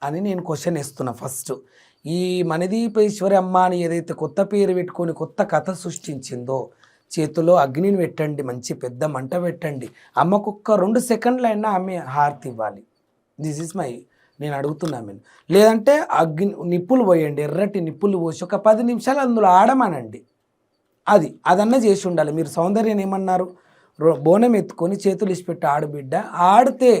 అని నేను క్వశ్చన్ ఇస్తున్నా. ఫస్ట్ ఈ మణిదీపేశ్వరి అమ్మ అని ఏదైతే కొత్త పేరు పెట్టుకొని కొత్త కథ సృష్టించిందో, చేతిలో అగ్నిని పెట్టండి, మంచి పెద్ద మంట పెట్టండి, అమ్మకొక్క 2 సెకండ్లైనా ఆమె హారతి ఇవ్వాలి. దిస్ ఈజ్ మై నేను అడుగుతున్నాను. నేను లేదంటే నిప్పులు పోయండి, ఎర్రటి నిప్పులు పోసి ఒక 10 నిమిషాలు అందులో ఆడమనండి. అదన్నా చేసి ఉండాలి. మీరు సౌందర్యం ఏమన్నారు, బోనం ఎత్తుకొని చేతులు ఇసిపెట్టి ఆడు బిడ్డ, ఆడితే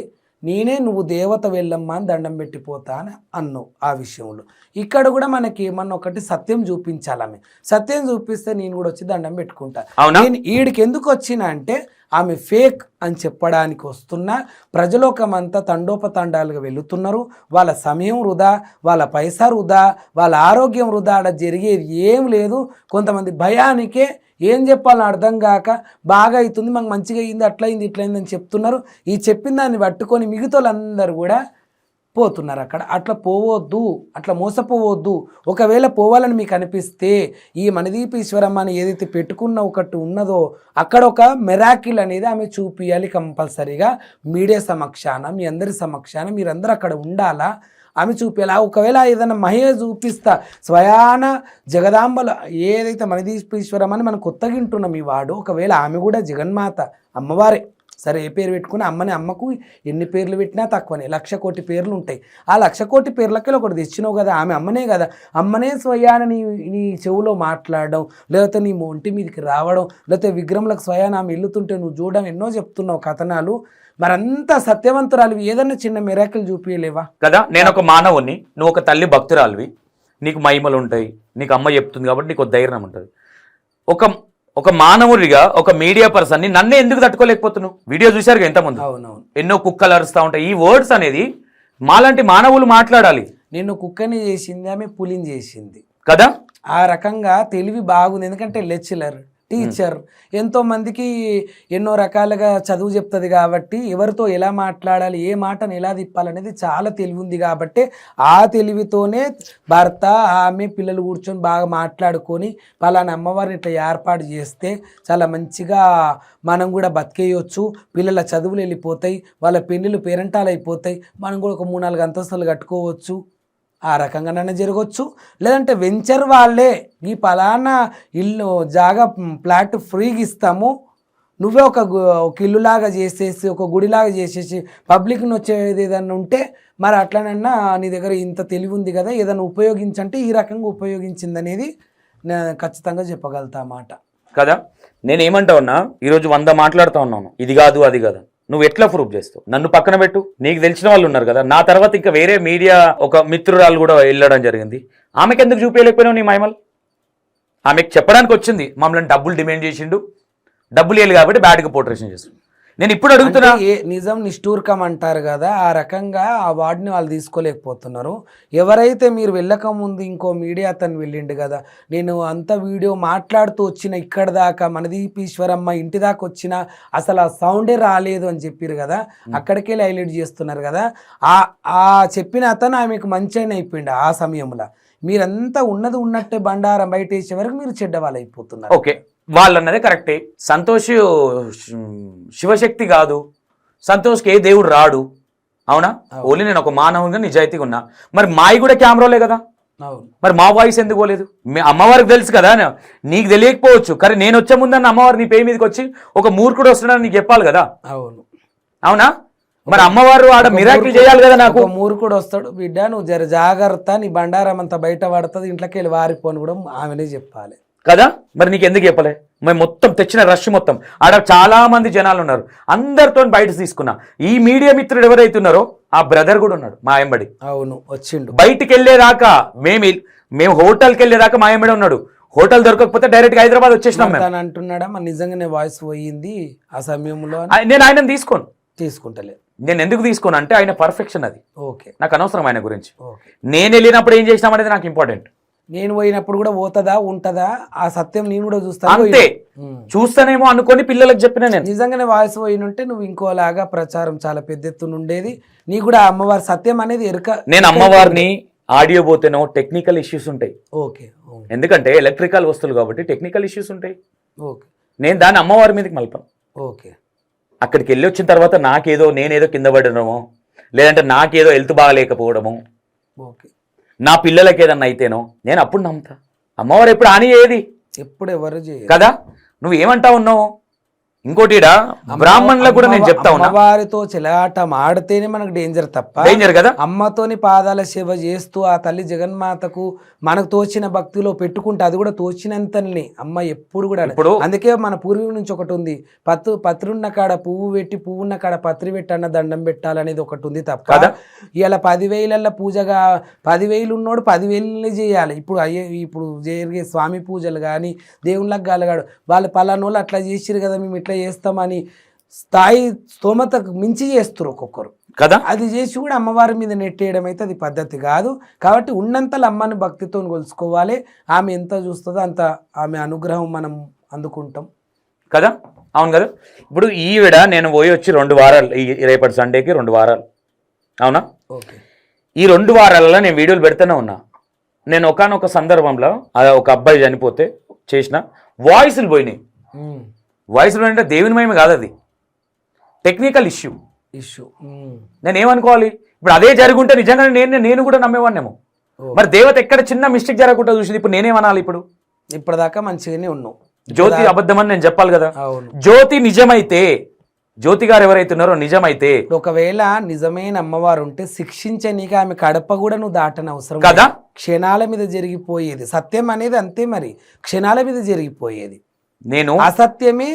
నేనే నువ్వు దేవత వెళ్ళమ్మా అని దండం పెట్టిపోతా అని అన్నావు. ఆ విషయంలో ఇక్కడ కూడా మనకి ఏమన్నా ఒకటి సత్యం చూపించాలి. ఆమె సత్యం చూపిస్తే నేను కూడా వచ్చి దండం పెట్టుకుంటా. నేను ఈడికి ఎందుకు వచ్చినా అంటే ఆమె ఫేక్ అని చెప్పడానికి వస్తున్నా. ప్రజలోకమంతా తండోపతండాలుగా వెళుతున్నారు. వాళ్ళ సమయం వృధా, వాళ్ళ పైసా వృధా, వాళ్ళ ఆరోగ్యం వృధా. అక్కడ జరిగేది ఏం లేదు. కొంతమంది భయానికే ఏం చెప్పాలని అర్థం కాక బాగా అవుతుంది, మాకు మంచిగా అయింది, అట్లయింది ఇట్లయింది అని చెప్తున్నారు. ఈ చెప్పిన దాన్ని పట్టుకొని మిగతా వాళ్ళందరూ కూడా పోతున్నారు అక్కడ. అట్లా పోవద్దు, అట్లా మోసపోవద్దు. ఒకవేళ పోవాలని మీకు అనిపిస్తే ఈ మణిదీపేశ్వరమ్మ అని ఏదైతే పెట్టుకున్న ఒకటి ఉన్నదో అక్కడ ఒక మెరాకిల్ అనేది ఆమె చూపియాలి కంపల్సరీగా. మీడియా సమక్షాన, మీ అందరి సమక్షాన మీరందరూ అక్కడ ఉండాలా, ఆమె చూపించాలి. ఒకవేళ ఏదైనా మహిళ చూపిస్తా స్వయాన జగదాంబలు ఏదైతే మణిదీపేశ్వరమ్మ అని మనం కొత్తగా వింటున్నాం ఈ వాడు, ఒకవేళ ఆమె కూడా జగన్మాత అమ్మవారే, సరే ఏ పేరు పెట్టుకుని అమ్మకు ఎన్ని పేర్లు పెట్టినా తక్కువనే, 1,00,000 కోటి పేర్లు ఉంటాయి. ఆ 1,00,000 కోటి పేర్లకి ఒకటి తెచ్చినావు కదా, ఆమె అమ్మనే కదా. అమ్మనే స్వయాన నీ చెవులో మాట్లాడడం, లేకపోతే నీ ఒంటి మీదకి రావడం, లేకపోతే విగ్రహంలకు స్వయాన ఆమె వెళ్తుంటే నువ్వు చూడడం, ఎన్నో చెప్తున్నావు కథనాలు. మరంతా సత్యవంతురాలు ఏదన్నా చిన్న మెరాకిల్ చూపించలేవా కదా? నేను ఒక మానవుని, నువ్వు ఒక తల్లి భక్తురాలివి, నీకు మహిమలు ఉంటాయి, నీకు అమ్మ చెప్తుంది కాబట్టి నీకు ధైర్యం ఉంటుంది. ఒక మానవుడిగా ఒక మీడియా పర్సన్ని నన్నే ఎందుకు తట్టుకోలేకపోతున్నావు? వీడియో చూశారు ఎంతమంది, ఎన్నో కుక్కలు అరుస్తూ ఉంటాయి. ఈ వర్డ్స్ అనేది మాలాంటి మానవులు మాట్లాడాలి. నిన్ను కుక్కని చేసింది ఆమె పులిని చేసింది కదా. ఆ రకంగా తెలివి బాగుంది. ఎందుకంటే లెక్చరర్ టీచర్ ఎంతో మందికి ఎన్నో రకాలుగా చదువు చెప్తుంది కాబట్టి ఎవరితో ఎలా మాట్లాడాలి, ఏ మాటను ఎలా తిప్పాలనేది చాలా తెలివి ఉంది కాబట్టి ఆ తెలివితోనే భర్త ఆమె పిల్లలు కూర్చొని బాగా మాట్లాడుకొని పలానా అమ్మవారిని ఇట్లా ఏర్పాటు చేస్తే చాలా మంచిగా మనం కూడా బతికేయొచ్చు, పిల్లల చదువులు వెళ్ళిపోతాయి, వాళ్ళ పెళ్ళిళ్ళు పేరెంటాలు అయిపోతాయి, మనం కూడా ఒక 3-4 అంతస్తులు కట్టుకోవచ్చు, ఆ రకంగానైనా జరగవచ్చు. లేదంటే వెంచర్ వాళ్ళే ఈ పలానా ఇల్లు జాగా ప్లాట్ ఫ్రీగా ఇస్తాము, నువ్వే ఒక ఇల్లులాగా చేసేసి ఒక గుడిలాగా చేసేసి పబ్లిక్ని వచ్చేది ఏదన్నా ఉంటే మరి అట్లనన్నా నీ దగ్గర ఇంత తెలివి ఉంది కదా ఏదైనా ఉపయోగించంటే ఈ రకంగా ఉపయోగించింది అనేది నేను ఖచ్చితంగా చెప్పగలుగుతా మాట కదా. నేను ఏమంటా ఉన్నా, ఈరోజు 100 మాట్లాడుతూ ఉన్నాను, ఇది కాదు అది కాదు. నువ్వు ఎట్లా ప్రూఫ్ చేస్తావు? నన్ను పక్కన పెట్టు, నీకు తెలిసిన వాళ్ళు ఉన్నారు కదా. నా తర్వాత ఇంకా వేరే మీడియా ఒక మిత్రురాలు కూడా వెళ్ళడం జరిగింది. ఆమెకి ఎందుకు చూపించలేకపోయినావు నీ మహిమలు? ఆమెకు చెప్పడానికి వచ్చింది, మమ్మల్ని డబ్బులు డిమాండ్ చేసిండు, డబ్బులు వేయాలి కాబట్టి బ్యాడ్గా పోర్ట్రేషన్ చేసిండు. నేను ఇప్పుడు అడుగుతున్నా, నిజం నిష్ఠూర్కం అంటారు కదా, ఆ రకంగా ఆ వార్డుని వాళ్ళు తీసుకోలేకపోతున్నారు. ఎవరైతే మీరు వెళ్ళక ముందు ఇంకో మీడియా అతను వెళ్ళిండు కదా, నేను అంత వీడియో మాట్లాడుతూ వచ్చిన ఇక్కడ దాకా మనదీపీశ్వరమ్మ ఇంటి దాకా వచ్చిన అసలు ఆ సౌండే రాలేదు అని చెప్పారు కదా, అక్కడికే హైలైట్ చేస్తున్నారు కదా. ఆ చెప్పిన అతను ఆమెకు మంచి అయిపోయిండు. ఆ సమయంలో మీరంతా ఉన్నది ఉన్నట్టే బండారం బయట వేసే వరకు మీరు చెడ్డవాళ్ళు అయిపోతున్నారు. ఓకే, వాళ్ళు అన్నదే కరెక్టే. సంతోష్ శివశక్తి కాదు, సంతోష్కి ఏ దేవుడు రాడు, అవునా? ఓన్లీ నేను ఒక మానవునిగా నిజాయితీగా ఉన్నా. మరి మాయి కూడా కెమెరాలే కదా, మరి మా వాయిస్ ఎందుకు పోలేదు? అమ్మవారికి తెలుసు కదా, నీకు తెలియకపోవచ్చు, కానీ నేను వచ్చే ముందన్న అమ్మవారు నీ పేరు మీదకి వచ్చి ఒక మూర్ఖుడు వస్తున్నాడని నీకు చెప్పాలి కదా. అవునా? మరి అమ్మవారు ఆడ మిరాకిల్ చేయాలి కదా. నాకు మూర్ఖుడు వస్తాడు, బిడ్డ నువ్వు జర జాగ్రత్త, నీ బండారం అంతా బయట పడుతుంది, ఇంట్లోకి వెళ్ళి వారిపోని కూడా ఆమెనే చెప్పాలి కదా. మరి నీకు ఎందుకు చెప్పలే? మేము మొత్తం తెచ్చిన రష్ మొత్తం ఆడ చాలా మంది జనాలు ఉన్నారు, అందరితో బయట తీసుకున్నా. ఈ మీడియా మిత్రుడు ఎవరైతే ఉన్నారో ఆ బ్రదర్ కూడా ఉన్నాడు మా ఎంబడి. అవును, వచ్చిండు. బయటికి వెళ్ళేదాకా మేము హోటల్కి వెళ్ళేదాకా మా ఎంబడి ఉన్నాడు. హోటల్ దొరకకపోతే డైరెక్ట్ గా హైదరాబాద్ వచ్చేసినాం మేము. అంటున్నాడా మరి నిజంగానే వాయిస్ పోయింది ఆ సమయంలో? నేను ఆయన తీసుకుంటలే. నేను ఎందుకు తీసుకోను అంటే ఆయన పర్ఫెక్షన్, అది ఓకే, నాకు అనవసరం ఆయన గురించి. నేను వెళ్ళినప్పుడు ఏం చేసినాం అనేది నాకు ఇంపార్టెంట్. నేను పోయినప్పుడు కూడా పోతుందా ఉంటదా ఆ సత్యం నేను కూడా చూస్తాను, అంతే. చూస్తానేమో అనుకొని పిల్లలకు చెప్పిన నేను. నిజంగానే వాయిస్ పోయినుంటే నువ్వు ఇంకోలాగా ప్రచారం చాలా పెద్ద ఎత్తున ఉండేది, నీకు కూడా అమ్మవారి సత్యం అనేది ఎరుక. నేను అమ్మవారిని ఆడియో పోతేనో టెక్నికల్ ఇష్యూస్ ఉంటాయి. ఓకే, ఎందుకంటే ఎలక్ట్రికల్ వస్తువులు కాబట్టి టెక్నికల్ ఇష్యూస్ ఉంటాయి. ఓకే, నేను దాన్ని అమ్మవారి మీదకి మలపాను. ఓకే, అక్కడికి వెళ్ళి వచ్చిన తర్వాత నేనేదో కింద పడడమో, లేదంటే నాకేదో హెల్త్ బాగాలేకపోవడము, ఓకే, నా పిల్లలకి ఏదన్నా అయితేనో నేను అప్పుడు నమ్ముతా. అమ్మవారు ఎప్పుడు హాని చేయది, ఎప్పుడు ఎవరు కదా. నువ్వు ఏమంటా ఉన్నావు? ఇంకోటి బ్రాహ్మణులకు కూడా నేను చెప్తా ఉన్నా, అమ్మవారితో చెలాటం ఆడితేనే మనకు డేంజర్ తప్ప డేంజర్ కదా. అమ్మతోని పాదాల సేవ చేస్తూ ఆ తల్లి జగన్మాతకు మనకు తోచిన భక్తిలో పెట్టుకుంటే అది కూడా తోచినంతని అమ్మ ఎప్పుడు కూడా. అందుకే మన పూర్వీకుల నుంచి ఒకటి ఉంది, పత్రున్న కాడ పువ్వు పెట్టి పువ్వున్న కాడ పత్రి పెట్టన్న దండం పెట్టాలనేది ఒకటి ఉంది తప్ప. ఇలా 10,000 పూజగా 10,000 ఉన్నోడు 10,000 చేయాలి. ఇప్పుడు జరిగే స్వామి పూజలు కానీ దేవుళ్ళకి గలగాడు వాళ్ళు పలానోళ్ళు అట్లా చేసిరు కదా మేము ఇట్లా చేస్తామని స్థాయి స్తోమతకు మించి చేస్తారు ఒక్కొక్కరు కదా. అది చేసి కూడా అమ్మవారి మీద నెట్టేయడం అయితే అది పద్ధతి కాదు. కాబట్టి ఉన్నంతలో అమ్మని భక్తితో కొలుసుకోవాలి. ఆమె ఎంత చూస్తుందో అంత ఆమె అనుగ్రహం మనం అందుకుంటాం కదా. అవును కదా. ఇప్పుడు ఈవిడ నేను పోయి వచ్చి 2 వారాలు, రేపటి సండేకి 2 వారాలు, అవునా? ఓకే, ఈ 2 వారాలలో నేను వీడియోలు పెడుతూనే ఉన్నా. నేను ఒకానొక సందర్భంలో ఒక అబ్బాయి చనిపోతే చేసిన వాయిస్లు పోయినాయి. వాయిస్లు అంటే దేవుని మహిమ కాదు, అది టెక్నికల్ ఇష్యూ. నేను ఏమనుకోవాలి? ఇప్పుడు అదే జరుగుంటే నిజంగా నేను కూడా నమ్మేవాన్నేమో. మరి దేవత ఎక్కడ చిన్న మిస్టేక్ జరగకుండా చూసింది, ఇప్పుడు నేనేమనాలి? ఇప్పటిదాకా మంచిగానే ఉన్నావు. జ్యోతి అబద్ధమని నేను చెప్పాలి కదా. జ్యోతి నిజమైతే, జ్యోతి గారు ఎవరైతే ఉన్నారో నిజమైతే, ఒకవేళ నిజమైన అమ్మవారు ఉంటే శిక్షించనీకి ఆమె కడప కూడా నువ్వు దాటని అవసరం కదా. క్షణాల మీద జరిగిపోయేది సత్యం అనేది, అంతే. మరి క్షణాల మీద జరిగిపోయేది. నేను అసత్యమే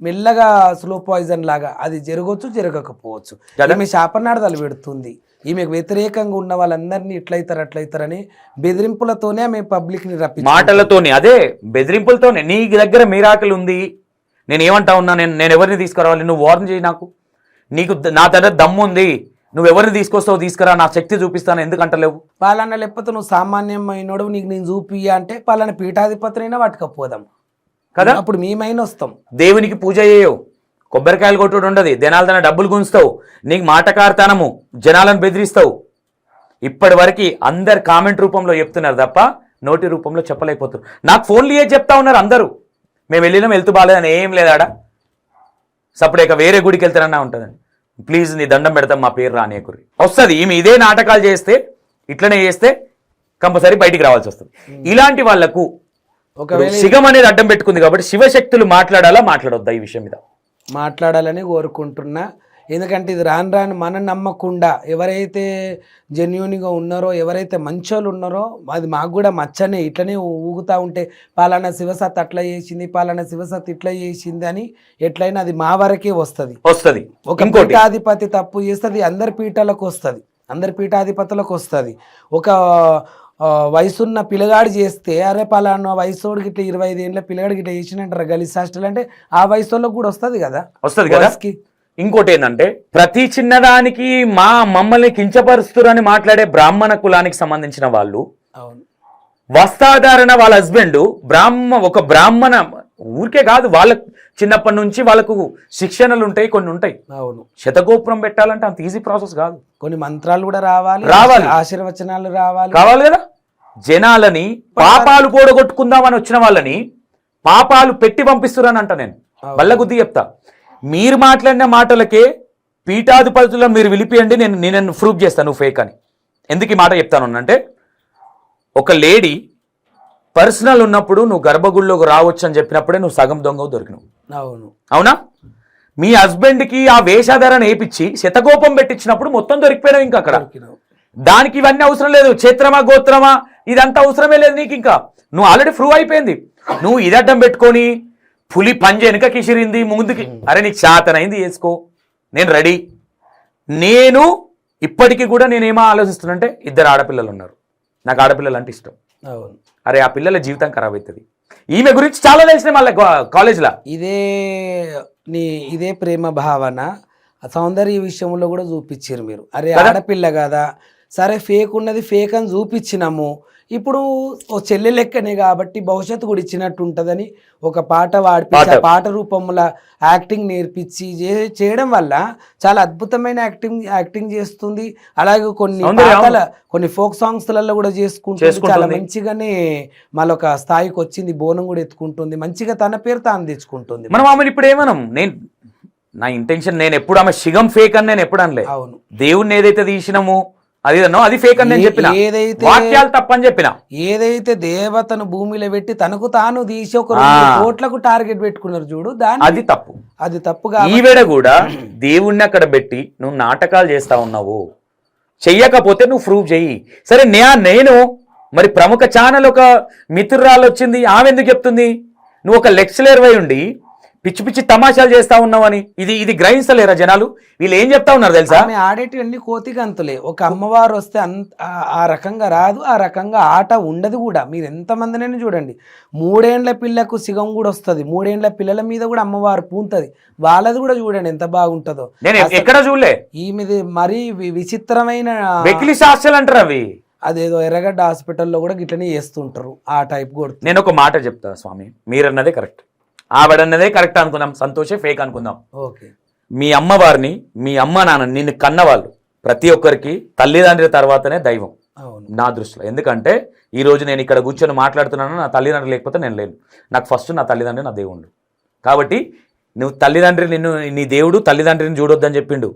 మెల్లగా స్లో పాయిజన్ లాగా అది జరగవచ్చు, జరగకపోవచ్చు. ఈమె శాపనార్థాలు పెడుతుంది. ఈమెకు వ్యతిరేకంగా ఉన్న వాళ్ళందరినీ ఇట్లయితారని బెదిరింపులతోనే ఆమె పబ్లిక్ ని రప్పించి, మాటలతోనే, అదే బెదిరింపులతోనే. నీ దగ్గర మిరాకిల్ ఉంది, నేను ఏమంటా ఉన్నా, నేను ఎవరిని తీసుకురావాలి? నువ్వు వార్న్ చేయి నాకు. నీకు నా దగ్గర దమ్ము ఉంది, నువ్వు ఎవరిని తీసుకొస్తావు తీసుకురా, నా శక్తి చూపిస్తాను, ఎందుకంటలేవు? పలానా లేకపోతే నువ్వు సామాన్యమైనడు నీకు నేను చూపియ్యా అంటే పలానా పీఠాధిపతినైనా పట్టుకపోదాం. కదా అప్పుడు మేమైనా వస్తాం. దేవునికి పూజ చేయవు, కొబ్బరికాయలు కొట్టుడు ఉండదు, జనాల తన డబ్బులు గుంచుతావు, నీకు మాటకార్తనము, జనాలను బెదిరిస్తావు. ఇప్పటి వరకు అందరు కామెంట్ రూపంలో చెప్తున్నారు తప్ప నోటి రూపంలో చెప్పలేకపోతున్నారు. నాకు ఫోన్లు ఏ చెప్తా ఉన్నారు అందరూ, మేము వెళ్ళినాం వెళ్తూ బాగాలేదని. ఏం లేదాడా, సపరేట్గా వేరే గుడికి వెళ్తానన్నా ఉంటుందండి. ప్లీజ్ నీ దండం పెడతాం, మా పేరు రానియకుర్రి. వస్తుంది ఈమె ఇదే నాటకాలు చేస్తే, ఇట్లనే చేస్తే కంపల్సరీ బయటికి రావాల్సి వస్తుంది. ఇలాంటి వాళ్లకు ఒకవేళ శివం అనేది అడ్డం పెట్టుకుంది కాబట్టి శివశక్తులు మాట్లాడాలా మాట్లాడొద్దా ఈ విషయం మీద? మాట్లాడాలని కోరుకుంటున్నా. ఎందుకంటే ఇది రాను రాను మనం నమ్మకుండా ఎవరైతే జెన్యూన్గా ఉన్నారో, ఎవరైతే మంచోళ్ళు ఉన్నారో, అది మాకు కూడా మచ్చనే ఇట్లనే ఊగుతూ ఉంటే పాలనా శివసత్ అట్లా చేసింది, పాలనా శివసత్ ఇట్లా చేసింది అని ఎట్లయినా అది మా వరకే వస్తుంది. ఒక పీఠాధిపతి తప్పు చేస్తుంది, అందరి పీఠాలకు వస్తుంది, అందరి పీఠాధిపతులకు వస్తుంది. ఒక వయసున్న పిల్లగాడు చేస్తే అరే పలానా వయసోడు గిట్ల 25 ఏళ్ళ పిల్లగాడు గిట్ల చేసినట్టు గలీజ్ హాస్టల్ అంటే ఆ వయసులోకి కూడా వస్తుంది కదా. ఇంకోటి ఏంటంటే ప్రతి చిన్నదానికి మమ్మల్ని కించపరుస్తురని మాట్లాడే బ్రాహ్మణ కులానికి సంబంధించిన వాళ్ళు, వస్త్రధారణ వాళ్ళ హస్బెండ్ ఒక బ్రాహ్మణ ఊరికే కాదు, వాళ్ళకు చిన్నప్పటి నుంచి వాళ్ళకు శిక్షణలు ఉంటాయి, కొన్ని ఉంటాయి. అవును, శతగోపురం పెట్టాలంటే అంత ఈజీ ప్రాసెస్ కాదు, కొన్ని మంత్రాలు కూడా రావాలి, ఆశీర్వచనాలు కావాలి కదా. జనాలని పాపాలు పోడగొట్టుకుందామని వచ్చిన వాళ్ళని పాపాలు పెట్టి పంపిస్తురని అంట. నేను బల్ల గుద్ది చెప్తా, మీరు మాట్లాడిన మాటలకే పీఠాధిపతులను మీరు విలిపియండి, నేను ప్రూఫ్ చేస్తాను నువ్వు ఫేక్ అని. ఎందుకు ఈ మాట చెప్తాను అంటే, ఒక లేడీ పర్సనల్ ఉన్నప్పుడు నువ్వు గర్భగుడిలోకి రావచ్చు అని చెప్పినప్పుడే నువ్వు సగం దొంగ దొరికినావు. అవునా? మీ హస్బెండ్కి ఆ వేషాధారణ వేయించి శతగోపం పెట్టించినప్పుడు మొత్తం దొరికిపోయినావు. ఇంకా అక్కడ దానికి ఇవన్నీ అవసరం లేదు, క్షేత్రమా గోత్రమా ఇదంతా అవసరమే లేదు నీకు. ఇంకా నువ్వు ఆల్రెడీ ప్రూవ్ అయిపోయింది. నువ్వు ఇది అడ్డం పెట్టుకొని పులి పంజ వెనుక కిసిరింది ముందుకి, అరే నీకు శాతనైంది వేసుకో, నేను రెడీ. నేను ఇప్పటికీ కూడా నేనేమో ఆలోచిస్తున్నానంటే, 2 ఆడపిల్లలు ఉన్నారు, నాకు ఆడపిల్లలు అంటే ఇష్టం. అరే ఆ పిల్లల జీవితం ఖరాబ్ అవుతుంది. ఈమె గురించి చాలా తెలిసినాయి మళ్ళీ కాలేజ్లో. ఇదే ప్రేమ భావన సౌందర్య విషయంలో కూడా చూపించారు మీరు. అరే ఆడపిల్ల కదా, సరే ఫేక్ ఉన్నది ఫేక్ అని చూపించినాము, ఇప్పుడు ఓ చెల్లె లెక్కనే కాబట్టి భవిష్యత్తు కూడా ఇచ్చినట్టు ఉంటుందని ఒక పాట పాడిపించి పాట రూపంలో యాక్టింగ్ నేర్పించి చేయడం వల్ల చాలా అద్భుతమైన యాక్టింగ్ చేస్తుంది. అలాగే కొన్ని ఫోక్ సాంగ్స్లలో కూడా చేసుకుంటుంది, చాలా మంచిగానే మళ్ళీ ఒక స్థాయికి వచ్చింది, బోనం కూడా ఎత్తుకుంటుంది, మంచిగా తన పేరు తాను తెచ్చుకుంటుంది. మనం ఆమెను ఇప్పుడు ఏమనం, నా ఇంటెన్షన్ నేను ఎప్పుడు ఆమె శిగం ఫేక్ అని నేను ఎప్పుడు అనలే. అవును, దేవుణ్ణి ఏదైతే తీసినామో అది ఫేక్ అని నేను చెప్పిన, వాక్యాలు తప్పని చెప్పిన. ఏదైతే దేవతను భూమిలో పెట్టి తనకు తాను తీసి ఒక 2 కోట్లకు టార్గెట్ పెట్టుకున్నారు చూడు, అది తప్పుగా. ఈవేడ కూడా దేవుణ్ణి అక్కడ పెట్టి నువ్వు నాటకాలు చేస్తా ఉన్నావు, చెయ్యకపోతే నువ్వు ప్రూవ్ చెయ్యి. సరే నేను మరి ప్రముఖ ఛానల్ ఒక మిత్రురాలు వచ్చింది, ఆమె ఎందుకు చెప్తుంది నువ్వు ఒక లెక్చరర్ అయి ఉండి పిచ్చి పిచ్చి తమాషాలు చేస్తా ఉన్నావని? ఇది గ్రహించలేరా జనాలు? వీళ్ళు ఏం చెప్తా ఉన్నారు తెలుసా? ఆమె ఆడేటివన్నీ కోతిగంతులే. ఒక అమ్మవారు వస్తే ఆ రకంగా రాదు, ఆ రకంగా ఆట ఉండదు కూడా. మీరు ఎంతమందినైనా చూడండి, 3 ఏళ్ల పిల్లకు సిగం కూడా వస్తుంది, 3 ఏళ్ల పిల్లల మీద కూడా అమ్మవారు పూంతది, వాళ్ళది కూడా చూడండి ఎంత బాగుంటుందో. నేను ఎక్కడ చూడలే. ఈమెది మరీ విచిత్రమైన అంటారు అవి. అదేదో ఎర్రగడ్డ హాస్పిటల్లో కూడా గిట్లనే చేస్తుంటారు, ఆ టైప్ కూడా. నేను ఒక మాట చెప్తా స్వామి, మీరన్నదే కరెక్ట్, ఆవిడన్నదే కరెక్ట్ అనుకుందాం, సంతోషే ఫేక్ అనుకుందాం. ఓకే, మీ అమ్మవారిని, మీ అమ్మ నాన్న నిన్ను కన్నవాళ్ళు ప్రతి ఒక్కరికి తల్లిదండ్రుల తర్వాతనే దైవం నా దృష్టిలో. ఎందుకంటే ఈ రోజు నేను ఇక్కడ కూర్చొని మాట్లాడుతున్నాను, నా తల్లిదండ్రులు లేకపోతే నేను లేను. నాకు ఫస్ట్ నా తల్లిదండ్రి నా దేవుడు. కాబట్టి నువ్వు తల్లిదండ్రి నీ దేవుడు తల్లిదండ్రిని చూడొద్దని చెప్పిండు.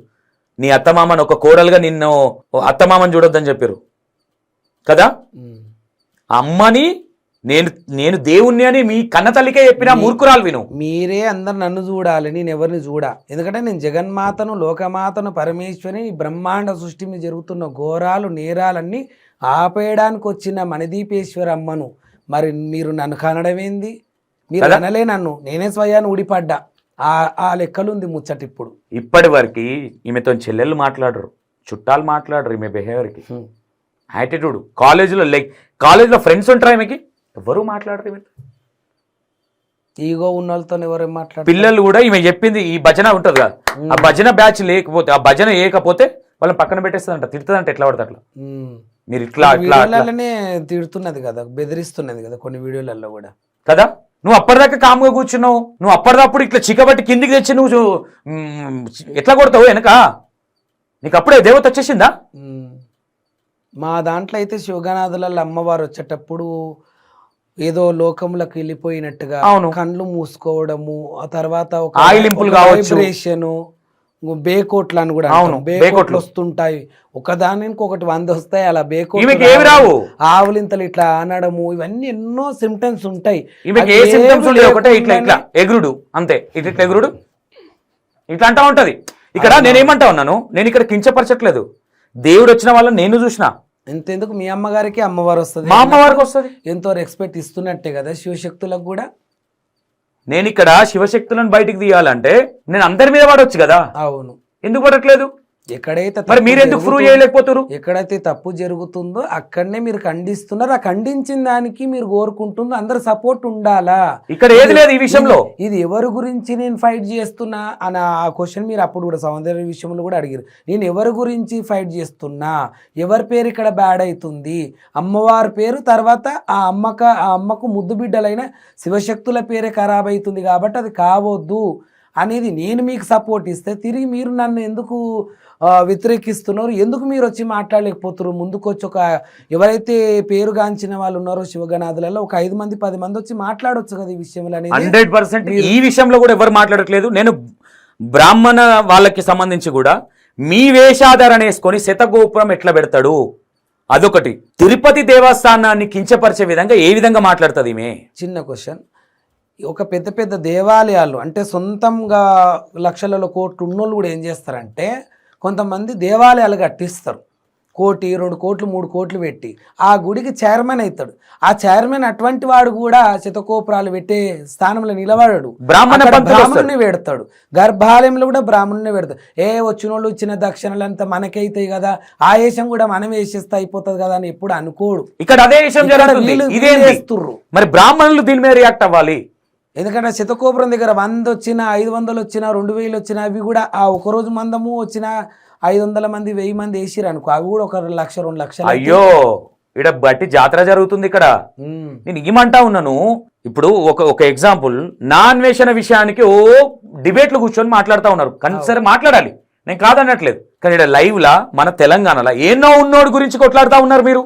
నీ అత్తమామని ఒక కోడలుగా నిన్ను అత్తమామని చూడొద్దని చెప్పారు కదా. అమ్మని నేను దేవుణ్ణి అని మీ కన్న తల్లికే చెప్పినా మూర్ఖురాలు విను. మీరే అందరు నన్ను చూడాలి, నేను ఎవరిని చూడా. ఎందుకంటే నేను జగన్మాతను, లోకమాతను, పరమేశ్వరిని, బ్రహ్మాండ సృష్టి మీద జరుగుతున్న ఘోరాలు నేరాలన్నీ ఆపేయడానికి వచ్చిన మణిదీపేశ్వర అమ్మను మరి మీరు నన్ను కనడమేంది? మీరు అనలే నన్ను, నేనే స్వయాన్ని ఊడిపడ్డా. ఆ లెక్కలుంది ముచ్చట. ఇప్పుడు ఇప్పటి వరకు ఈమెతో చెల్లెళ్ళు మాట్లాడరు, చుట్టాలు మాట్లాడరు. ఈమె బిహేవియర్కి యాటిట్యూడ్. కాలేజీలో ఫ్రెండ్స్ ఉంటారా ఈమెకి? ఎవరు మాట్లాడరు. ఈగో ఉన్న వాళ్ళతో ఎవరు మాట్లాడరు. పిల్లలు కూడా ఈమె చెప్పింది, ఈ భజన ఉంటుంది కదా, ఆ భజన బ్యాచ్ లేకపోతే, ఆ భజన వేయకపోతే వాళ్ళని పక్కన పెట్టేస్తుందంట, తిడుతుందంట, ఎట్లా పడితే అట్లా. మీరు ఇట్లా తిడుతున్నది కదా, బెదిరిస్తున్నది కదా కొన్ని వీడియోలలో కూడా కదా. నువ్వు అప్పటిదాకా కామ్గా కూర్చున్నావు, నువ్వు అప్పటిదప్పుడు ఇట్లా చిక్కబట్టి కిందికి తెచ్చి నువ్వు ఎట్లా కొడతావు వెనక? నీకు అప్పుడే దేవత వచ్చేసిందా? మా దాంట్లో అయితే శివగణాథులలో అమ్మవారు వచ్చేటప్పుడు ఏదో లోకంలోకి వెళ్ళిపోయినట్టుగా అవును. కళ్ళు మూసుకోవడము, ఆ తర్వాత ఒక ఆయిలింపులు కావచ్చు. వైబ్రేషన్, బేకోట్లు అని కూడా అవును, అంటాం. బేకోట్లు బేకోట్లు వస్తుంటాయి, ఒకదానికి ఒకటి 100 వస్తాయి. అలా ఈమెకి బేకోట్లు ఏమి రావు. ఆవులింతలు ఇట్లా అనడము, ఇవన్నీ ఎన్నో సిమ్టమ్స్ ఉంటాయి. ఈమెకి ఏ అవి సిమ్టమ్స్ ఏమీ ఉండేవి, ఒకటే ఇట్లా ఇట్లా లేకుండానే ఎగురుడు అంతే. ఇట్లా ఎగురుడు ఇట్లా అంటా ఉంటది. ఇక్కడ నేనేమంటా ఉన్నాను, నేను ఇక్కడ కించపరచట్లేదు. దేవుడు వచ్చిన వాళ్ళని నేను చూసిన. ఇంతెందుకు మీ అమ్మగారికి అమ్మవారు వస్తుంది, మా అమ్మవారికి వస్తుంది. ఎంతో రెస్పెక్ట్ ఇస్తున్నట్టే కదా శివశక్తులకు కూడా. నేను ఇక్కడ శివశక్తులను బయటికి తీయాలంటే నేను అందరి మీద పడవచ్చు కదా, అవును. ఎందుకు పడట్లేదు? ఎక్కడైతే మరి మీరు ఎందుకు ప్రూవ్ చేయలేకపోతారు? ఎక్కడైతే తప్పు జరుగుతుందో అక్కడనే మీరు ఖండిస్తున్నారు. ఆ ఖండించిన దానికి మీరు కోరుకుంటుందో అందరు సపోర్ట్ ఉండాలా. ఇక్కడ ఏది లేదు ఈ విషయంలో. ఇది ఎవరి గురించి నేను ఫైట్ చేస్తున్నా అని ఆ క్వశ్చన్ మీరు అప్పుడు కూడా సౌందర్య విషయంలో కూడా అడిగారు. నేను ఎవరి గురించి ఫైట్ చేస్తున్నా, ఎవరి పేరు ఇక్కడ బ్యాడ్ అవుతుంది, అమ్మవారి పేరు, తర్వాత ఆ అమ్మకు ముద్దు బిడ్డలైన శివశక్తుల పేరే ఖరాబ్ అవుతుంది కాబట్టి అది కావద్దు అనేది నేను మీకు సపోర్ట్ ఇస్తే తిరిగి మీరు నన్ను ఎందుకు వ్యతిరేకిస్తున్నారు? ఎందుకు మీరు వచ్చి మాట్లాడలేకపోతున్నారు? ముందుకు వచ్చి ఒక ఎవరైతే పేరుగాంచిన వాళ్ళు ఉన్నారో శివగణాథులలో ఒక 5 మంది 10 మంది వచ్చి మాట్లాడొచ్చు కదా ఈ విషయంలో. 100% ఈ విషయంలో కూడా ఎవరు మాట్లాడట్లేదు. నేను బ్రాహ్మణ వాళ్ళకి సంబంధించి కూడా మీ వేషాధారణ వేసుకొని శతగోపురం ఎట్లా పెడతాడు అదొకటి. తిరుపతి దేవస్థానాన్ని కించపరిచే విధంగా ఏ విధంగా మాట్లాడుతుంది ఈమె? చిన్న క్వశ్చన్. ఒక పెద్ద పెద్ద దేవాలయాలు అంటే సొంతంగా లక్షలలో కోట్లు ఉన్నోళ్ళు కూడా ఏం చేస్తారంటే కొంతమంది దేవాలయాలు కట్టిస్తారు, 1 కోటి 2 కోట్లు 3 కోట్లు పెట్టి ఆ గుడికి చైర్మన్ అవుతాడు. ఆ చైర్మన్ అటువంటి వాడు కూడా శతకోపురాలు పెట్టే స్థానంలో నిలబడాడు, బ్రాహ్మణుని పెడతాడు. గర్భాలయంలో కూడా బ్రాహ్మణుని పెడతాడు. వచ్చిన వాళ్ళు ఇచ్చిన దక్షిణలంతా మనకైతాయి కదా, ఆ వేషం కూడా మనం వేసేస్తే అయిపోతుంది కదా అని ఎప్పుడు అనుకోడు. ఇక్కడ అదే విషయం జరుగుతుంది. మరి బ్రాహ్మణులు దీని మీద రియాక్ట్ అవ్వాలి. ఎందుకంటే శతకోపురం దగ్గర 100 వచ్చినా 500 వచ్చినా 2000 వచ్చినా అవి కూడా ఆ ఒకరోజు మందము వచ్చిన 500 మంది 1000 మంది వేసిరు అనుకో, అవి కూడా 1 లక్ష 2 లక్షలు. అయ్యో ఇక్కడ బట్టి జాతర జరుగుతుంది ఇక్కడ. నేను ఏమంటా ఉన్నాను, ఇప్పుడు ఒక ఎగ్జాంపుల్, నా అన్వేషణ విషయానికి డిబేట్లు కూర్చొని మాట్లాడుతూ ఉన్నారు. కానీ సరే మాట్లాడాలి, నేను కాదనట్లేదు. కానీ ఇక్కడ లైవ్ లా మన తెలంగాణలో ఏనో ఉన్నోడి గురించి కొట్లాడుతూ ఉన్నారు మీరు.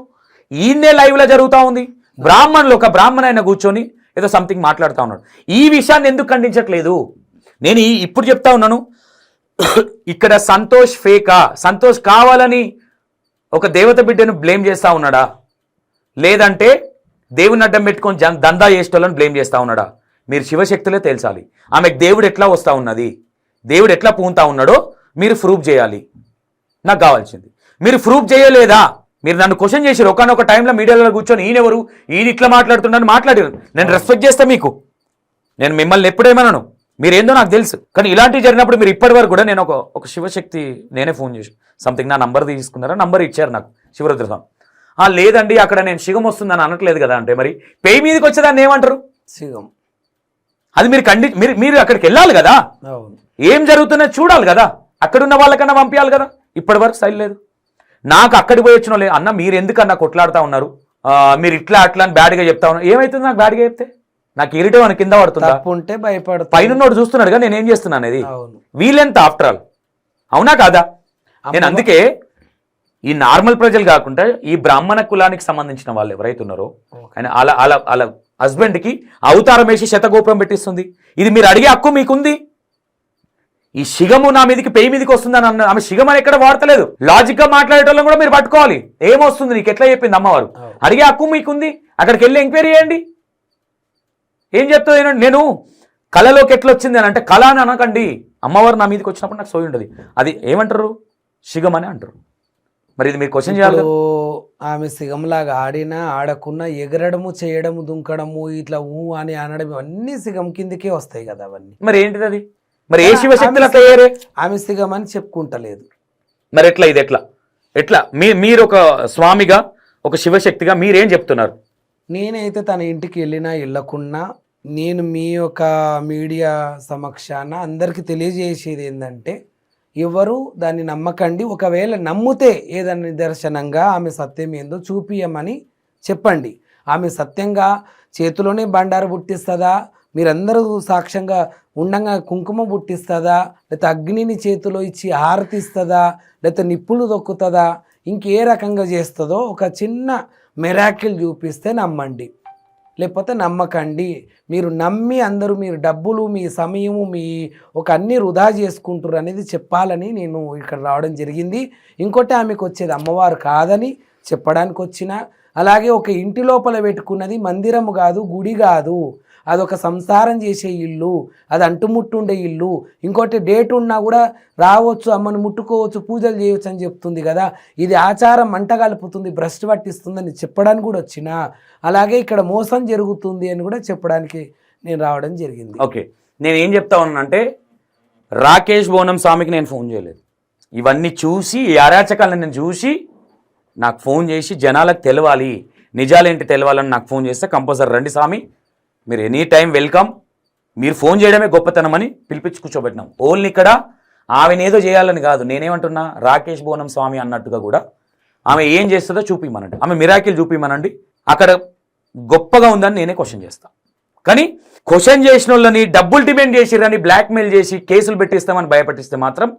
ఈయన్నే లైవ్ లా జరుగుతూ ఉంది. బ్రాహ్మణులు ఒక బ్రాహ్మణ ఆయన కూర్చొని ఏదో సంథింగ్ మాట్లాడుతూ ఉన్నాడు. ఈ విషయాన్ని ఎందుకు ఖండించట్లేదు? నేను ఇప్పుడు చెప్తా ఉన్నాను, ఇక్కడ సంతోష్ ఫేకా, సంతోష్ కావాలని ఒక దేవత బిడ్డను బ్లేమ్ చేస్తూ ఉన్నాడా, లేదంటే దేవుని అడ్డం పెట్టుకొని దందా చేసేటోళ్ళని బ్లేమ్ చేస్తూ ఉన్నాడా? మీరు శివశక్తులే తేల్చాలి. ఆమెకు దేవుడు ఎట్లా వస్తూ ఉన్నది, దేవుడు ఎట్లా పూంతా ఉన్నాడో మీరు ప్రూఫ్ చేయాలి. నాకు కావాల్సింది మీరు ప్రూఫ్ చేయలేదా? మీరు నన్ను క్వశ్చన్ చేశారు ఒకనొక టైంలో మీడియాలో కూర్చొని ఈయనెవరు, ఈయన ఇట్లా మాట్లాడుతున్నాను మాట్లాడారు. నేను రెస్పెక్ట్ చేస్తా మీకు, నేను మిమ్మల్ని ఎప్పుడేమన్నాను, మీరేందో నాకు తెలుసు. కానీ ఇలాంటివి జరిగినప్పుడు మీరు ఇప్పటి వరకు కూడా నేను ఒక శివశక్తి నేనే ఫోన్ చేసి సంథింగ్ నా నంబర్ తీసుకున్నారా, నంబర్ ఇచ్చారు నాకు శివరుద్రస్వామి. లేదండి అక్కడ నేను శివం వస్తుందని అనట్లేదు కదా అంటే, మరి పేయి మీదకి వచ్చేదాన్ని ఏమంటారు? శివం. అది మీరు అక్కడికి వెళ్ళాలి కదా, ఏం జరుగుతున్నది చూడాలి కదా, అక్కడున్న వాళ్ళకన్నా పంపించాలి కదా. ఇప్పటి వరకు స్టైల్ లేదు. నాకు అక్కడికి పోయి వచ్చిన అన్న మీరు ఎందుకన్నా కొట్లాడుతూ ఉన్నారు, మీరు ఇట్లా అట్లా అని బ్యాడ్గా చెప్తా ఉన్నారు. ఏమైతుంది నాకు బ్యాడ్గా చెప్తే? నాకు ఇరిటే మన కింద పడుతుంది, పైన చూస్తున్నాడుగా నేను ఏం చేస్తున్నాను అనేది. వీలెంత ఆఫ్టర్ ఆల్, అవునా కాదా? నేను అందుకే ఈ నార్మల్ ప్రజలు కాకుండా ఈ బ్రాహ్మణ కులానికి సంబంధించిన వాళ్ళు ఎవరైతే ఉన్నారో ఆయన అలా హస్బెండ్కి అవతారం వేసి శతగోపురం పెట్టిస్తుంది. ఇది మీరు అడిగే హక్కు మీకుంది. ఈ శిగము నా మీదకి పేయి మీదకి వస్తుందని అన్న ఆమె శిగం అని ఎక్కడ వాడతలేదు. లాజిక్ గా మాట్లాడేటోళ్ళని కూడా మీరు పట్టుకోవాలి. ఏమొస్తుంది నీకు, ఎట్లా చెప్పింది అమ్మవారు, అడిగే హక్కు మీకుంది. అక్కడికి వెళ్ళి ఎంక్వైరీ చేయండి. ఏం చెప్తుంది? నేను కళలోకి ఎట్లా వచ్చింది అని అంటే, కళ అని అనకండి. అమ్మవారు నా మీదకి వచ్చినప్పుడు నాకు సోయి ఉండదు. అది ఏమంటారు, శిగం అని అంటారు. మరి ఇది మీరు క్వశ్చన్ చేయాలి. ఆమె సిగంలాగా ఆడినా ఆడకున్నా ఎగరడము చేయడము దుంకడము ఇట్లా అని అనడం అన్ని సిగం కిందకే వస్తాయి కదా అవన్నీ. మరి ఏంటిది అది? మరి ఏ శివశక్తులు అట్లా ఆమె సిగం అని చెప్పుకుంటలేదు. మరి ఎట్లా ఇది ఎట్లా మీరు ఒక స్వామిగా ఒక శివశక్తిగా మీరేం చెప్తున్నారు? నేనైతే తన ఇంటికి వెళ్ళినా వెళ్ళకున్నా నేను మీ యొక్క మీడియా సమక్షాన అందరికీ తెలియజేసేది ఏంటంటే, ఎవరు దాన్ని నమ్మకండి. ఒకవేళ నమ్మితే ఏదైనా నిదర్శనంగా ఆమె సత్యం ఏందో చూపియమని చెప్పండి. ఆమె సత్యంగా చేతిలోనే బండారు పుట్టిస్తుందా, మీరందరూ సాక్ష్యంగా ఉండంగా కుంకుమ పుట్టిస్తుందా, లేకపోతే అగ్నిని చేతిలో ఇచ్చి హారతిస్తుందా, లేకపోతే నిప్పులు తొక్కుతుందా, ఇంకే రకంగా చేస్తుందో ఒక చిన్న మెరాకిల్ చూపిస్తే నమ్మండి, లేకపోతే నమ్మకండి. మీరు నమ్మి అందరూ మీరు డబ్బులు, మీ సమయము, మీ ఒక అన్ని వృధా చేసుకుంటారు అనేది చెప్పాలని నేను ఇక్కడ రావడం జరిగింది. ఇంకోటి ఆమెకు వచ్చేది అమ్మవారు కాదని చెప్పడానికి వచ్చిన, అలాగే ఒక ఇంటి లోపల పెట్టుకున్నది మందిరము కాదు, గుడి కాదు, అదొక సంసారం చేసే ఇల్లు, అది అంటుముట్టుండే ఇల్లు. ఇంకోటి డేట్ ఉన్నా కూడా రావచ్చు, అమ్మను ముట్టుకోవచ్చు, పూజలు చేయవచ్చు అని చెప్తుంది కదా. ఇది ఆచారం మంట కలుపుతుంది, భ్రష్టు పట్టిస్తుందని చెప్పడానికి కూడా వచ్చిన, అలాగే ఇక్కడ మోసం జరుగుతుంది అని కూడా చెప్పడానికి నేను రావడం జరిగింది. ఓకే, నేను ఏం చెప్తా ఉన్నానంటే రాకేష్ బోనం స్వామికి నేను ఫోన్ చేయలేదు. ఇవన్నీ చూసి ఈ అరాచకాలను నేను చూసి నాకు ఫోన్ చేసి జనాలకు తెలవాలి, నిజాలేంటి తెలవాలని నాకు ఫోన్ చేస్తే కంపల్సరీ రండి స్వామి, మీరు ఎనీ టైం వెల్కమ్, మీరు ఫోన్ చేయడమే గొప్పతనం అని పిలిపించి కూర్చోబెట్టినాం. ఓన్లీ ఇక్కడ ఆమెనేదో చేయాలని కాదు, నేనేమంటున్నా రాకేష్ బోనం స్వామి అన్నట్టుగా కూడా ఆమె ఏం చేస్తుందో చూపిమనండి, ఆమె మిరాకిల్ చూపిమనండి. అక్కడ గొప్పగా ఉందని నేనే క్వశ్చన్ చేస్తాను. కానీ క్వశ్చన్ చేసిన వాళ్ళని డబ్బులు డిమాండ్ చేసిరని బ్లాక్మెయిల్ చేసి కేసులు పెట్టిస్తామని భయపట్టిస్తే మాత్రం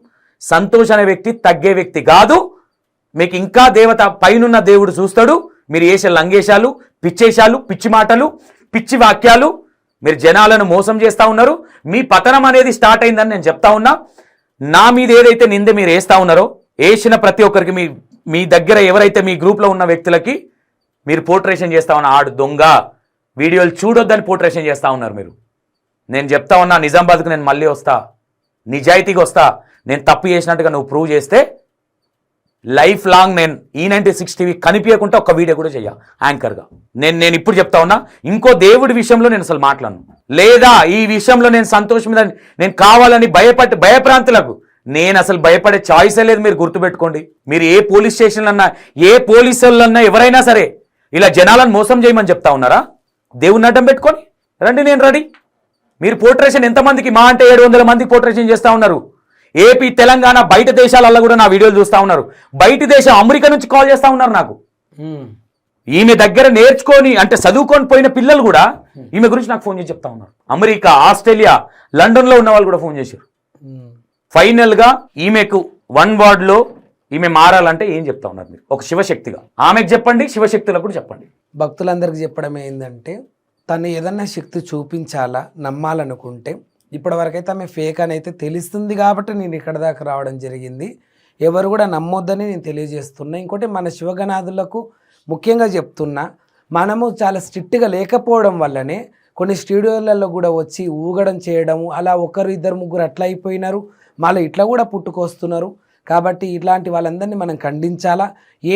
సంతోష్ అనే వ్యక్తి తగ్గే వ్యక్తి కాదు. మీకు ఇంకా దేవత పైనున్న దేవుడు చూస్తాడు. మీరు చేసే లంగేశాలు, పిచ్చేశాలు, పిచ్చి మాటలు, పిచ్చి వాక్యాలు, మీరు జనాలను మోసం చేస్తూ ఉన్నారు. మీ పతనం అనేది స్టార్ట్ అయిందని నేను చెప్తా ఉన్నా. నా మీద ఏదైతే నింద మీరు వేస్తూ ఉన్నారో, వేసిన ప్రతి ఒక్కరికి మీ దగ్గర ఎవరైతే మీ గ్రూప్లో ఉన్న వ్యక్తులకి మీరు పోర్ట్రేషన్ చేస్తా ఉన్నా, ఆడు దొంగ, వీడియోలు చూడొద్దని పోర్ట్రేషన్ చేస్తూ ఉన్నారు మీరు. నేను చెప్తా ఉన్నా, నిజామాబాద్కు నేను మళ్ళీ వస్తా, నిజాయితీగా వస్తా. నేను తప్పు చేసినట్టుగా నువ్వు ప్రూవ్ చేస్తే లైఫ్ లాంగ్ నేను E96 టీవీ కనిపించకుండా ఒక్క వీడియో కూడా చెయ్య యాంకర్గా. నేను ఇప్పుడు చెప్తా ఉన్నా, ఇంకో దేవుడి విషయంలో నేను అసలు మాట్లాడను, లేదా ఈ విషయంలో నేను సంతోషం మీద నేను కావాలని భయప్రాంతులకు నేను అసలు భయపడే చాయిసే లేదు. మీరు గుర్తుపెట్టుకోండి. మీరు ఏ పోలీస్ స్టేషన్లన్నా, ఏ పోలీసులన్నా ఎవరైనా సరే ఇలా జనాలను మోసం చేయమని చెప్తా ఉన్నారా? దేవుని అడ్డం పెట్టుకొని రండి, నేను రెడీ. మీరు పోర్ట్రేషన్ ఎంతమందికి, మా అంటే 700 మందికి పోర్ట్రేషన్ చేస్తూ ఉన్నారు. ఏపీ, తెలంగాణ, బయట దేశాలలో కూడా నా వీడియోలు చూస్తూ ఉన్నారు. బయట దేశం అమెరికా నుంచి కాల్ చేస్తూ ఉన్నారు నాకు. ఈమె దగ్గర నేర్చుకొని అంటే చదువుకొని పోయిన పిల్లలు కూడా ఈమె గురించి నాకు ఫోన్ చేసి చెప్తా ఉన్నారు. అమెరికా, ఆస్ట్రేలియా, లండన్లో ఉన్న వాళ్ళు కూడా ఫోన్ చేశారు. ఫైనల్గా ఈమెకు 1 wordలో ఈమె మారాలంటే ఏం చెప్తా ఉన్నారు మీరు? ఒక శివశక్తిగా ఆమెకు చెప్పండి, శివశక్తులకు కూడా చెప్పండి. భక్తులందరికీ చెప్పడం ఏంటంటే, తను ఏదన్నా శక్తి చూపించాలా, నమ్మాలనుకుంటే, ఇప్పటివరకైతే ఆమె ఫేక్ అని అయితే తెలుస్తుంది కాబట్టి నేను ఇక్కడ దాకా రావడం జరిగింది. ఎవరు కూడా నమ్మొద్దని నేను తెలియజేస్తున్నా. ఇంకోటి మన శివగణాదులకు ముఖ్యంగా చెప్తున్నా, మనము చాలా స్ట్రిక్ట్గా లేకపోవడం వల్లనే కొన్ని స్టూడియోలలో కూడా వచ్చి ఊగడం చేయడము, అలా 1 2 3 అట్లా అయిపోయినారు, మళ్ళీ ఇట్లా కూడా పుట్టుకొస్తున్నారు. కాబట్టి ఇట్లాంటి వాళ్ళందరినీ మనం ఖండించాలా.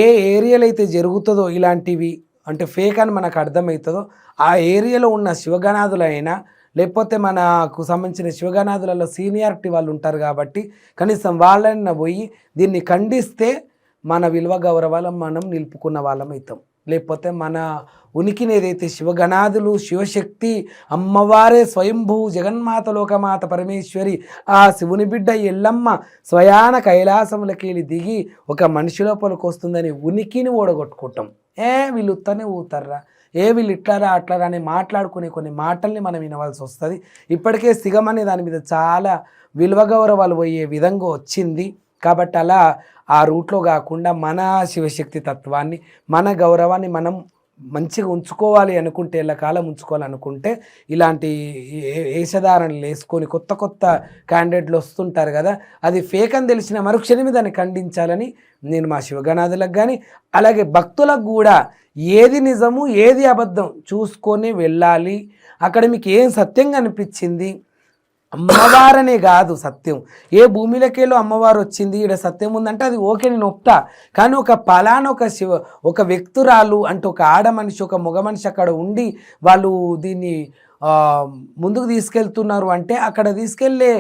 ఏ ఏరియాలో అయితే జరుగుతుందో ఇలాంటివి అంటే ఫేక్ అని మనకు అర్థమవుతుందో ఆ ఏరియాలో ఉన్న శివగణాదులైనా, లేకపోతే మనకు సంబంధించిన శివగణాదులలో సీనియారిటీ వాళ్ళు ఉంటారు కాబట్టి కనీసం వాళ్ళని పోయి దీన్ని ఖండిస్తే మన విలువ గౌరవాలను మనం నిలుపుకున్న వాళ్ళం అవుతాం. లేకపోతే మన ఉనికిని ఏదైతే శివగణాదులు, శివశక్తి, అమ్మవారే స్వయంభూ జగన్మాత లోకమాత పరమేశ్వరి, ఆ శివుని బిడ్డ ఎల్లమ్మ స్వయాన కైలాసములకెళ్ళి దిగి ఒక మనిషి లోపలికి వస్తుందని ఉనికిని ఓడగొట్టుకుంటాం. వీళ్ళు ఉత్తనే ఊతారా, వీళ్ళు ఇట్లారా అట్లారా అని మాట్లాడుకునే కొన్ని మాటల్ని మనం వినవలసి వస్తుంది. ఇప్పటికే సిగం అనే దాని మీద చాలా విలువ గౌరవాలు పోయే విధంగా వచ్చింది. కాబట్టి అలా ఆ రూట్లో కాకుండా మన శివశక్తి తత్వాన్ని, మన గౌరవాన్ని మనం మంచిగా ఉంచుకోవాలి అనుకుంటే, ఎల్లకాలం ఉంచుకోవాలనుకుంటే ఇలాంటి వేషధారణలు వేసుకొని కొత్త కొత్త క్యాండిడేట్లు వస్తుంటారు కదా, అది ఫేక్ అని తెలిసిన మరుక్షణమే దాన్ని ఖండించాలని నేను మా శివగణాదులకు కానీ అలాగే భక్తులకు కూడా ఏది నిజము ఏది అబద్ధం చూసుకొని వెళ్ళాలి. అక్కడ మీకు ఏం సత్యంగా అనిపించింది, అమ్మవారనే కాదు సత్యం, ఏ భూమిలోకేలో అమ్మవారు వచ్చింది ఇక్కడ సత్యం ఉందంటే అది ఓకే, నేను ఒప్తా. కానీ ఒక పలానా ఒక వ్యక్తురాలు అంటే ఒక ఆడ మనిషి, ఒక మగ మనిషి అక్కడ ఉండి వాళ్ళు దీన్ని ముందుకు తీసుకెళ్తున్నారు అంటే అక్కడ తీసుకెళ్ళే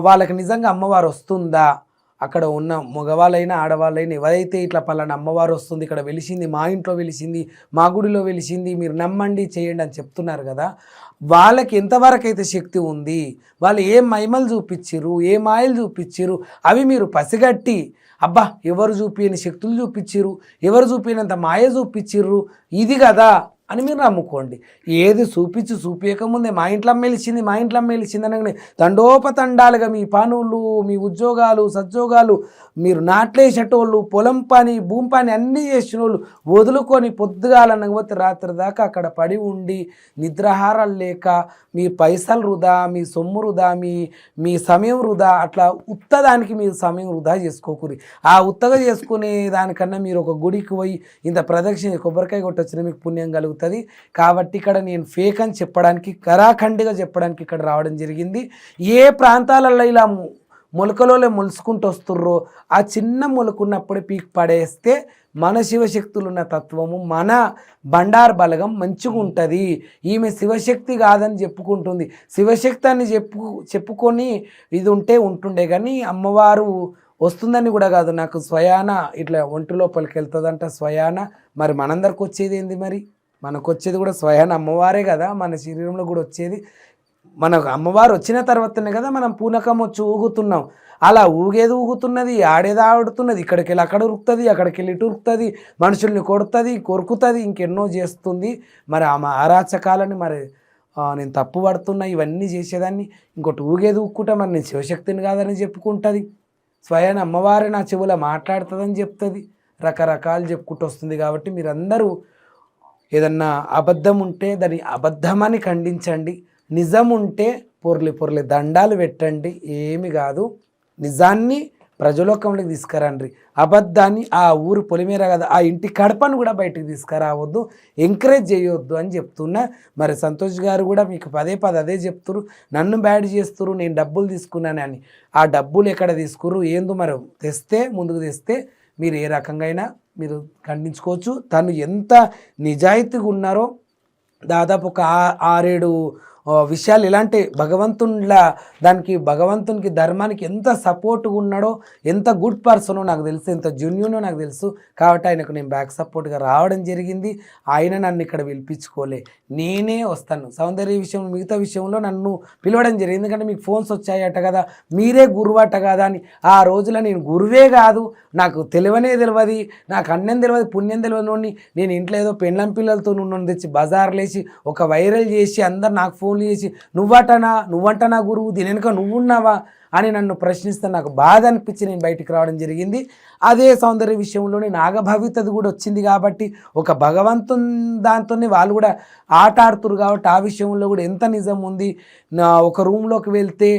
వాళ్ళకి నిజంగా అమ్మవారు వస్తుందా? అక్కడ ఉన్న మగవాళ్ళైనా ఆడవాళ్ళైనా ఎవరైతే ఇట్లా పలానా అమ్మవారు వస్తుంది, ఇక్కడ వెలిసింది, మా ఇంట్లో వెలిసింది, మా గుడిలో వెలిసింది, మీరు నమ్మండి చేయండి అని చెప్తున్నారు కదా, వాళ్ళకి ఎంతవరకు అయితే శక్తి ఉంది, వాళ్ళు ఏ మహిమలు చూపించిర్రు, ఏ మాయలు చూపించిర్రు, అవి మీరు పసిగట్టి అబ్బా ఎవరు చూపించని శక్తులు చూపించిర్రు, ఎవరు చూపినంత మాయ చూపించిర్రు, ఇది కదా అని మీరు నమ్ముకోండి. ఏది చూపించకముందే మా ఇంట్లో మెలిసింది అనగానే తండోపతండాలుగా మీ పనులు, మీ ఉద్యోగాలు, సద్యోగాలు, మీరు నాట్లేసేటోళ్ళు, పొలం పని, భూమి పని అన్నీ చేసిన వాళ్ళు వదులుకొని పొద్దుగాలనకపోతే రాత్రి దాకా అక్కడ పడి ఉండి నిద్రాహారాలు లేక మీ పైసలు వృధా, మీ సొమ్ము వృధా, మీ సమయం వృధా, అట్లా ఉత్తదానికి మీరు సమయం వృధా చేసుకోకూరి. ఆ ఉత్తగా చేసుకునే దానికన్నా మీరు ఒక గుడికి పోయి ఇంత ప్రదక్షిణ కొబ్బరికాయ కొట్టొచ్చిన మీకు పుణ్యం కలుగుతుంది. కాబట్టి ఇక్కడ నేను ఫేక్ అని చెప్పడానికి, కరాఖండిగా చెప్పడానికి ఇక్కడ రావడం జరిగింది. ఏ ప్రాంతాలలో ఇలా మొలకలోనే మొలుసుకుంటూ వస్తుర్రో ఆ చిన్న మొలకున్నప్పుడే పీక్ పడేస్తే మన శివశక్తులు ఉన్న తత్వము, మన బండార్ బలగం మంచిగా ఉంటుంది. ఈమె శివశక్తి కాదని చెప్పుకుంటుంది. శివశక్తి అని చెప్పుకొని ఇది ఉంటుండే కానీ అమ్మవారు వస్తుందని కూడా కాదు. నాకు స్వయాన ఇట్లా ఒంటి లోపలికి వెళ్తుందంట స్వయాన. మరి మనందరికి వచ్చేది ఏంది? మరి మనకు వచ్చేది కూడా స్వయాన అమ్మవారే కదా, మన శరీరంలో కూడా వచ్చేది. మనకు అమ్మవారు వచ్చిన తర్వాతనే కదా మనం పూనకం వచ్చి ఊగుతున్నాం. అలా ఊగేది ఊగుతున్నది, ఆడేది ఆడుతున్నది, ఇక్కడికి వెళ్ళి అక్కడ ఉరుకుతుంది, అక్కడికి వెళ్ళి ఇటు ఉరుకుతుంది, మనుషుల్ని కొడుతుంది, కొరుకుతుంది, ఇంకెన్నో చేస్తుంది. మరి ఆమె అరాచకాలని మరి నేను తప్పు పడుతున్నా ఇవన్నీ చేసేదాన్ని, ఇంకోటి ఊగేది ఊక్కుంటా మరి నేను శివశక్తిని కాదని చెప్పుకుంటుంది. స్వయాన అమ్మవారే నా చెవులో మాట్లాడుతుందని చెప్తుంది. రకరకాలు చెప్పుకుంటూ వస్తుంది. కాబట్టి మీరందరూ ఏదన్నా అబద్ధం ఉంటే దాన్ని అబద్ధమని ఖండించండి. నిజం ఉంటే పొర్లి దండాలు పెట్టండి, ఏమి కాదు. నిజాన్ని ప్రజలోకంలోకి తీసుకురండి. అబద్ధాన్ని ఆ ఊరు పొలిమేర కదా ఆ ఇంటి కడపను కూడా బయటకు తీసుకురావద్దు, ఎంకరేజ్ చేయొద్దు అని చెప్తున్నా. మరి సంతోష్ గారు కూడా మీకు పదే అదే చెప్తున్నారు, నన్ను బ్యాడ్ చేస్తున్నారు, నేను డబ్బులు తీసుకున్నానని. ఆ డబ్బులు ఎక్కడ తీసుకురు ఏందో మరి ముందుకు తెస్తే మీరు ఏ రకంగా అయినా మీరు ఖండించుకోవచ్చు. తను ఎంత నిజాయితీగా ఉన్నారో దాదాపు ఒక 6-7 విషయాలు ఇలాంటి భగవంతునికి ధర్మానికి ఎంత సపోర్ట్గా ఉన్నాడో, ఎంత గుడ్ పర్సనో నాకు తెలుసు, ఎంత జెన్యూనో నాకు తెలుసు. కాబట్టి ఆయనకు నేను బ్యాక్ సపోర్ట్గా రావడం జరిగింది. ఆయన నన్ను ఇక్కడ పిలిపించుకోలే, నేనే వస్తాను. సౌందర్య విషయంలో మిగతా విషయంలో నన్ను పిలవడం జరిగింది. ఎందుకంటే మీకు ఫోన్స్ వచ్చాయట కదా, మీరే గురువు అట కదా అని. ఆ రోజులో నేను గురువే కాదు, నాకు తెలియదు, నాకు అన్నం తెలియదు, పుణ్యం తెలియదు. నేను ఇంట్లో ఏదో పెళ్ళం పిల్లలతో నన్ను తెచ్చి బజార్లేసి ఒక వైరల్ చేసి అందరు నాకు ఫోన్లు చేసి నువ్వంటనా గురువు, దీని వెనుక నువ్వున్నావా అని నన్ను ప్రశ్నిస్తే నాకు బాధ అనిపించి నేను బయటికి రావడం జరిగింది. అదే సౌందర్య విషయంలోనే నాగభవితది కూడా వచ్చింది. కాబట్టి ఒక భగవంతుని దాంతోనే వాళ్ళు కూడా ఆట ఆడుతురు. కాబట్టి ఆ విషయంలో కూడా ఎంత నిజం ఉంది. ఒక రూమ్లోకి వెళ్తే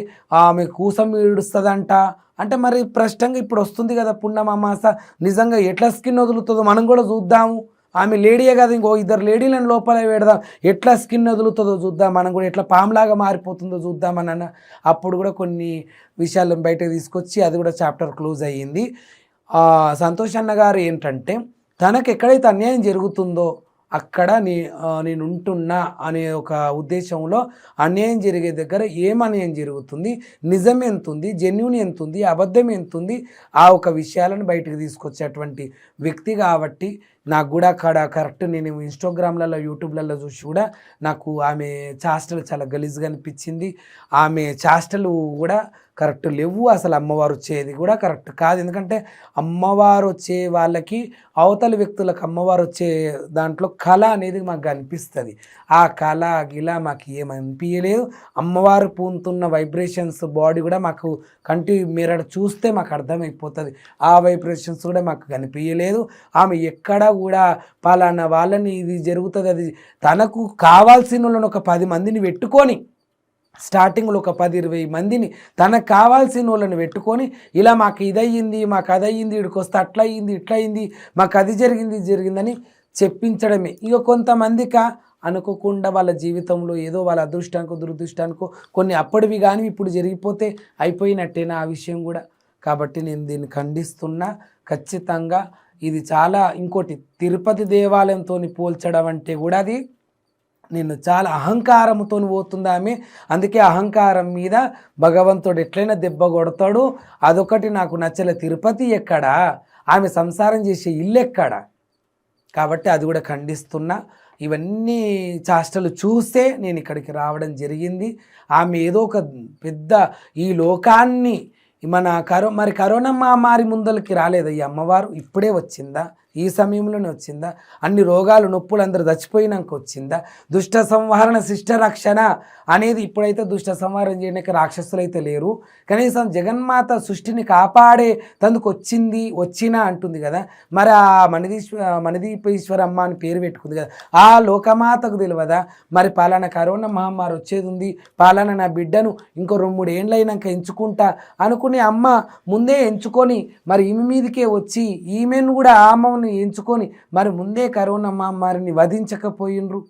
ఆమె కూసం ఈడుస్తుందంట అంటే మరి ప్రశ్నంగా ఇప్పుడు వస్తుంది కదా పున్నమామాస, నిజంగా ఎట్లా స్కిన్ వదులుతుందో మనం కూడా చూద్దాము. ఆమె లేడీయే కదా, ఇంకో 2 లేడీలను లోపల పెడదాం, ఎట్లా స్కిన్ వదులుతుందో చూద్దాం, మనం కూడా ఎట్లా పాములాగా మారిపోతుందో చూద్దామన్న. అప్పుడు కూడా కొన్ని విషయాలను బయటకు తీసుకొచ్చి అది కూడా చాప్టర్ క్లోజ్ అయ్యింది. సంతోష్ అన్న గారు ఏంటంటే తనకు ఎక్కడైతే అన్యాయం జరుగుతుందో అక్కడ నేను ఉంటున్నా అనే ఒక ఉద్దేశంలో అన్యాయం జరిగే దగ్గర ఏం అన్యాయం జరుగుతుంది, నిజం ఎంత ఉంది, జెన్యూన్ ఎంత ఉంది, అబద్ధం ఎంత ఉంది, ఆ ఒక విషయాలను బయటకు తీసుకొచ్చేటువంటి వ్యక్తి. కాబట్టి నాకు కూడా అక్కడ కరెక్ట్ నేను ఇన్స్టాగ్రామ్లలో యూట్యూబ్లలో చూసి కూడా నాకు ఆమె చేష్టలు చాలా గలీజ్గా అనిపించింది. ఆమె చేష్టలు కూడా కరెక్ట్ లేవు. అసలు అమ్మవారు వచ్చేది కూడా కరెక్ట్ కాదు. ఎందుకంటే అమ్మవారు వచ్చే వాళ్ళకి అవతలి వ్యక్తులకు అమ్మవారు వచ్చే దాంట్లో కళ అనేది మాకు అనిపిస్తుంది. ఆ కళ గిలా మాకు ఏమనిపించలేదు. అమ్మవారు పూనుతున్న వైబ్రేషన్స్ బాడీ కూడా మాకు కంటి మీరడ చూస్తే మాకు అర్థమైపోతుంది. ఆ వైబ్రేషన్స్ కూడా మాకు కనిపించలేదు. ఆమె ఎక్కడ కూడా పలానా వాళ్ళని ఇది జరుగుతుంది, అది తనకు కావాల్సిన వాళ్ళని ఒక 10 మందిని పెట్టుకొని, స్టార్టింగ్లో ఒక 10-20 మందిని తనకు కావాల్సిన వాళ్ళని పెట్టుకొని ఇలా మాకు ఇదయ్యింది, మాకు అదయ్యింది, ఇక్కడికి వస్తే అట్లా అయ్యింది, ఇట్లా అయింది, మాకు అది జరిగిందని చెప్పించడమే. ఇక కొంతమందికి అనుకోకుండా వాళ్ళ జీవితంలో ఏదో వాళ్ళ అదృష్టానికో దురదృష్టానికో కొన్ని అప్పటివి కానీ ఇప్పుడు జరిగిపోతే అయిపోయినట్టేనా ఆ విషయం కూడా. కాబట్టి నేను దీన్ని ఖండిస్తున్నా ఖచ్చితంగా. ఇది చాలా ఇంకోటి తిరుపతి దేవాలయంతో పోల్చడం అంటే కూడా అది నేను చాలా అహంకారంతో పోతుంది ఆమె. అందుకే అహంకారం మీద భగవంతుడు ఎట్లయినా దెబ్బ కొడతాడు. అదొకటి నాకు నచ్చలే. తిరుపతి ఎక్కడా, ఆమె సంసారం చేసే ఇల్లు ఎక్కడా. కాబట్టి అది కూడా ఖండిస్తున్నా. ఇవన్నీ చేష్టలు చూస్తే నేను ఇక్కడికి రావడం జరిగింది. ఆమె ఏదో ఒక పెద్ద ఈ లోకాన్ని మరి కరోనా మహమ్మారి ముందలకి రాలేదా ఈ అమ్మవారు? ఇప్పుడే వచ్చిందా? ఈ సమయంలోనే వచ్చిందా? అన్ని రోగాలు నొప్పులు అందరూ చచ్చిపోయినాక వచ్చిందా? దుష్ట సంహరణ శిష్ట రక్షణ అనేది ఇప్పుడైతే దుష్ట సంహారం చేయడానికి రాక్షసులు అయితే లేరు, కనీసం జగన్మాత సృష్టిని కాపాడే తందుకు వచ్చినా అంటుంది కదా. మరి ఆ మణిదీపేశ్వరమ్మ అని పేరు పెట్టుకుంది కదా, ఆ లోకమాతకు తెలియదా మరి పలానా కరోనా మహమ్మారి వచ్చేది ఉంది, పలానా నా బిడ్డను ఇంకో 2-3 ఏండ్లు అయినాక ఎంచుకుంటా అనుకుని అమ్మ ముందే ఎంచుకొని మరి ఈమె మీదకే వచ్చి ఈమెను కూడా ఆమెను ఎంచుకొని మరి ముందే కరోనా మహమ్మారిని వధించకపోయినరు.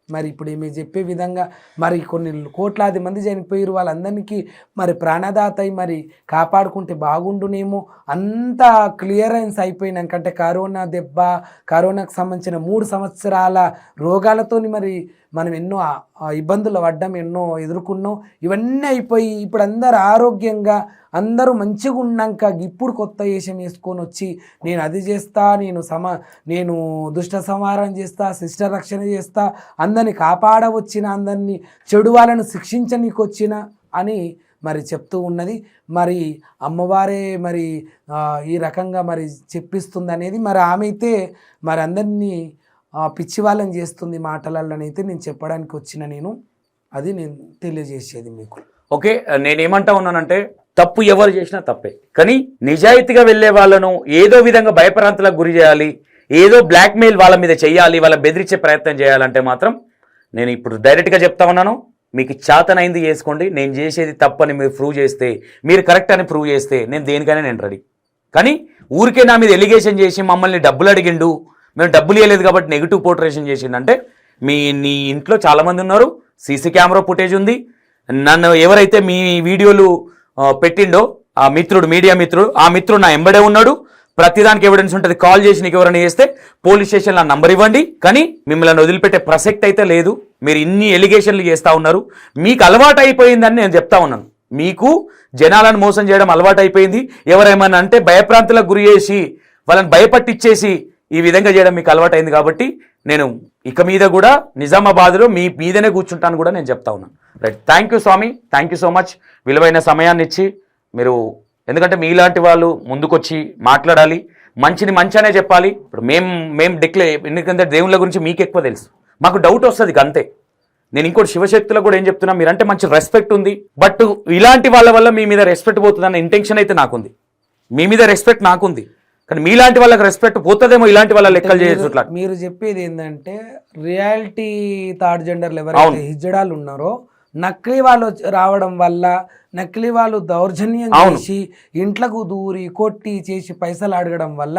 మరి ఇప్పుడు ఈమె చెప్పే విధంగా మరి కొన్ని కోట్లాది మంది చనిపోయారు, వాళ్ళందరికీ మరి ప్రాణదాత అయి మరి కాపాడుకుంటే బాగుండునేమో. అంతా క్లియరెన్స్ అయిపోయినాకంటే కరోనా దెబ్బ, కరోనాకు సంబంధించిన 3 సంవత్సరాల రోగాలతోని మరి మనం ఎన్నో ఇబ్బందులు పడ్డాం, ఎన్నో ఎదుర్కొన్నాం. ఇవన్నీ అయిపోయి ఇప్పుడు అందరు ఆరోగ్యంగా అందరూ మంచిగా ఉన్నాక ఇప్పుడు కొత్త వేషం వేసుకొని వచ్చి నేను అది చేస్తా, నేను దుష్ట సంహారం చేస్తా, శిష్ట రక్షణ చేస్తా, అందరిని కాపాడవచ్చిన, అందరినీ చెడు వాళ్ళను శిక్షించనీకి వచ్చిన అని మరి చెప్తూ ఉన్నది. మరి అమ్మవారే మరి ఈ రకంగా మరి చెప్పిస్తుంది అనేది మరి ఆమె అయితే మరి అందరినీ పిచ్చి వాళ్ళని చేస్తుంది మాటలలోనైతే నేను చెప్పడానికి వచ్చిన అది నేను తెలియజేసేది మీకు. ఓకే, నేనేమంటా ఉన్నానంటే తప్పు ఎవరు చేసినా తప్పే, కానీ నిజాయితీగా వెళ్ళే వాళ్ళను ఏదో విధంగా భయప్రాంతాలకు గురి చేయాలి, ఏదో బ్లాక్మెయిల్ వాళ్ళ మీద చేయాలి, వాళ్ళ బెదిరించే ప్రయత్నం చేయాలంటే మాత్రం నేను ఇప్పుడు డైరెక్ట్గా చెప్తా ఉన్నాను, మీకు చేతనైంది చేసుకోండి. నేను చేసేది తప్పని మీరు ప్రూవ్ చేస్తే, మీరు కరెక్ట్ అని ప్రూవ్ చేస్తే నేను దేనికైనా నేను రెడీ. కానీ ఊరికే నా మీద ఎలిగేషన్ చేసి మమ్మల్ని డబ్బులు అడిగిండు, మేము డబ్బులు ఇవ్వలేదు కాబట్టి నెగిటివ్ పోర్ట్రేషన్ చేసిందంటే నీ ఇంట్లో చాలామంది ఉన్నారు, సీసీ కెమెరా ఫుటేజ్ ఉంది. నన్ను ఎవరైతే మీ వీడియోలు పెట్టిండో ఆ మిత్రుడు, మీడియా మిత్రుడు, ఆ మిత్రుడు నా ఎంబడే ఉన్నాడు. ప్రతిదానికి ఎవిడెన్స్ ఉంటుంది. కాల్ చేసి నీకు ఎవరైనా చేస్తే పోలీస్ స్టేషన్లో నంబర్ ఇవ్వండి. కానీ మిమ్మల్ని వదిలిపెట్టే ప్రసక్తి అయితే లేదు. మీరు ఇన్ని ఎలిగేషన్లు చేస్తూ ఉన్నారు, మీకు అలవాటు అయిపోయిందని నేను చెప్తా ఉన్నాను. మీకు జనాలను మోసం చేయడం అలవాటు అయిపోయింది. ఎవరేమన్నా అంటే భయప్రాంతాలకు గురి చేసి వాళ్ళని భయపట్టించేసి ఈ విధంగా చేయడం మీకు అలవాటైంది. కాబట్టి నేను ఇక మీద కూడా నిజామాబాద్లో మీ మీదనే కూర్చుంటాను కూడా నేను చెప్తా ఉన్నాను. రైట్, థ్యాంక్ యూ స్వామి, థ్యాంక్ యూ సో మచ్. విలువైన సమయాన్ని ఇచ్చి మీరు, ఎందుకంటే మీలాంటి వాళ్ళు ముందుకొచ్చి మాట్లాడాలి, మంచిని మంచిగానే చెప్పాలి. ఇప్పుడు మేము ఎందుకంటే దేవుళ్ళ గురించి మీకు ఎక్కువ తెలుసు, మాకు డౌట్ వస్తుంది అంతే. నేను ఇంకోటి శివశక్తులకు కూడా ఏం చెప్తున్నా, మీరంటే మంచి రెస్పెక్ట్ ఉంది, బట్ ఇలాంటి వాళ్ళ వల్ల మీ మీద రెస్పెక్ట్ పోతుందన్న ఇంటెన్షన్ అయితే నాకుంది. మీ మీద రెస్పెక్ట్ నాకుంది, కానీ మీలాంటి వాళ్ళకి రెస్పెక్ట్ పోతుందేమో ఇలాంటి వాళ్ళ లెక్కలు చేయొచ్చు. మీరు చెప్పేది ఏంటంటే రియాలిటీ థర్డ్ జెండర్లు ఎవరైతే హిజ్జడాలు ఉన్నారో నకిలీ వాళ్ళు రావడం వల్ల, నకిలీ వాళ్ళు దౌర్జన్యం చేసి ఇంట్లకు దూరి కొట్టి చేసి పైసలు అడగడం వల్ల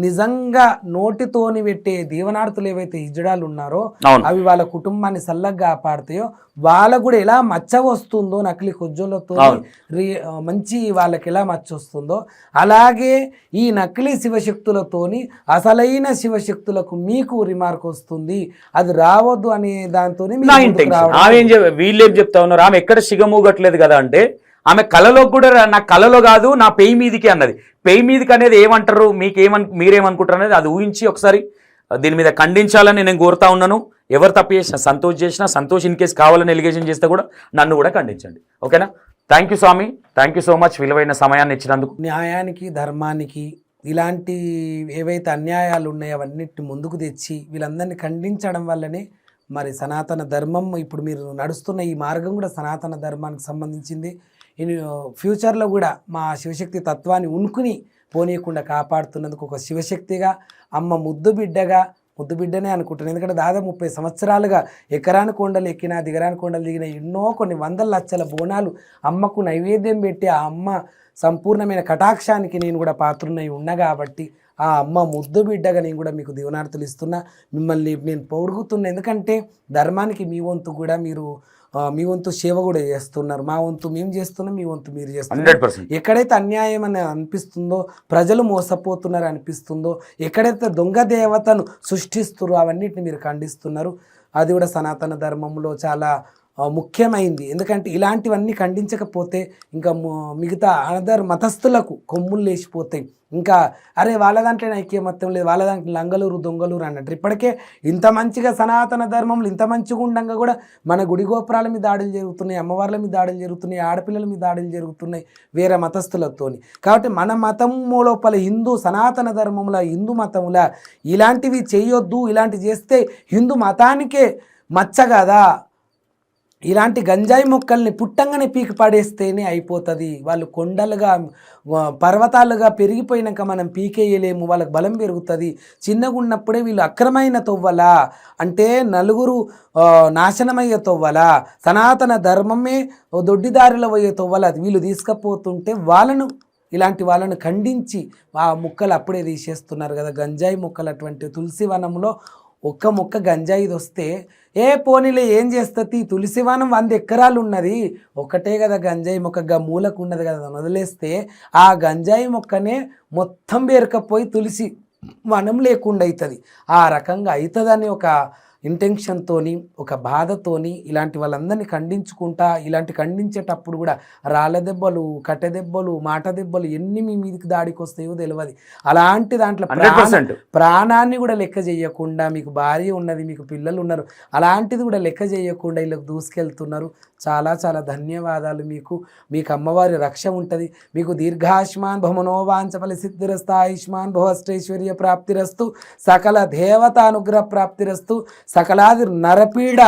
నిజంగా నోటితోని పెట్టే దీవనార్థులు ఏవైతే హిజ్జడాలు ఉన్నారో అవి వాళ్ళ కుటుంబాన్ని సల్లగా కాపాడుతాయో వాళ్ళకు కూడా ఎలా మచ్చ వస్తుందో, నకిలీ కొజ్జోలతో మంచి వాళ్ళకి ఎలా మచ్చ వస్తుందో అలాగే ఈ నకిలీ శివశక్తులతోని అసలైన శివశక్తులకు మీకు రిమార్క్ వస్తుంది. అది రావద్దు అనే దాంతో వీళ్ళేం చెప్తా ఉన్నారు, ఆమె ఎక్కడ సిగమూగట్లేదు కదా అంటే ఆమె కళలో కూడా నా కళలో కాదు నా పెయి మీదికి అన్నది. పెయి మీదికి అనేది ఏమంటారు, మీరేమనుకుంటారు అనేది అది ఊహించి ఒకసారి దీని మీద ఖండించాలని నేను కోరుతా ఉన్నాను. ఎవరు తప్పు చేసినా, సంతోష్ ఇన్ కేసు కావాలని ఎలిగేషన్ చేస్తే కూడా నన్ను కూడా ఖండించండి. ఓకేనా? థ్యాంక్ యూ స్వామి, థ్యాంక్ యూ సో మచ్ విలువైన సమయాన్ని ఇచ్చినందుకు. న్యాయానికి ధర్మానికి ఇలాంటి ఏవైతే అన్యాయాలు ఉన్నాయో అవన్నిటిని ముందుకు తెచ్చి వీళ్ళందరినీ ఖండించడం వల్లనే మరి సనాతన ధర్మం ఇప్పుడు మీరు నడుస్తున్న ఈ మార్గం కూడా సనాతన ధర్మానికి సంబంధించింది. ఫ్యూచర్లో కూడా మా శివశక్తి తత్వాన్ని ఉనుకుని పోనీయకుండా కాపాడుతున్నందుకు ఒక శివశక్తిగా, అమ్మ ముద్దు బిడ్డనే అనుకుంటున్నాను. ఎందుకంటే దాదాపు 30 సంవత్సరాలుగా ఎకరాని కొండలు ఎక్కినా, దిగరాని కొండలు దిగిన ఎన్నో కొన్ని వందల లక్షల బోనాలు అమ్మకు నైవేద్యం పెట్టి ఆ అమ్మ సంపూర్ణమైన కటాక్షానికి నేను కూడా పాత్రున్నై ఉన్నా కాబట్టి ఆ అమ్మ ముద్దు బిడ్డగా నేను కూడా మీకు దీవనార్థులు ఇస్తున్నా. మిమ్మల్ని నేను పొడుగుతున్నా, ఎందుకంటే ధర్మానికి మీ వంతు కూడా మీరు మీ వంతు సేవ కూడా చేస్తున్నారు. మా వంతు మేము చేస్తున్నాం, మీ వంతు మీరు చేస్తున్నారు. ఎక్కడైతే అన్యాయం అని అనిపిస్తుందో, ప్రజలు మోసపోతున్నారు అనిపిస్తుందో, ఎక్కడైతే దొంగ దేవతను సృష్టిస్తున్నారో అవన్నిటిని మీరు ఖండిస్తున్నారు. అది కూడా సనాతన ధర్మంలో చాలా ముఖ్యమైంది. ఎందుకంటే ఇలాంటివన్నీ ఖండించకపోతే ఇంకా మిగతా అదర్ మతస్థులకు కొమ్ములు లేచిపోతాయి. ఇంకా అరే వాళ్ళ దాంట్లో ఐక్యమత్యం లేదు, వాళ్ళ దాంట్లో లంగలూరు దొంగలూరు అన్నట్టు. ఇప్పటికే ఇంత మంచిగా సనాతన ధర్మంలో ఇంత మంచిగా ఉండగా కూడా మన గుడి గోపురాల మీద దాడులు జరుగుతున్నాయి, అమ్మవార్ల మీద దాడులు జరుగుతున్నాయి, ఆడపిల్లల మీద దాడులు జరుగుతున్నాయి వేరే మతస్థులతోని. కాబట్టి మన మతము లోపల హిందూ సనాతన ధర్మంలో హిందూ మతంలో ఇలాంటివి చేయొద్దు, ఇలాంటివి చేస్తే హిందూ మతానికే మచ్చ కదా. ఇలాంటి గంజాయి మొక్కల్ని పుట్టంగానే పీకి పడేస్తేనే అయిపోతుంది. వాళ్ళు కొండలుగా పర్వతాలుగా పెరిగిపోయినాక మనం పీకేయలేము, వాళ్ళకి బలం పెరుగుతుంది. చిన్నగా ఉన్నప్పుడే వీళ్ళు అక్రమైన తొవ్వలా అంటే నలుగురు నాశనమయ్యే తొవ్వలా, సనాతన ధర్మమే దొడ్డిదారిలో పోయే తొవ్వలా వీళ్ళు తీసుకుపోతుంటే ఇలాంటి వాళ్ళను ఖండించి ఆ మొక్కలు అప్పుడే తీసేస్తున్నారు కదా. గంజాయి మొక్కలు అటువంటి తులసి వనంలో ఒక్క మొక్క గంజాయిది వస్తే పోనీలే ఏం చేస్తుంది, తులసివనం 100 ఎకరాలు ఉన్నది, ఒకటే కదా గంజాయి మొక్క మూలకు ఉన్నది కదా వదిలేస్తే ఆ గంజాయి మొక్కనే మొత్తం పేరుకపోయి తులసి వనం లేకుండా అవుతుంది. ఆ రకంగా అవుతుందని ఒక ఇంటెన్షన్తోని ఒక బాధతోని ఇలాంటి వాళ్ళందరినీ ఖండించుకుంటా, ఇలాంటి ఖండించేటప్పుడు కూడా రాళ్ళ దెబ్బలు, కట్టె దెబ్బలు, మాట దెబ్బలు ఎన్ని మీ మీదకి దాడికి వస్తాయో తెలియదు. అలాంటి దాంట్లో ప్రాణాన్ని కూడా లెక్క చేయకుండా, మీకు భార్య ఉన్నది, మీకు పిల్లలు ఉన్నారు, అలాంటిది కూడా లెక్క చేయకుండా వీళ్ళకి దూసుకెళ్తున్నారు. చాలా చాలా ధన్యవాదాలు. మీకు అమ్మవారి రక్ష ఉంటుంది. మీకు దీర్ఘాయుష్మాన్ భవనోవాంచ ఫల సిద్ధిరస్తు, ఆయుష్మాన్ భవష్టైశ్వర్య ప్రాప్తిరస్తు, సకల దేవత అనుగ్రహ ప్రాప్తిరస్తు, సకలాది నరపీడ,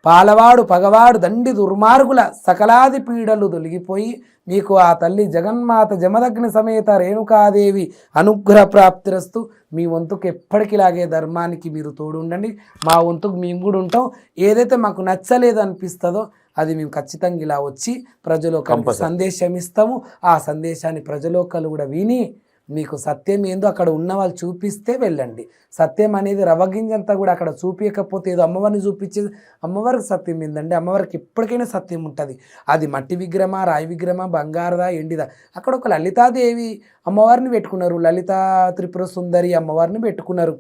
పాలవాడు పగవాడు దండి దుర్మార్గుల సకలాది పీడలు తొలగిపోయి మీకు ఆ తల్లి జగన్మాత జమదగ్ని సమేత రేణుకాదేవి అనుగ్రహ ప్రాప్తిరస్తు. మీ వంతుకు ఎప్పటికిలాగే ధర్మానికి మీరు తోడు ఉండండి, మా వంతుకు మేము కూడా ఉంటాం. ఏదైతే మాకు నచ్చలేదు అనిపిస్తుందో అది మేము ఖచ్చితంగా ఇలా వచ్చి ప్రజలకు సందేశం ఇస్తాము. ఆ సందేశాన్ని ప్రజలోకలు కూడా విని మీకు సత్యం ఏందో అక్కడ ఉన్న వాళ్ళు చూపిస్తే వెళ్ళండి. సత్యం అనేది రవ్వగింజంతా కూడా అక్కడ చూపించకపోతే ఏదో అమ్మవారిని చూపించేది, అమ్మవారికి సత్యం ఏందండి, అమ్మవారికి ఎప్పటికైనా సత్యం ఉంటుంది. అది మట్టి విగ్రహమా, రాయి విగ్రహమా, బంగారదా, ఎండిదా. అక్కడ ఒక లలితాదేవి అమ్మవారిని పెట్టుకున్నారు, లలితా త్రిపుర సుందరి అమ్మవారిని పెట్టుకున్నారు.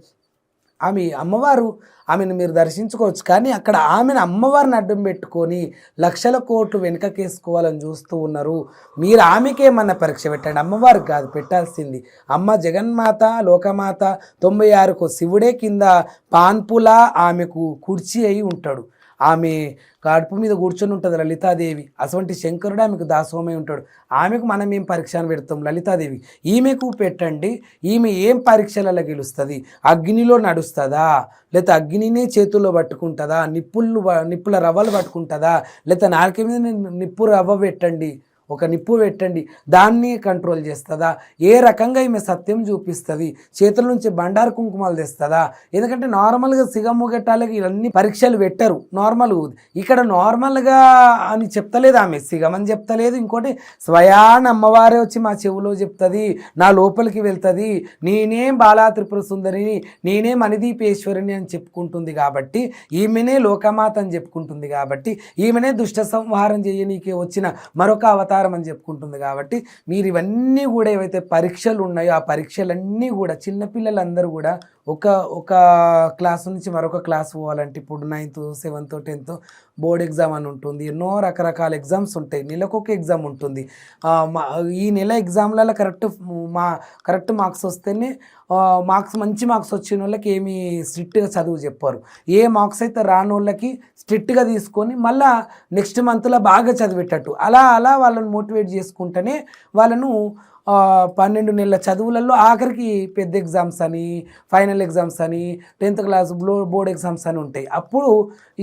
ఆమెను మీరు దర్శించుకోవచ్చు. కానీ అక్కడ ఆమెను అమ్మవారిని అడ్డం పెట్టుకొని లక్షల కోట్లు వెనుకకేసుకోవాలని చూస్తూ ఉన్నారు. మీరు ఆమెకేమన్నా పరీక్ష పెట్టండి, అమ్మవారికి కాదు పెట్టాల్సింది. అమ్మ జగన్మాత లోకమాత 96 శివుడే కింద పాన్పులా ఆమెకు కుర్చీ అయి ఉంటాడు. ఆమె కడుపు మీద కూర్చొని ఉంటుంది లలితాదేవి. అటువంటి శంకరుడు ఆమెకు దాసోమై ఉంటాడు. ఆమెకు మనం ఏం పరీక్షను పెడతాం లలితాదేవి. ఈమెకు పెట్టండి, ఈమె ఏం పరీక్షలలో గెలుస్తుంది, అగ్నిలో నడుస్తుందా, లేకపోతే అగ్నినే చేతుల్లో పట్టుకుంటుందా, నిప్పుల రవ్వలు పట్టుకుంటుందా, లేకపోతే నాలుక మీద నిప్పు రవ్వ పెట్టండి, ఒక నిప్పు పెట్టండి, దాన్ని కంట్రోల్ చేస్తుందా, ఏ రకంగా ఈమె సత్యం చూపిస్తుంది, చేతుల నుంచి బండారు కుంకుమాలు తెస్తుందా. ఎందుకంటే నార్మల్గా సిగముగట్టాలకి ఇవన్నీ పరీక్షలు పెట్టరు, నార్మల్ ఇక్కడ నార్మల్గా అని చెప్తలేదు ఆమె, సిగమని చెప్తలేదు. ఇంకోటి స్వయాన అమ్మవారే వచ్చి మా చెవులో చెప్తుంది, నా లోపలికి వెళ్తుంది, నేనే బాలా త్రిపుర సుందరిని, నేనే మణిదీపేశ్వరిని అని చెప్పుకుంటుంది. కాబట్టి ఈమెనే లోకమాత అని చెప్పుకుంటుంది. కాబట్టి ఈమెనే దుష్ట సంహారం చేయనీకే వచ్చిన మరొక అవతారం అని చెప్పుకుంటుంది. కాబట్టి మీరు ఇవన్నీ కూడా ఏవైతే పరీక్షలు ఉన్నాయో ఆ పరీక్షలన్నీ కూడా చిన్నపిల్లలందరూ కూడా ఒక క్లాస్ నుంచి మరొక క్లాస్ పోవాలంటే ఇప్పుడు 9th 7th 10th board exam అని ఉంటుంది, ఎన్నో రకరకాల ఎగ్జామ్స్ ఉంటాయి, నెలకొక ఎగ్జామ్ ఉంటుంది. ఈ నెల ఎగ్జామ్లలో కరెక్ట్ మార్క్స్ వస్తేనే మంచి మార్క్స్ వచ్చిన వాళ్ళకి ఏమి స్ట్రిక్ట్గా చదువు చెప్పారు. ఏ మార్క్స్ అయితే రాని వాళ్ళకి స్ట్రిక్ట్గా తీసుకొని మళ్ళీ నెక్స్ట్ మంత్లో బాగా చదివేటట్టు అలా వాళ్ళని మోటివేట్ చేసుకుంటేనే వాళ్ళను 12 నెలల చదువులలో ఆఖరికి పెద్ద ఎగ్జామ్స్ అని, ఫైనల్ ఎగ్జామ్స్ అని, 10th క్లాస్ బోర్డ్ ఎగ్జామ్స్ అని ఉంటాయి. అప్పుడు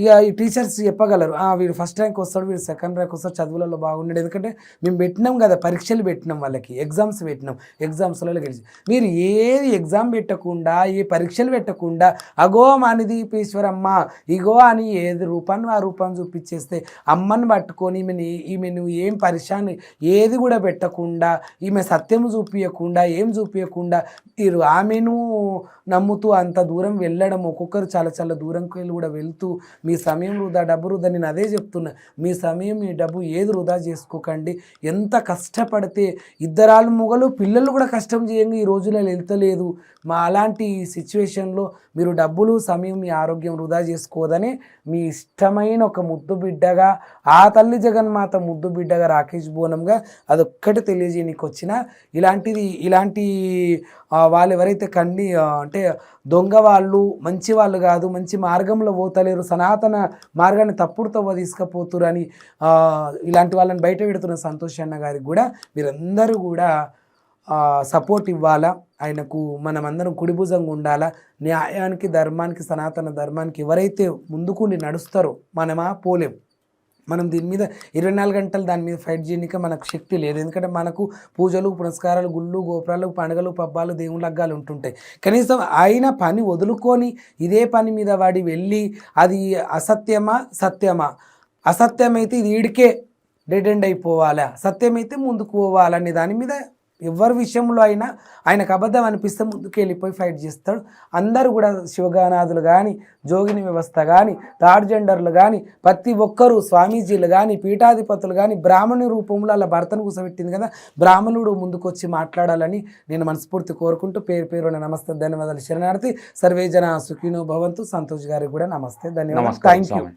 ఇక ఈ టీచర్స్ చెప్పగలరు, వీడు ఫస్ట్ ర్యాంక్ వస్తాడు, వీడు సెకండ్ ర్యాంక్ వస్తాడు, చదువులలో బాగుండేది. ఎందుకంటే మేము పెట్టినాం కదా, పరీక్షలు పెట్టినాం, వాళ్ళకి ఎగ్జామ్స్ పెట్టినాం, ఎగ్జామ్స్లలో గెలిచి. మీరు ఏది ఎగ్జామ్ పెట్టకుండా, ఏ పరీక్షలు పెట్టకుండా అగో మణిదీపేశ్వరమ్మ ఇగో అని ఏది రూపాన్ని ఆ రూపాన్ని చూపించేస్తే అమ్మని పట్టుకొని ఈమెను ఏం పరిశాన్ని ఏది కూడా పెట్టకుండా ఈమె సత్యం చూపించకుండా ఏం చూపించకుండా మీరు ఆమెను నమ్ముతూ అంత దూరం వెళ్ళడం, ఒక్కొక్కరు చాలా చాలా దూరంకి వెళ్ళి కూడా వెళ్తూ మీ సమయం వృధా, డబ్బు వృధా. నేను అదే చెప్తున్నా, మీ సమయం మీ డబ్బు ఏది వృధా చేసుకోకండి. ఎంత కష్టపడితే ఇద్దరాలు మొగలు పిల్లలు కూడా కష్టం చేయంగా ఈ రోజులలో వెళ్తలేదు. మా అలాంటి సిచ్యువేషన్లో మీరు డబ్బులు, సమయం, మీ ఆరోగ్యం వృధా చేసుకోదని మీ ఇష్టమైన ఒక ముద్దు బిడ్డగా, ఆ తల్లి జగన్మాత ముద్దు బిడ్డగా, రాకేష్ బోనంగా అదొక్కటి తెలియజేయనికి వచ్చిన. ఇలాంటి వాళ్ళు ఎవరైతే అంటే దొంగ వాళ్ళు, మంచి వాళ్ళు కాదు, మంచి మార్గంలో పోతలేరు, సనాతన మార్గాన్ని తప్పుడుతో తీసుకుపోతురు అని ఇలాంటి వాళ్ళని బయట పెడుతున్న సంతోష్ అన్న గారికి కూడా మీరందరూ కూడా సపోర్ట్ ఇవ్వాలా. ఆయనకు మనమందరం కుడిభుజంగా ఉండాలా. న్యాయానికి, ధర్మానికి, సనాతన ధర్మానికి ఎవరైతే ముందుకుండి నడుస్తారో మనమా పోలేం. మనం దీని మీద 24 గంటలు దాని మీద ఫైట్ చేయడానికి మనకు శక్తి లేదు. ఎందుకంటే మనకు పూజలు, పునస్కారాలు, గుళ్ళు, గోపురాలు, పండుగలు, పబ్బాలు, దేవుని లగ్గాలు ఉంటుంటాయి. కనీసం ఆయన పని వదులుకొని ఇదే పని మీద వాడి వెళ్ళి అది అసత్యమా సత్యమా, అసత్యమైతే ఇది ఈడికే డెడ్ ఎండ్ అయిపోవాలా, సత్యమైతే ముందుకు పోవాలనే దాని మీద ఎవరి విషయంలో అయినా ఆయనకు అబద్ధం అనిపిస్తే ముందుకు వెళ్ళిపోయి ఫైట్ చేస్తాడు. అందరూ కూడా శివగానాథులు కానీ, జోగిని వ్యవస్థ కానీ, థర్డ్ జెండర్లు కానీ, ప్రతి ఒక్కరూ స్వామీజీలు కానీ, పీఠాధిపతులు కానీ బ్రాహ్మణి రూపంలో అలా భర్తను కూర్చోబెట్టింది కదా, బ్రాహ్మణుడు ముందుకొచ్చి మాట్లాడాలని నేను మనస్ఫూర్తి కోరుకుంటూ పేరు నమస్తే, ధన్యవాదాలు, శరణార్థి. సర్వే జన సుఖినో భవంతు. సంతోష్ గారికి కూడా నమస్తే, ధన్యవాదాలు, థ్యాంక్ యూ.